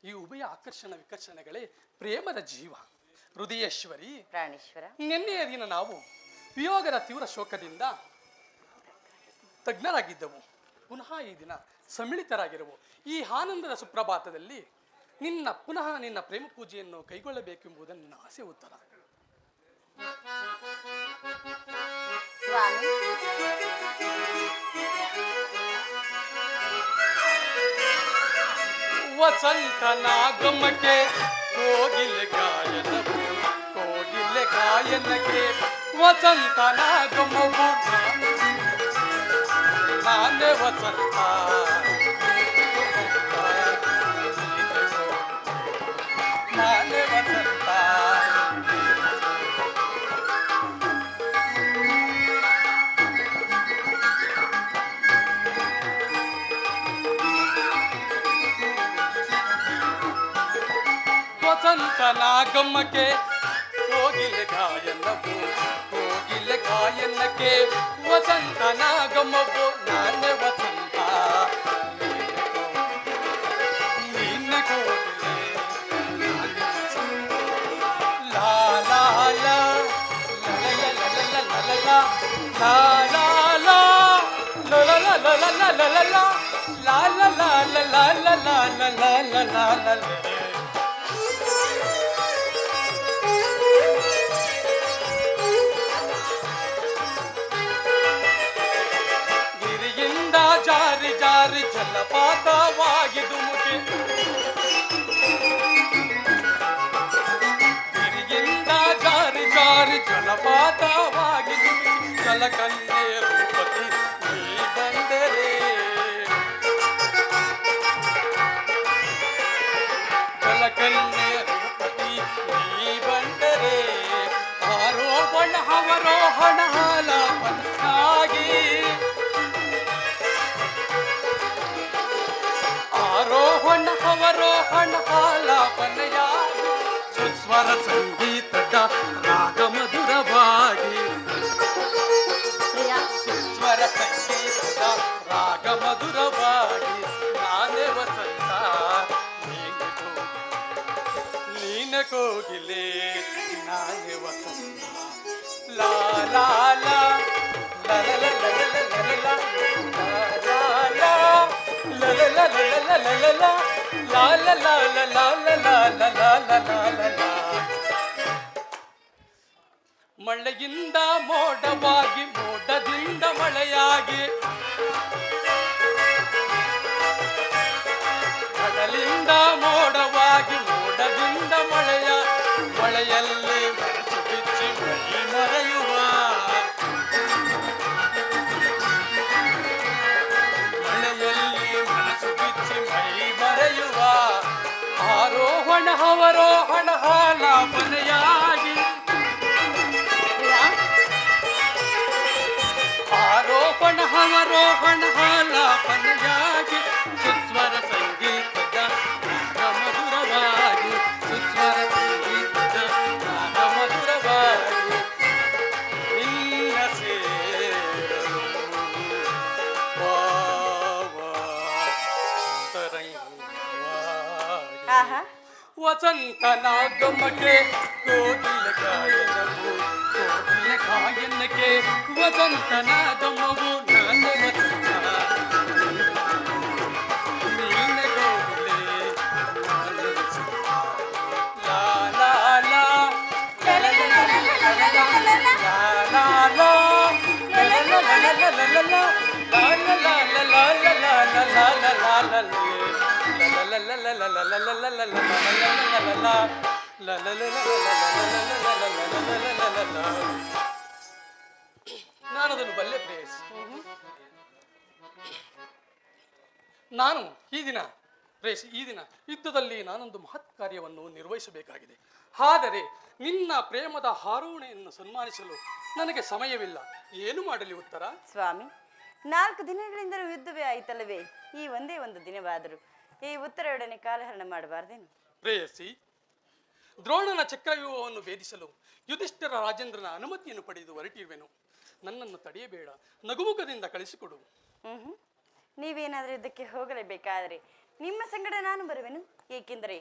ಈ ಉಭಯ ಆಕರ್ಷಣ ವಿಕರ್ಷಣೆಗಳೇ ಪ್ರೇಮದ ಜೀವ. ಹೃದಯೇಶ್ವರಿ ಪ್ರಾಣೇಶ್ವರ, ನಿನ್ನೆಯ ದಿನ ನಾವು ವಿಯೋಗದ ತೀವ್ರ ಶೋಕದಿಂದ ತಜ್ಞರಾಗಿದ್ದವು. ಪುನಃ ಈ ದಿನ ಸಮ್ಮಿಳಿತರಾಗಿರುವು. ಈ ಆನಂದದ ಸುಪ್ರಭಾತದಲ್ಲಿ ಪುನಃ ನಿನ್ನ ಪ್ರೇಮ ಪೂಜೆಯನ್ನು ಕೈಗೊಳ್ಳಬೇಕೆಂಬುದು ನನ್ನ ಆಸೆ ಉತ್ತರ. ಸ್ವಾಮಿ, ವಸಂತನಾಗಮಕ್ಕೆ ಕೋಗಿಲೆ ಗಾಯನವು, ಕೋಗಿಲೆ ಗಾಯನಕ್ಕೆ ವಸಂತನಾಗಮವು. ನಾನೇ ವಸಂತ, ನಾನೇ ವಸಂತ, ವಸಂತನಾಗಮಕ್ಕೆ ಕೋಗಿಲೆ ಗಾಯನವು ಕೋಗಿಲೆ ಗಾಯನಕ್ಕೆ ವಸಂತನಾಗಮವು ನಾನೇ ವಸಂತ ನೀನೆ ಕೋಗಿಲೆ ನಾನೇ ವಸಂತ ಲಾ ಲಾ ಲಾ ಗಿರಿಯಿಂದ ಜಾರಿ ಜಾರಿ ಜಲಪಾತವಾಗಿ ಧುಮುಕಿ ಗಿರಿಯಿಂದ ಜಾರಿ ಜಾರಿ ಜಲಪಾತವಾಗಿ ಜಲಕನ್ಯೆ ರೂಪತಿ ನೀ ಬಂದರೆ ಜಲಕನ್ಯೆ ರೂಪತಿ ನೀ ಬಂದರೆ ಆರೋಹಣ ಅವರೋಹಣ ಹಾಲಾಪನಾಗಿ ಆರೋಹಣ ಅವರೋಹಣ ಹಾಲಾಪನೆಯಾಗಿ ಸುಸ್ವರ ಸಂಗೀತದ ರಾಗ ಮಧುರವಾಗಿ ಸುಸ್ವರ ಸಂಗೀತದ ರಾಗ ಮಧುರವಾಗಿ ನಾನೇ ವಸಂತ ನೀನೆ ಕೋಗಿಲೆ ನಾನೇ ವಸಂತ ಲಾ ಲಾ ಲಾ ಲಾ ಲಾ ಲಾ ಮಳೆಯಿಂದ ಮೋಡವಾಗಿ ಮೋಡದಿಂದ ಮಳೆಯಾಗಿ ಕಡಲಿಂದ ಮೋಡವಾಗಿ ಮೋಡದಿಂದ ಮಳೆಯ ಮಳೆಯಲ್ಲಿ ಮನಸ್ಸು ಬಿಚ್ಚಿ ಮೈ ಮರೆಯುವ ಮಳೆಯಲ್ಲಿ ಮನಸ್ಸು ಬಿಚ್ಚಿ ಮೈ ಮರೆಯುವ ಆರೋಹಣ ಅವರೋಹಣ ಹಾಲಾಪನೆಯಾಗಿ ಆರೋಹಣ ಅವರೋಹಣ ಹಾಲಾಪನೆಯಾಗಿ ಸುಸ್ವರ ಸಂಗೀತದ ರಾಗ ಮಧುರವಾಗಿ ಸುಸ್ವರ ಸಂಗೀತದ ರಾಗ ಮಧುರವಾಗಿ ನಿನ್ನ ಸೇರಲು ಆಹಾ ವಸಂತನಾಗಮಕ್ಕೆ ಕೋಗಿಲೆ ಗಾಯನವು ಕೋಗಿಲೆ ಗಾಯನಕ್ಕೆ ವಸಂತನಾಗಮವು ನಾನೇ ವಸಂತ ನೀನೆ ಕೋಗಿಲೆ ನಾನೇ ವಸಂತ ಲಾ ಲಾ ಲಾ ಲಾ ಲಾ ಲಾ ಲಾ ಲಾ ನಾನದನ್ನು ಬಲ್ಲೆ ಪ್ರೇಯಸಿ. ನಾನು ಈ ದಿನ ಪ್ರೇಯಸಿ ಈ ದಿನ ಯುದ್ಧದಲ್ಲಿ ನಾನೊಂದು ಮಹತ್ ಕಾರ್ಯವನ್ನು ನಿರ್ವಹಿಸಬೇಕಾಗಿದೆ. ಆದರೆ ನಿನ್ನ ಪ್ರೇಮದ ಹಾರೋಣೆಯನ್ನು ಸನ್ಮಾನಿಸಲು ನನಗೆ ಸಮಯವಿಲ್ಲ. ಏನು ಮಾಡಲಿ ಉತ್ತರ? ಸ್ವಾಮಿ, 4 ದಿನಗಳಿಂದಲೂ ಯುದ್ಧವೇ ಆಯ್ತಲ್ಲವೇ? ಈ ಒಂದೇ ಒಂದು ದಿನವಾದರೂ ಈ ಉತ್ತರದೊಡನೆ ಕಾಲಹರಣ ಮಾಡಬಾರ್ದೇನು? ಪ್ರೇಯಸಿ, ದ್ರೋಣನ ಚಕ್ರವ್ಯೂಹವನ್ನು ಭೇದಿಸಲು ಯುಧಿಷ್ಠಿರ ರಾಜೇಂದ್ರನ ಅನುಮತಿಯನ್ನು ಪಡೆದು ಹೊರಟಿರುವೆನು. ನನ್ನನ್ನು ತಡೆಯಬೇಡ, ನಗುಮುಖದಿಂದ ಕಳಿಸಿಕೊಡು. ನೀವೇನಾದರೂ ಯುದ್ಧಕ್ಕೆ ಹೋಗಲೇಬೇಕಾದರೆ ನಿಮ್ಮ ಸಂಗಡ ನಾನು ಬರುವೆನು. ಏಕೆಂದರೆ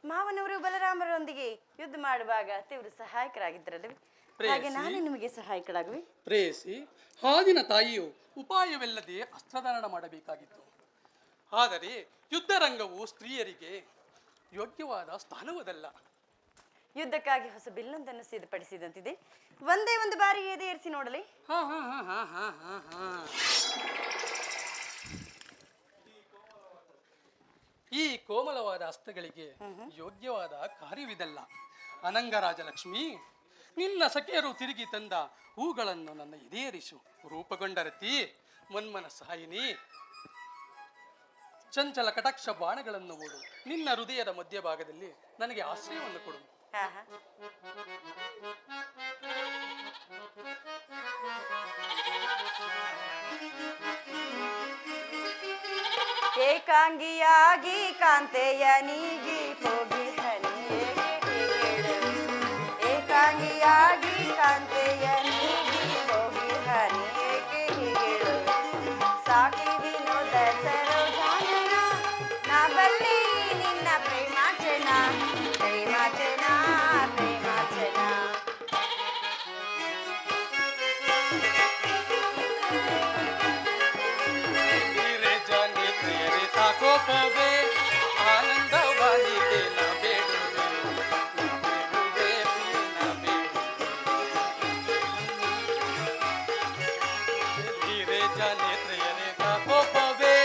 ಮಾವನವರು ಬಲರಾಮರೊಂದಿಗೆ ಯುದ್ಧ ಮಾಡುವಾಗ ತೀವ್ರ ಸಹಾಯಕರಾಗಿದ್ದರಲ್ಲವೇ? ಹಾಗೆ ನಾನು ನಿಮಗೆ ಸಹಾಯಕರಾಗುವೆ. ಪ್ರೇಯಸಿ, ಹಾದಿನ ತಾಯಿಯು ಉಪಾಯವಿಲ್ಲದೆ ಅಸ್ತ್ರಧಾರಣ ಮಾಡಬೇಕಾಗಿತ್ತು. ಆದರೆ ಯುದ್ಧರಂಗವು ಸ್ತ್ರೀಯರಿಗೆ ಯೋಗ್ಯವಾದ ಸ್ಥಾನವದಲ್ಲ. ಯುದ್ಧಕ್ಕಾಗಿ ಹೊಸ ಬಿಲ್ಲೊಂದನ್ನು ಸಿದ್ಧಪಡಿಸಿದಂತಿದೆ. ಒಂದೇ ಒಂದು ಬಾರಿ ಎದೆ ಏರಿಸಿ ನೋಡಲಿ. ಈ ಕೋಮಲವಾದ ಹಸ್ತಗಳಿಗೆ ಯೋಗ್ಯವಾದ ಕಾರ್ಯವಿದಲ್ಲ. ಅನಂಗರಾಜ ಲಕ್ಷ್ಮಿ, ನಿನ್ನ ಸಖಿಯರು ತಿರುಗಿ ತಂದ ಹೂಗಳನ್ನು ನನ್ನ ಎದೆಯೇರಿಸು. ರೂಪಗೊಂಡ ರತಿ, ಮನ್ಮನ ಸಾಯಿನಿ, ಚಂಚಲ ಕಟಾಕ್ಷ ಬಾಣಗಳನ್ನು ಓಡು. ನಿನ್ನ ಹೃದಯದ ಮಧ್ಯಭಾಗದಲ್ಲಿ ನನಗೆ ಆಶ್ರಯವನ್ನು ಕೊಡು. ಏಕಾಂಗಿಯಾಗಿ ಕಾಂತೆಯ ನೀಗಿ ಹೋಗಿ ಹನಿಯೇ ಪ್ರೇಮಾರ್ಚನಾ ಪ್ರೇಮಾರ್ಚನಾ. ಜಾನೆ ಪ್ರಿಯರೇ ತಾಕೋಪವೇ ಆನಂದವಾಗಿದೆ ನ ಬೇಡುವೆ ಪ್ರಿಯ ಧೀರೆ ಜಾನೆ ಪ್ರಿಯರೇ ತಾಕೋಪವೇ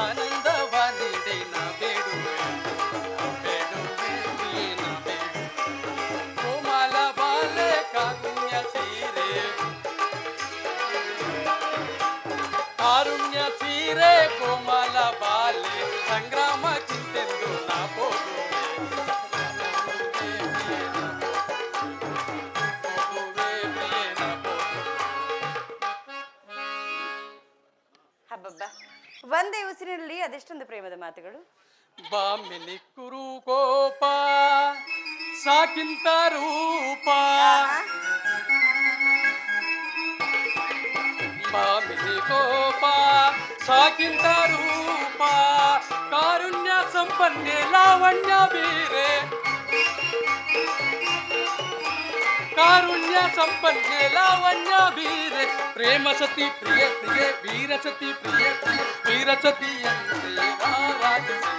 ಆನಂದವಾಗಿದೆ ನ ಬೇಡುವೆ ಪ್ರಿಯ ನ ಬೇಡುವೆ ಕೋಮಲ ಬಾಲೆ ಕಾರುಣ್ಯ ಸೀರೆ ಕಾರುಣ್ಯ ಸೀರೆ ಕೋಮಲ ಬಾಲೆ ಸಂಗ್ರಾಮ ಚಿಂತೆಂದು ನಾ ಹೋಗುವೆ ಹಬ್ಬಬ್ಬ, ಒಂದೇ ಉಸಿರಿನಲ್ಲಿ ಅದೆಷ್ಟೊಂದು ಪ್ರೇಮದ ಮಾತುಗಳು. ಬಾಮಿನಿ ಕುರು ಕೋಪ ಸಾಕಿಂತ ರೂಪ ಬಾಮಿನಿ ಕೋಪ ಸಾಕಿಂತ ರೂಪ ಕಾರುಣ್ಯ ಸಂಪನ್ನೆ ಲಾವಣ್ಯ ಬೀರೆ ಕಾರುಣ್ಯ ಸಂಪನ್ನೆ ಲಾವಣ್ಯ ಬೀರೆ ಪ್ರೇಮ ಸತಿ ಪ್ರಿಯ ಪ್ರಿಯ ವೀರ ಸತಿ ಪ್ರಿಯ ಪ್ರಿಯ ವೀರ ಸತಿಯಂತೆ ರಾರಾಜಿಸೆ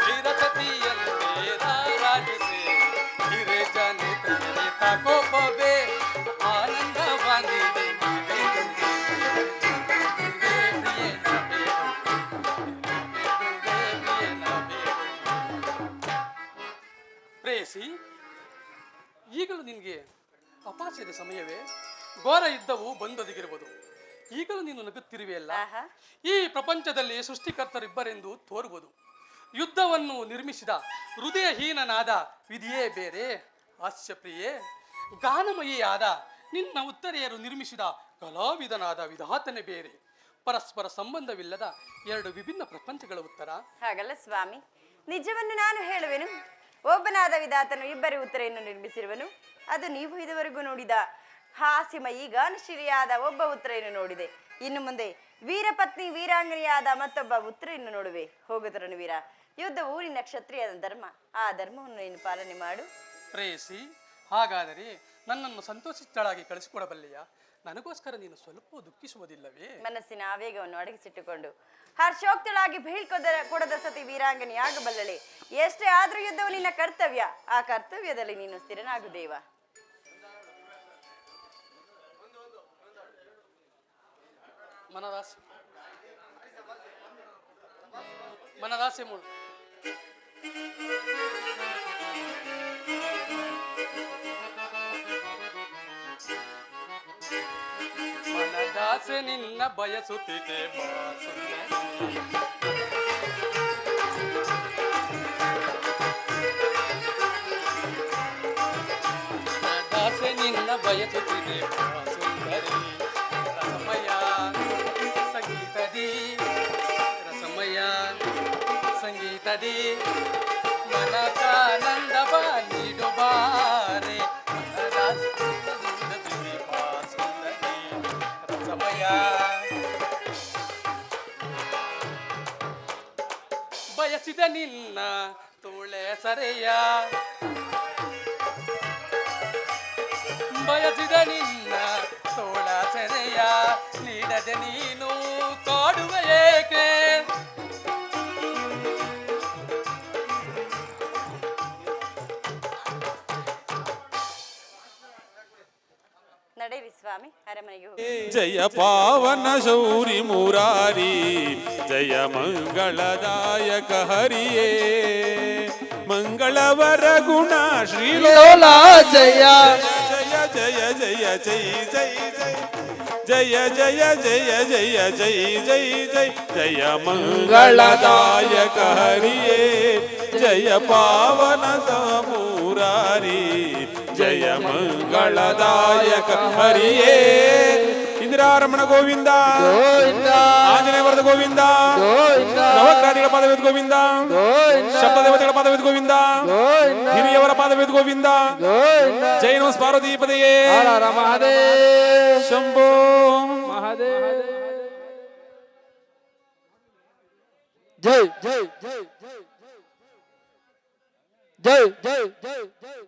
ವೀರ ಸತಿಯಂತೆ ರಾರಾಜಿಸೆ ಹಿರೇ ಜಾನೆ ತಯರೆ ತಾಕೋಪವೇ ಆನಂದವಾಗಿದೆ ಪ್ರೇಯಸಿ, ಈಗಲೂ ನಿನಗೆ ಅಪಾಸ್ಯದ ಸಮಯವೇ? ಘೋರ ಯುದ್ಧವು ಬಂದೊದಗಿರುವುದು. ಈಗಲೂ ನೀನು ನಗುತ್ತಿರುವೆಯಲ್ಲ. ಈ ಪ್ರಪಂಚದಲ್ಲಿ ಸೃಷ್ಟಿಕರ್ತರಿಬ್ಬರೆಂದು ತೋರುವುದು. ಯುದ್ಧವನ್ನು ನಿರ್ಮಿಸಿದ ಹೃದಯಹೀನನಾದ ವಿಧಿಯೇ ಬೇರೆ, ಹಾಸ್ಯಪ್ರಿಯೇ ಗಾನಮಯಿಯಾದ ನಿನ್ನ ಉತ್ತರೆಯರು ನಿರ್ಮಿಸಿದ ಕಲಾವಿದನಾದ ವಿಧಾತನೇ ಬೇರೆ. ಪರಸ್ಪರ ಸಂಬಂಧವಿಲ್ಲದ ಎರಡು ವಿಭಿನ್ನ ಪ್ರಪಂಚಗಳ ಉತ್ತರ. ಹಾಗಲ್ಲ ಸ್ವಾಮಿ, ನಿಜವನ್ನು ನಾನು ಹೇಳುವೆನು. ಒಬ್ಬನಾದ ವಿಧಾತನು ಇಬ್ಬರಿ ಉತ್ತರೆಯನ್ನು ನಿರ್ಮಿಸಿರುವನು. ಅದು ನೀವು ಇದುವರೆಗೂ ನೋಡಿದ ಹಾಸ್ಯಮಯಿ ಗಾನಶಿರಿಯಾದ ಒಬ್ಬ ಉತ್ತರೆಯನ್ನು ನೋಡಿದೆ. ಇನ್ನು ಮುಂದೆ ವೀರಪತ್ನಿ ವೀರಾಂಗನಿಯಾದ ಮತ್ತೊಬ್ಬ ಉತ್ತರೆಯನ್ನು ನೋಡುವೆ. ಹೋಗುತ್ತರನು ವೀರ, ಯುದ್ಧವು ನಿನ್ನ ಕ್ಷತ್ರಿಯದ ಧರ್ಮ. ಆ ಧರ್ಮವನ್ನು ನೀನು ಪಾಲನೆ ಮಾಡು. ಪ್ರೇಯಸಿ, ಹಾಗಾದರೆ ನನ್ನನ್ನು ಸಂತೋಷಿತಳಾಗಿ ಕಳಿಸಿಕೊಡಬಲ್ಲೆಯಾ? ನನಗೋಸ್ಕರ ನೀನು ಸ್ವಲ್ಪ ದುಃಖಿಸುವುದಿಲ್ಲವೇ? ಮನಸ್ಸಿನ ಆವೇಗವನ್ನು ಅಡಗಿಸಿಟ್ಟುಕೊಂಡು ಹರ್ಷೋಕ್ತಳಾಗಿ ಕೊಡದ ಸತಿ ವೀರಾಂಗನಿ ಆಗಬಲ್ಲಳೆ. ಎಷ್ಟೇ ಆದ್ರೂ ಯುದ್ಧವು ನಿನ್ನ ಕರ್ತವ್ಯ. ಆ ಕರ್ತವ್ಯದಲ್ಲಿ ನೀನು ಸ್ಥಿರನಾಗು ದೇವ. ಮನದಾಸೆ ಮೂಡು. ಮನದಾಸೆ ನಿನ್ನ ಬಯಸುತ್ತಿದೆ ಮನದಾಸೆ ನಿನ್ನ ಬಯಸುತ್ತಿದೆ ಸುಂದರಿ. ರಸಮಯ ಸಂಗೀತದಿ ರಸಮಯ ಸಂಗೀತದಿ ಮನಕಾನಂದವ ನೀಡುಬಾರೆ. ಬಯಸಿದ ನಿನ್ನ ತೋಳೆ ಸರೆಯ ಬಯಸಿದ ನಿನ್ನ ತೋಳ ಸೆರೆಯ ನೀಡದೆ ನೀನು ಕಾಡುವ ಏಕೆ? ನಡೆಯಿರಿ ಸ್ವಾಮಿ, ಅರಮನೆಗೆ ಹೋಗಿ. ಜಯ ಪಾವನ ಶೌರಿ ಮುರಾರಿ, ಜಯ ಮಂಗಳದಾಯಕ ಹರಿಯೇ, ಮಂಗಳವರ ಗುಣ ಶ್ರೀಲೋಲ ಜಯ ಜಯ ಜಯ ಜಯ ಜೈ ಜೈ ಜಯ ಜಯ ಜಯ ಜಯ ಜೈ ಜೈ ಜೈ ಜಯ ಮಂಗಳದಾಯಕ ಹರಿಯೇ, ಜಯ ಪಾವನ ಮುರಾರಿ, ಜಯ ಮಂಗಳದಾಯಕ ಹರಿಯೇ. ಇಂದಿರಾರಮಣ ಗೋವಿಂದ, ಆಂಜನೇಯ ವರದ ಗೋವಿಂದ, ನವಗ್ರಹಗಳ ಪಾದವೇದ ಗೋವಿಂದ, ಶಬ್ದ ದೇವತೆಗಳ ಪಾದವೇದ ಗೋವಿಂದ, ಹಿರಿಯವರ ಪಾದವೇದ ಗೋವಿಂದ. ಜೈ ನಮ ಪಾರ್ವತೀಪದಯೇ ಶಂಭೋ ಮಹಾದೇವ. ಜೈ ಜೈ ಜೈ ಜೈ ಜೈ ಜೈ ಜೈ ಜೈ